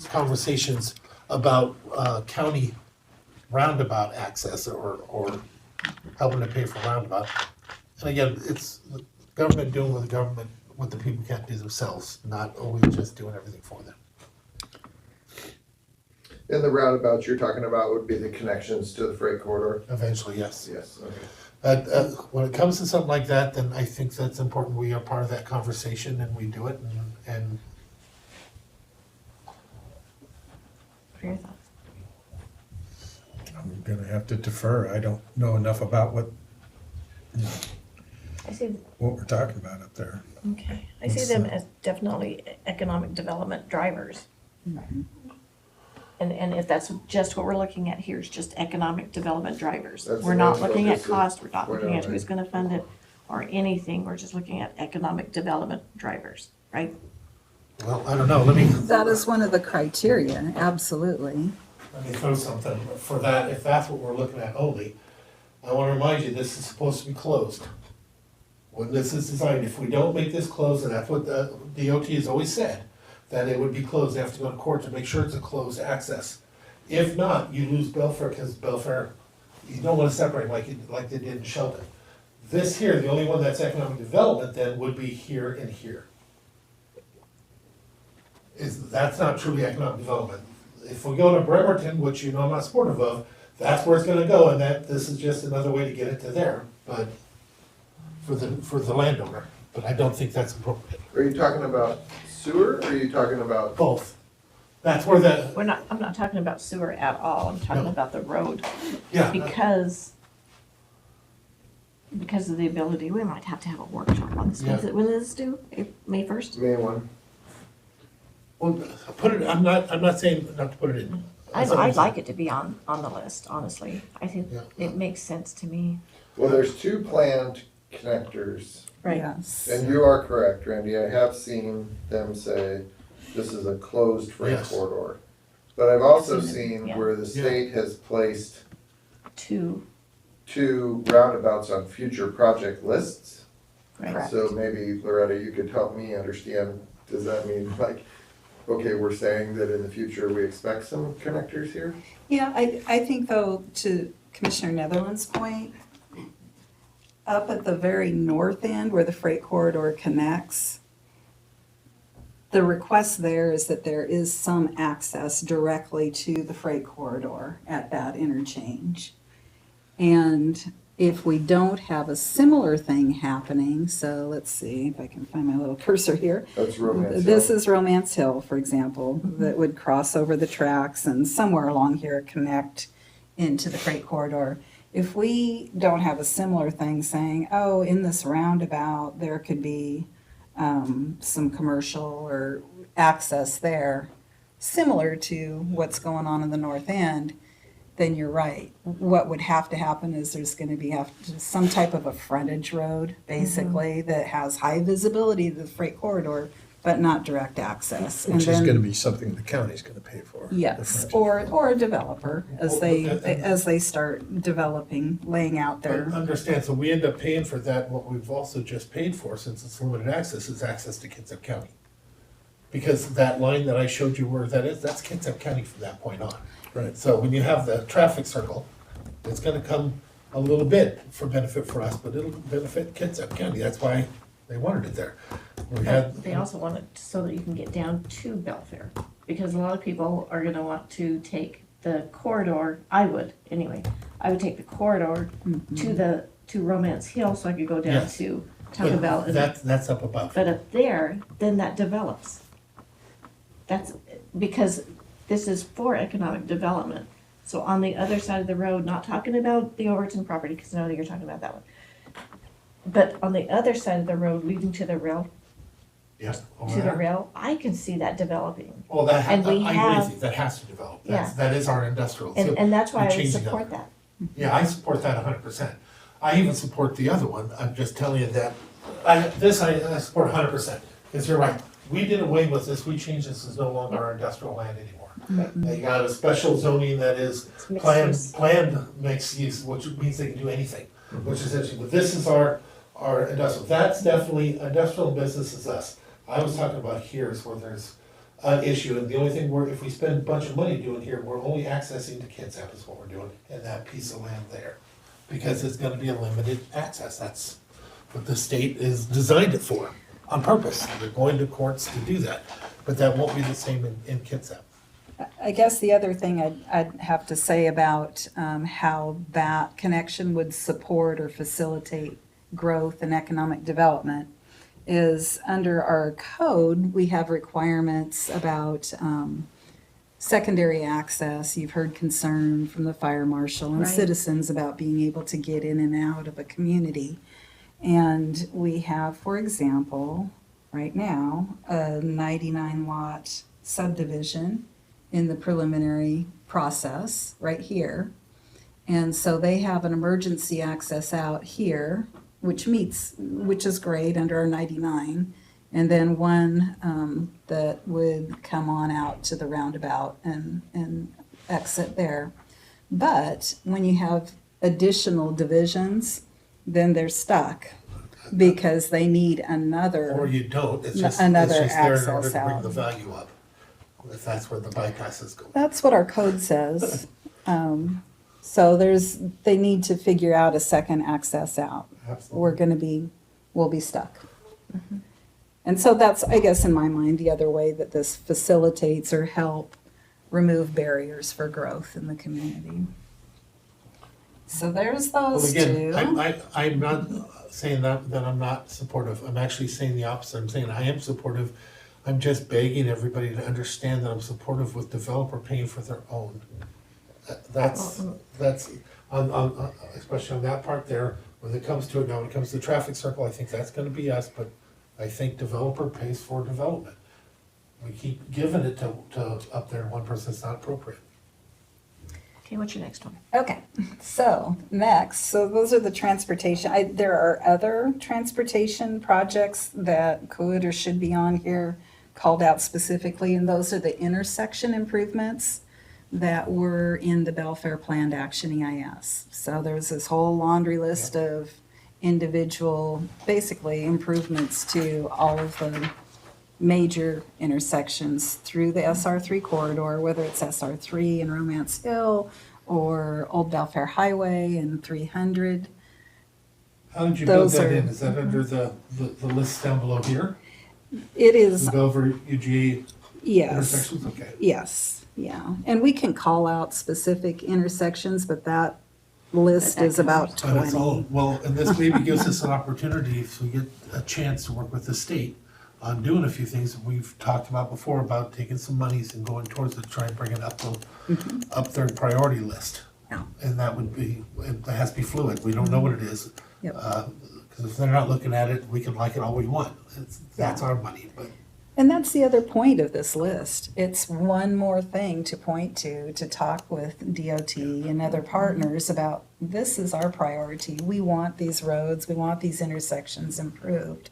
[SPEAKER 4] conversations about county roundabout access or helping to pay for roundabout. And again, it's the government doing what the government, what the people can't do themselves, not always just doing everything for them.
[SPEAKER 5] And the roundabouts you're talking about would be the connections to the freight corridor?
[SPEAKER 4] Eventually, yes.
[SPEAKER 5] Yes, okay.
[SPEAKER 4] When it comes to something like that, then I think that's important. We are part of that conversation and we do it and
[SPEAKER 1] What are your thoughts?
[SPEAKER 7] I'm gonna have to defer. I don't know enough about what,
[SPEAKER 1] I see,
[SPEAKER 7] what we're talking about up there.
[SPEAKER 1] okay, I see them as definitely economic development drivers. And if that's just what we're looking at here, is just economic development drivers.
[SPEAKER 5] That's
[SPEAKER 1] We're
[SPEAKER 5] the
[SPEAKER 1] not
[SPEAKER 5] main
[SPEAKER 1] looking at
[SPEAKER 5] focus of
[SPEAKER 1] cost, we're not looking at
[SPEAKER 5] 0.09.
[SPEAKER 1] who's gonna fund it or anything, we're just looking at economic development drivers, right?
[SPEAKER 4] Well, I don't know, let me
[SPEAKER 15] That is one of the criteria, absolutely.
[SPEAKER 4] throw something for that, if that's what we're looking at only. I wanna remind you, this is supposed to be closed. When this is designed, if we don't make this closed, and that's what the DOT has always said, that it would be closed, they have to go to court to make sure it's a closed access. If not, you lose Belfair, because Belfair, you don't wanna separate like they did in Shelton. This here, the only one that's economic development then would be here and here. That's not truly economic development. If we go to Bremerton, which you know I'm not supportive of, that's where it's gonna go, and this is just another way to get it to there, but for the landowner, but I don't think that's appropriate.
[SPEAKER 5] Are you talking about sewer, or are you talking about?
[SPEAKER 4] Both. That's where
[SPEAKER 1] I'm not talking about sewer at all, I'm talking
[SPEAKER 4] No.
[SPEAKER 1] about the road.
[SPEAKER 4] yeah,
[SPEAKER 1] Because of the ability, we might have to have a workshop on this.
[SPEAKER 4] Yeah.
[SPEAKER 1] When is this due? May 1st?
[SPEAKER 5] May 1.
[SPEAKER 4] well, put it, I'm not saying not to put it in.
[SPEAKER 1] I'd like it to be on the list, honestly. I think
[SPEAKER 4] Yeah.
[SPEAKER 1] it makes sense to me.
[SPEAKER 5] Well, there's 2 planned connectors,
[SPEAKER 1] Right.
[SPEAKER 15] Yes.
[SPEAKER 5] and you are correct, Randy, I have seen them say this is a closed freight
[SPEAKER 4] Yes.
[SPEAKER 5] corridor. But I've also
[SPEAKER 1] Seen it,
[SPEAKER 5] seen
[SPEAKER 1] yeah.
[SPEAKER 5] where the state has placed
[SPEAKER 1] Two,
[SPEAKER 5] 2 roundabouts on future project lists.
[SPEAKER 1] right?
[SPEAKER 5] So maybe Loretta, you could help me understand, does that mean like, okay, we're saying that in the future we expect some connectors here?
[SPEAKER 15] Yeah, I think though, to Commissioner Netherland's point, up at the very north end where the freight corridor connects, the request there is that there is some access directly to the freight corridor at that interchange. And if we don't have a similar thing happening, so let's see if I can find my little cursor here.
[SPEAKER 5] That's Romance
[SPEAKER 15] This
[SPEAKER 5] Hill.
[SPEAKER 15] is Romance Hill, for example, that would cross over the tracks and somewhere along here connect into the freight corridor. If we don't have a similar thing saying, oh, in this roundabout, there could be some commercial or access there, similar to what's going on in the north end, then you're right. What would have to happen is there's going to be some type of a frontage road, basically, that has high visibility to the freight corridor, but not direct access.
[SPEAKER 7] Which is gonna be something the county's gonna pay for.
[SPEAKER 15] Yes, or a developer, as they start developing, laying out
[SPEAKER 4] But
[SPEAKER 15] their,
[SPEAKER 4] understand, so we end up paying for that, what we've also just paid for, since it's limited access, is access to Kitsap County. Because that line that I showed you where that is, that's Kitsap County from that point on.
[SPEAKER 7] Right.
[SPEAKER 4] So when you have the traffic circle, it's gonna come a little bit for benefit for us, but it'll benefit Kitsap County, that's why they wanted it there. We had,
[SPEAKER 1] They also want it so that you can get down to Belfair, because a lot of people are gonna want to take the corridor, I would take the corridor to Romance Hill, so I could go down
[SPEAKER 4] Yes.
[SPEAKER 1] to Taco Bell.
[SPEAKER 4] but that's up above.
[SPEAKER 1] But up there, then that develops. That's, because this is for economic development. So on the other side of the road, not talking about the Overton property, because I know that you're talking about that one. But on the other side of the road leading to the rail,
[SPEAKER 4] Yes.
[SPEAKER 1] I can see that developing.
[SPEAKER 4] Well, I
[SPEAKER 1] And we
[SPEAKER 4] agree
[SPEAKER 1] have-
[SPEAKER 4] with you, that has to develop,
[SPEAKER 1] Yeah.
[SPEAKER 4] that is our industrial. So
[SPEAKER 1] And that's why
[SPEAKER 4] we're
[SPEAKER 1] I would
[SPEAKER 4] changing
[SPEAKER 1] support that.
[SPEAKER 4] Yeah, I support that 100%. I even support the other one, I'm just telling you that, I support 100%, because you're right. We did away with this, we changed this as no longer our industrial land anymore. They got a special zoning that is
[SPEAKER 1] It's mixed use.
[SPEAKER 4] planned mixed use, which means they can do anything, which is interesting. But this is our industrial, that's definitely, industrial business is us. I was talking about here is where there's an issue, and the only thing if we spend a bunch of money doing here, we're only accessing to Kitsap is what we're doing, and that piece of land there. Because it's gonna be a limited access, that's what the state is designed it for, on purpose. They're going to courts to do that, but that won't be the same in Kitsap.
[SPEAKER 15] I guess the other thing I'd have to say about how that connection would support or facilitate growth and economic development is under our code, we have requirements about secondary access. You've heard concern from the fire marshal and
[SPEAKER 1] Right.
[SPEAKER 15] citizens about being able to get in and out of a community. And we have, for example, right now, a 99 lot subdivision in the preliminary process right here. And so they have an emergency access out here, which is great under our 99. And then one that would come on out to the roundabout and exit there. But when you have additional divisions, then they're stuck because they need another.
[SPEAKER 4] Or you don't, it's just there in order to bring the value up, if that's where the bypasses go.
[SPEAKER 15] That's what our code says. So they need to figure out a second access out.
[SPEAKER 4] Absolutely.
[SPEAKER 15] We'll be stuck. And so that's, I guess, in my mind, the other way that this facilitates or help remove barriers for growth in the community. So there's those
[SPEAKER 4] Well,
[SPEAKER 15] two.
[SPEAKER 4] again, I'm not saying that I'm not supportive. I'm actually saying the opposite. I'm saying I am supportive. I'm just begging everybody to understand that I'm supportive with developer paying for their own. That's on especially on that part there. When it comes to it now, when it comes to the traffic circle, I think that's gonna be us, but I think developer pays for development. We keep giving it to up there, one person, it's not appropriate.
[SPEAKER 1] Okay, what's your next one?
[SPEAKER 15] Okay, so next, those are the transportation. There are other transportation projects that could or should be on here called out specifically, and those are the intersection improvements that were in the Belfair Planned Action EIS. So there's this whole laundry list of individual, basically, improvements to all of the major intersections through the SR3 corridor, whether it's SR3 in Romance Hill or Old Belfair Highway and 300.
[SPEAKER 4] How did you build that in? Is that under the list down below here?
[SPEAKER 15] It is.
[SPEAKER 4] The Belfair UGA intersections? Okay.
[SPEAKER 15] Yes, yeah. And we can call out specific intersections, but that list is about 20.
[SPEAKER 4] Well, and this maybe gives us an opportunity if we get a chance to work with the state on doing a few things that we've talked about before, about taking some monies and going towards it, to try and bring it up up their priority list.
[SPEAKER 15] Yeah.
[SPEAKER 4] And that would be, it has to be fluid. We don't know what it is.
[SPEAKER 15] Yep.
[SPEAKER 4] Because if they're not looking at it, we can like it all we want. That's our money, but.
[SPEAKER 15] And that's the other point of this list. It's one more thing to point to talk with DOT and other partners about, this is our priority. We want these roads, we want these intersections improved.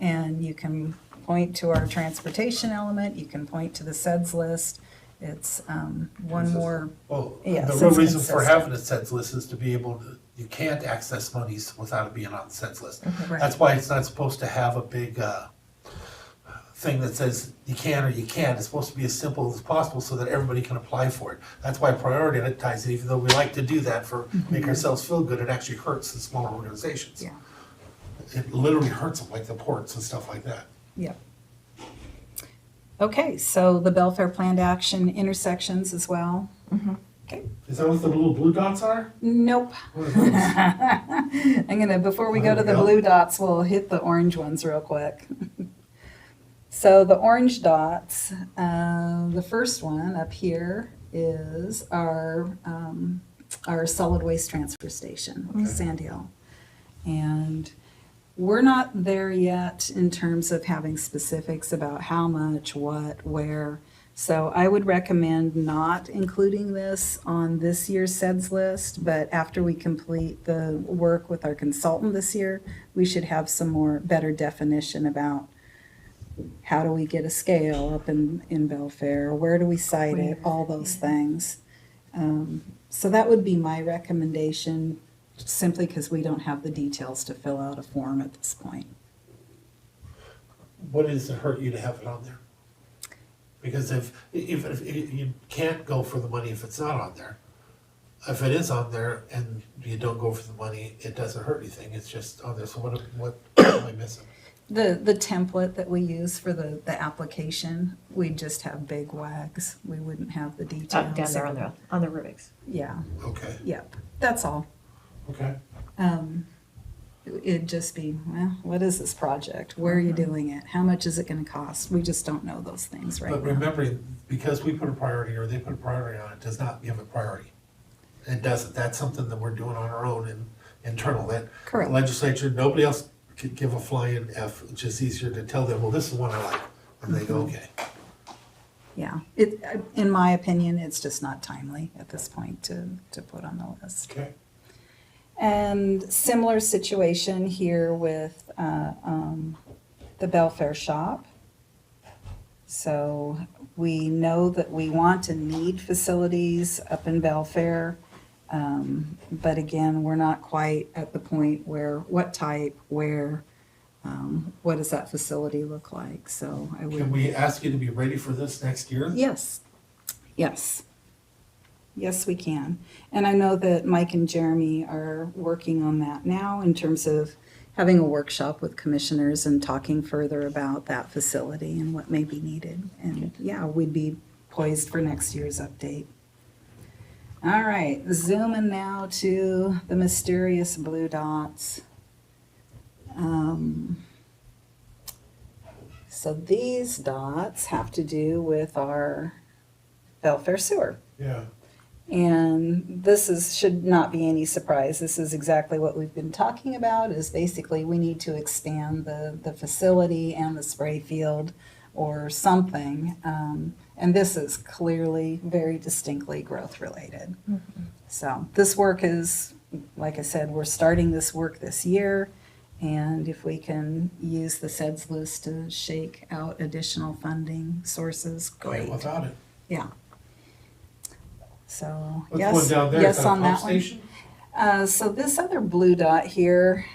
[SPEAKER 15] And you can point to our transportation element, you can point to the SEDS list. It's one more.
[SPEAKER 4] Well,
[SPEAKER 15] yes,
[SPEAKER 4] the real
[SPEAKER 15] it's
[SPEAKER 4] reason for
[SPEAKER 15] consistent.
[SPEAKER 4] having a SEDS list is to be able to, you can't access monies without it being on the SEDS list.
[SPEAKER 15] Right.
[SPEAKER 4] That's why it's not supposed to have a big thing that says you can or you can't. It's supposed to be as simple as possible so that everybody can apply for it. That's why prioritizing, even though we like to do that for make ourselves feel good, it actually hurts the smaller organizations.
[SPEAKER 15] Yeah.
[SPEAKER 4] It literally hurts them, like the ports and stuff like that.
[SPEAKER 15] Yep. Okay, so the Belfair Planned Action intersections as well. Okay.
[SPEAKER 4] Is that what the little blue dots are?
[SPEAKER 15] Nope.
[SPEAKER 4] What are those?
[SPEAKER 15] Before we go to
[SPEAKER 4] There
[SPEAKER 15] the
[SPEAKER 4] we go.
[SPEAKER 15] blue dots, we'll hit the orange ones real quick. So the orange dots, the first one up here is our solid waste transfer station, Sand Hill. And we're not there yet in terms of having specifics about how much, what, where. So I would recommend not including this on this year's SEDS list, but after we complete the work with our consultant this year, we should have some better definition about how do we get a scale up in Belfair, where do we site it, all those things. So that would be my recommendation, simply because we don't have the details to fill out a form at this point.
[SPEAKER 4] What does it hurt you to have it on there? Because if you can't go for the money if it's not on there. If it is on there and you don't go for the money, it doesn't hurt anything, it's just on there, so what am I missing?
[SPEAKER 15] The template that we use for the application, we just have big wags. We wouldn't have the details.
[SPEAKER 1] Down there on the Rubik's.
[SPEAKER 15] Yeah,
[SPEAKER 4] Okay,
[SPEAKER 15] yep, that's all.
[SPEAKER 4] okay.
[SPEAKER 15] It'd just be, well, what is this project? Where are you doing it? How much is it gonna cost? We just don't know those things right now.
[SPEAKER 4] But remembering, because we put a priority or they put a priority on it, does not give it priority. It doesn't, that's something that we're doing on our own internal, that
[SPEAKER 15] Correct.
[SPEAKER 4] legislature, nobody else could give a flying F, it's just easier to tell them, well, this is what I like, and they go, okay.
[SPEAKER 15] Yeah, in my opinion, it's just not timely at this point to put on the list.
[SPEAKER 4] Okay.
[SPEAKER 15] And similar situation here with the Belfair shop. So we know that we want and need facilities up in Belfair. But again, we're not quite at the point where, what type, where, what does that facility look like? So I would.
[SPEAKER 4] Can we ask you to be ready for this next year?
[SPEAKER 15] Yes, yes. Yes, we can. And I know that Mike and Jeremy are working on that now in terms of having a workshop with commissioners and talking further about that facility and what may be needed. And yeah, we'd be poised for next year's update. All right, zooming now to the mysterious blue dots. So these dots have to do with our Belfair sewer.
[SPEAKER 4] Yeah.
[SPEAKER 15] And this should not be any surprise. This is exactly what we've been talking about, is basically we need to expand the facility and the spray field or something. And this is clearly very distinctly growth related.
[SPEAKER 1] Mm-hmm.
[SPEAKER 15] So this work is, like I said, we're starting this work this year. And if we can use the SEDS list to shake out additional funding sources, great.
[SPEAKER 4] Without it.
[SPEAKER 15] Yeah. So,
[SPEAKER 4] What's
[SPEAKER 15] yes,
[SPEAKER 4] going down there?
[SPEAKER 15] yes
[SPEAKER 4] Is that a
[SPEAKER 15] on
[SPEAKER 4] pump
[SPEAKER 15] that one.
[SPEAKER 4] station?
[SPEAKER 15] So this other blue dot here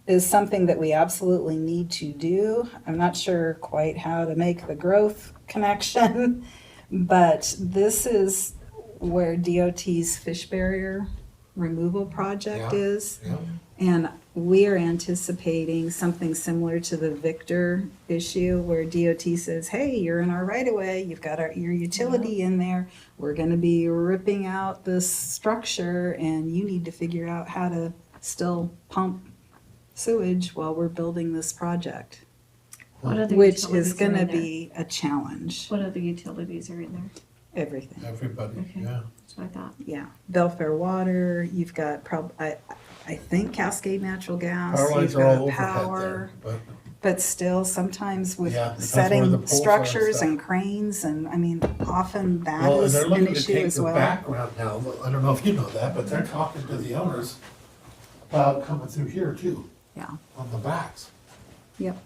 [SPEAKER 15] is something that we absolutely need to do. I'm not sure quite how to make the growth connection, but this is where DOT's fish barrier removal project
[SPEAKER 4] Yeah,
[SPEAKER 15] is.
[SPEAKER 4] yeah.
[SPEAKER 15] And we are anticipating something similar to the Victor issue where DOT says, hey, you're in our right of way, you've got your utility in there, we're gonna be ripping out this structure and you need to figure out how to still pump sewage while we're building this project,
[SPEAKER 1] What other
[SPEAKER 15] which
[SPEAKER 1] utilities
[SPEAKER 15] is
[SPEAKER 1] are
[SPEAKER 15] gonna
[SPEAKER 1] in there?
[SPEAKER 15] be a challenge.
[SPEAKER 1] What other utilities are in there?
[SPEAKER 15] Everything.
[SPEAKER 4] Everybody,
[SPEAKER 1] Okay.
[SPEAKER 4] yeah.
[SPEAKER 1] That's what I thought.
[SPEAKER 15] Yeah, Belfair Water, you've got I think Cascade Natural Gas,
[SPEAKER 4] Power lines
[SPEAKER 15] you've
[SPEAKER 4] are all
[SPEAKER 15] got
[SPEAKER 4] overhead
[SPEAKER 15] power.
[SPEAKER 4] there, but
[SPEAKER 15] But still, sometimes with
[SPEAKER 4] Yeah, that's where the
[SPEAKER 15] setting
[SPEAKER 4] poles are and
[SPEAKER 15] structures
[SPEAKER 4] stuff.
[SPEAKER 15] and cranes, and I mean, often that
[SPEAKER 4] well, and
[SPEAKER 15] is
[SPEAKER 4] they're
[SPEAKER 15] an
[SPEAKER 4] looking to
[SPEAKER 15] issue
[SPEAKER 4] take
[SPEAKER 15] as
[SPEAKER 4] the
[SPEAKER 15] well.
[SPEAKER 4] background now. I don't know if you know that, but they're talking to the owners about coming through here too,
[SPEAKER 15] Yeah,
[SPEAKER 4] on the backs.
[SPEAKER 15] yep,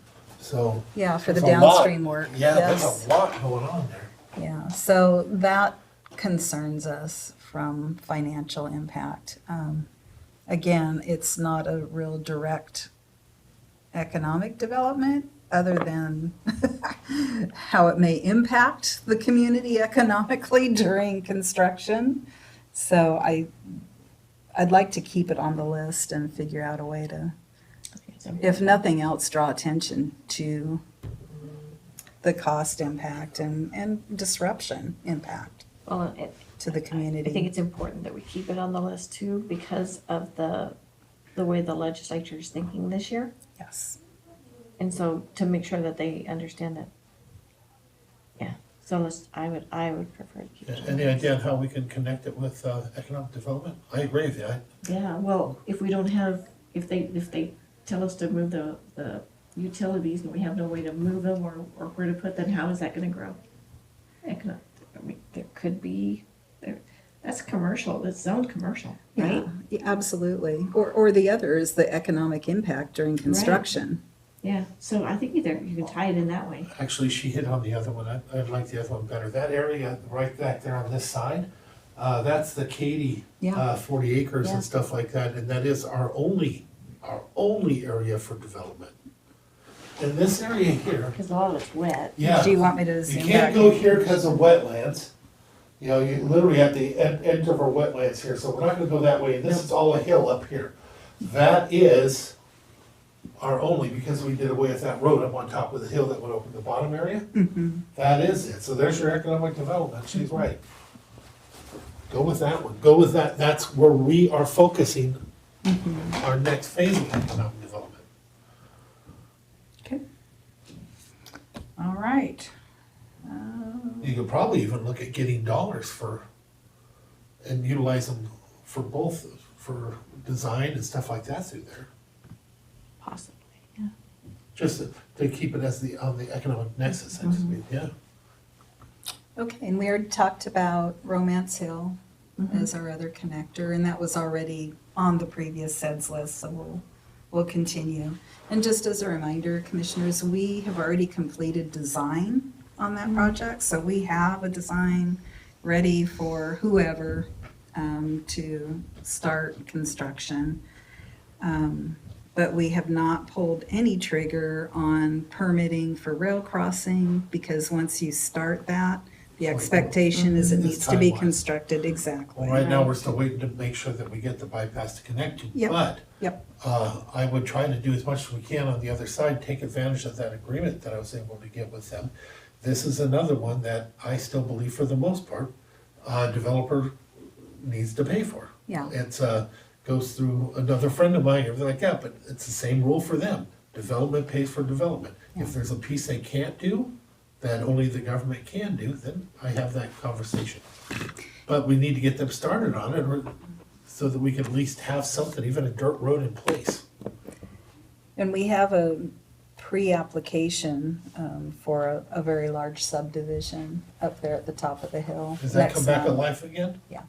[SPEAKER 4] So.
[SPEAKER 15] yeah, for the
[SPEAKER 4] there's a lot-
[SPEAKER 15] downstream work,
[SPEAKER 4] Yeah,
[SPEAKER 15] yes.
[SPEAKER 4] there's a lot going on there.
[SPEAKER 15] Yeah, so that concerns us from financial impact. Again, it's not a real direct economic development, other than how it may impact the community economically during construction. So I'd like to keep it on the list and figure out a way to,
[SPEAKER 1] Okay, so-
[SPEAKER 15] if nothing else, draw attention to the cost impact and disruption impact
[SPEAKER 1] Well,
[SPEAKER 15] to the community.
[SPEAKER 1] I think it's important that we keep it on the list too, because of the way the legislature is thinking this year.
[SPEAKER 15] Yes.
[SPEAKER 1] And so to make sure that they understand that, yeah, so I would prefer to keep it. on the
[SPEAKER 4] Any
[SPEAKER 1] list.
[SPEAKER 4] idea on how we can connect it with economic development? I agree with you.
[SPEAKER 1] Yeah, well, if we don't have, if they tell us to move the utilities and we have no way to move them or where to put them, how is that gonna grow? I mean, there could be, that's commercial, that's zoned commercial, right?
[SPEAKER 15] Yeah, absolutely. Or the other is the economic impact during construction.
[SPEAKER 1] Yeah, so I think either you can tie it in that way.
[SPEAKER 4] Actually, she hit on the other one. I like the other one better. That area right back there on this side, that's the Katy,
[SPEAKER 15] Yeah.
[SPEAKER 4] 40 acres
[SPEAKER 1] Yeah.
[SPEAKER 4] and stuff like that. And that is our only area for development. In this area here,
[SPEAKER 1] Because a lot of it's wet.
[SPEAKER 4] yeah.
[SPEAKER 15] Do you want me to
[SPEAKER 4] You
[SPEAKER 15] zoom
[SPEAKER 4] can't
[SPEAKER 15] back?
[SPEAKER 4] go here because of wetlands. You know, you literally at the end of our wetlands here, so we're not gonna go that way, and this is all a hill up here. That is our only, because we did away with that road up on top of the hill that went over the bottom area.
[SPEAKER 15] Mhm.
[SPEAKER 4] That is it, so there's your economic development, she's right. Go with that one, go with that, that's where we are focusing our next phase of economic development.
[SPEAKER 15] Okay. All right.
[SPEAKER 4] You could probably even look at getting dollars for, and utilize them for both for design and stuff like that through there.
[SPEAKER 1] Possibly, yeah.
[SPEAKER 4] Just to keep it as on the economic nexus, I just mean, yeah.
[SPEAKER 15] Okay, and we already talked about Romance Hill
[SPEAKER 1] Mhm.
[SPEAKER 15] as our other connector, and that was already on the previous SEDS list, so we'll continue. And just as a reminder, commissioners, we have already completed design on that project, so we have a design ready for whoever to start construction. But we have not pulled any trigger on permitting for rail crossing, because once you start that, the expectation is it
[SPEAKER 4] It's
[SPEAKER 15] needs to be
[SPEAKER 4] time-wise.
[SPEAKER 15] constructed, exactly.
[SPEAKER 4] Well, right now, we're still waiting to make sure that we get the bypass to connect to.
[SPEAKER 15] Yep,
[SPEAKER 4] But
[SPEAKER 15] yep.
[SPEAKER 4] I would try to do as much as we can on the other side, take advantage of that agreement that I was able to get with them. This is another one that I still believe, for the most part, developer needs to pay for.
[SPEAKER 15] Yeah.
[SPEAKER 4] It's, goes through another friend of mine, everything like that, but it's the same rule for them. Development pays for development. If there's a piece they can't do, that only the government can do, then I have that conversation. But we need to get them started on it, so that we can at least have something, even a dirt road in place.
[SPEAKER 15] And we have a pre-application for a very large subdivision up there at the top of the hill.
[SPEAKER 4] Does that
[SPEAKER 15] next
[SPEAKER 4] come back
[SPEAKER 15] month.
[SPEAKER 4] alive again?
[SPEAKER 15] Yeah.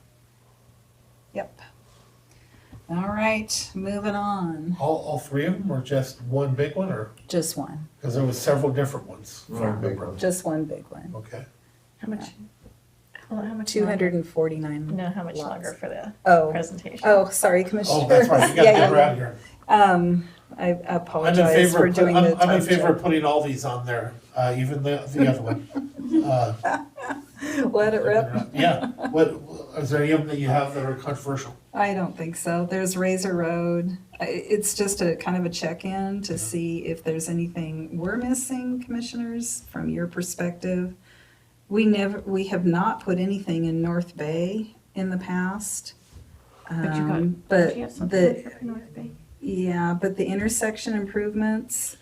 [SPEAKER 15] Yep. All right, moving on.
[SPEAKER 4] All three of them, or just one big one, or,
[SPEAKER 15] Just one,
[SPEAKER 4] because there was several different ones.
[SPEAKER 5] One big one.
[SPEAKER 15] just one big one.
[SPEAKER 4] Okay.
[SPEAKER 1] How much? How much?
[SPEAKER 15] 249.
[SPEAKER 1] No, how much
[SPEAKER 15] lots.
[SPEAKER 1] longer for the
[SPEAKER 15] Oh,
[SPEAKER 1] presentation?
[SPEAKER 15] oh, sorry, Commissioner.
[SPEAKER 4] Oh, that's right, you gotta
[SPEAKER 15] Yeah,
[SPEAKER 4] get
[SPEAKER 15] yeah,
[SPEAKER 4] her
[SPEAKER 15] yeah.
[SPEAKER 4] out of here.
[SPEAKER 15] I
[SPEAKER 4] I'm in
[SPEAKER 15] apologize
[SPEAKER 4] favor,
[SPEAKER 15] for
[SPEAKER 4] of
[SPEAKER 15] doing
[SPEAKER 4] put-
[SPEAKER 15] the
[SPEAKER 4] I'm in
[SPEAKER 15] time
[SPEAKER 4] favor of
[SPEAKER 15] check.
[SPEAKER 4] putting all these on there, even the other one.
[SPEAKER 15] Let it rip.
[SPEAKER 4] Yeah, what, is there any of them that you have that are controversial?
[SPEAKER 15] I don't think so. There's Razor Road. It's just a kind of a check-in to see if there's anything we're missing, commissioners, from your perspective. We have not put anything in North Bay in the past.
[SPEAKER 1] But you got,
[SPEAKER 15] But
[SPEAKER 1] don't you have something like that for North Bay?
[SPEAKER 15] yeah, but the intersection improvements,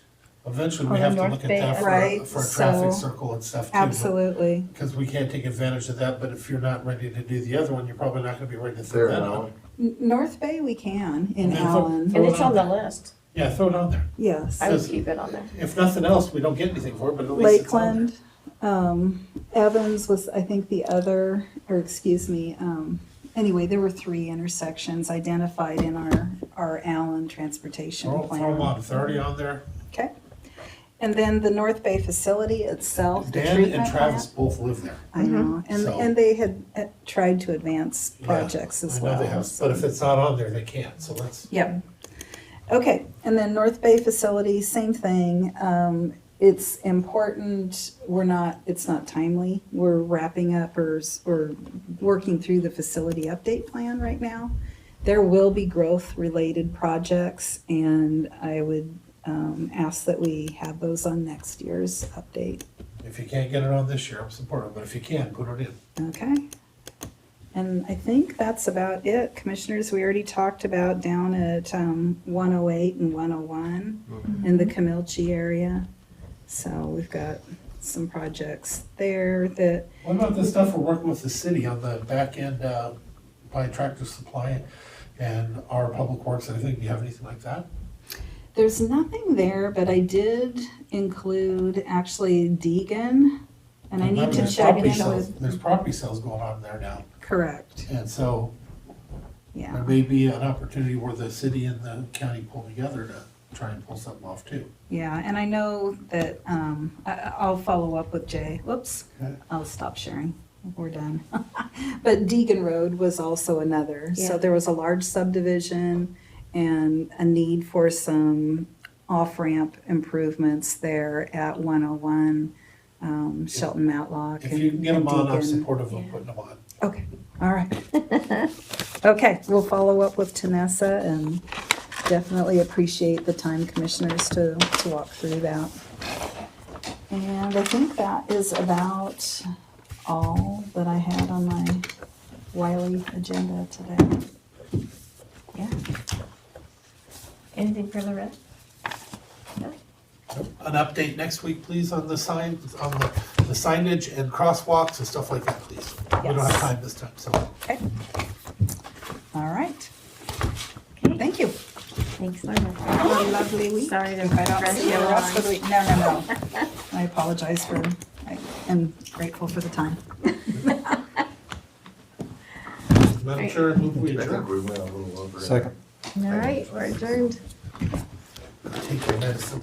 [SPEAKER 4] Eventually,
[SPEAKER 1] On
[SPEAKER 4] we
[SPEAKER 1] the
[SPEAKER 4] have to
[SPEAKER 1] North
[SPEAKER 4] look at
[SPEAKER 1] Bay,
[SPEAKER 4] that
[SPEAKER 15] right,
[SPEAKER 4] for a traffic
[SPEAKER 15] so-
[SPEAKER 4] circle and stuff too.
[SPEAKER 15] absolutely.
[SPEAKER 4] Because we can't take advantage of that, but if you're not ready to do the other one, you're probably not gonna be ready to throw
[SPEAKER 5] There
[SPEAKER 4] that
[SPEAKER 5] now.
[SPEAKER 4] on.
[SPEAKER 15] North Bay we can in
[SPEAKER 4] And then
[SPEAKER 15] Allen.
[SPEAKER 1] And it's on the list.
[SPEAKER 4] Yeah, throw it on there.
[SPEAKER 15] Yes.
[SPEAKER 1] I would keep it on there.
[SPEAKER 4] If nothing else, we don't get anything for it, but at least it's on there.
[SPEAKER 15] Lakeland, Evans was, I think, the other, or excuse me, anyway, there were 3 intersections identified in our Allen transportation
[SPEAKER 4] Throw them
[SPEAKER 15] plan.
[SPEAKER 4] on, if they're already on there.
[SPEAKER 15] Okay. And then the North Bay facility itself, the
[SPEAKER 4] Dan
[SPEAKER 15] treatment
[SPEAKER 4] and Travis
[SPEAKER 15] plant.
[SPEAKER 4] both live there.
[SPEAKER 15] I know,
[SPEAKER 4] So-
[SPEAKER 15] and they had tried to advance
[SPEAKER 4] Yeah,
[SPEAKER 15] projects as well.
[SPEAKER 4] I know they have, but if it's not on there, they can't, so let's.
[SPEAKER 15] Yep. Okay, and then North Bay facility, same thing. It's important, it's not timely. We're wrapping up or working through the facility update plan right now. There will be growth-related projects, and I would ask that we have those on next year's update.
[SPEAKER 4] If you can't get it on this year, I'm supportive, but if you can, put it in.
[SPEAKER 15] Okay. And I think that's about it. Commissioners, we already talked about down at 108 and 101 in the Camilchi area. So we've got some projects there that,
[SPEAKER 4] What about the stuff we're working with the city on the back end, by Tractor Supply and our public works and everything? Do you have anything like that?
[SPEAKER 15] there's nothing there, but I did include actually Deegan. And I need
[SPEAKER 4] Remember,
[SPEAKER 15] to
[SPEAKER 4] there's
[SPEAKER 15] check
[SPEAKER 4] property
[SPEAKER 15] in
[SPEAKER 4] sales-
[SPEAKER 15] with,
[SPEAKER 4] There's property sales going on there now,
[SPEAKER 15] correct,
[SPEAKER 4] and so
[SPEAKER 15] yeah.
[SPEAKER 4] there may be an opportunity where the city and the county pull together to try and pull something off too.
[SPEAKER 15] Yeah, and I know that, I'll follow up with Jay. Whoops,
[SPEAKER 4] Okay.
[SPEAKER 15] I'll stop sharing. We're done. But Deegan Road was also another. So
[SPEAKER 1] Yeah.
[SPEAKER 15] there was a large subdivision and a need for some off-ramp improvements there at 101, Shelton Matlock.
[SPEAKER 4] If you can get
[SPEAKER 15] and
[SPEAKER 4] them on, I'm
[SPEAKER 15] Deegan.
[SPEAKER 4] supportive of
[SPEAKER 1] Yeah.
[SPEAKER 4] putting them on.
[SPEAKER 15] Okay, all right. Okay, we'll follow up with Tanessa and definitely appreciate the time, commissioners, to walk through that. And I think that is about all that I had on my wily agenda today.
[SPEAKER 1] Yeah. Anything for Loretta? No?
[SPEAKER 4] An update next week, please, on the signs, on the signage and crosswalks and stuff like that, please. We don't have
[SPEAKER 15] Yes.
[SPEAKER 4] time this time, so.
[SPEAKER 15] Okay. All right.
[SPEAKER 1] Thanks, Loretta.
[SPEAKER 15] Have a lovely week.
[SPEAKER 1] Sorry to
[SPEAKER 15] If I don't
[SPEAKER 1] press
[SPEAKER 15] see
[SPEAKER 1] you
[SPEAKER 15] you the rest of the
[SPEAKER 1] on.
[SPEAKER 15] week. No. I apologize I am grateful for the time.
[SPEAKER 4] Madam Chair, I move we
[SPEAKER 5] I
[SPEAKER 4] adjourn.
[SPEAKER 5] think we went a little over.
[SPEAKER 7] Second.
[SPEAKER 1] All right, we're adjourned.
[SPEAKER 4] Take your medicine.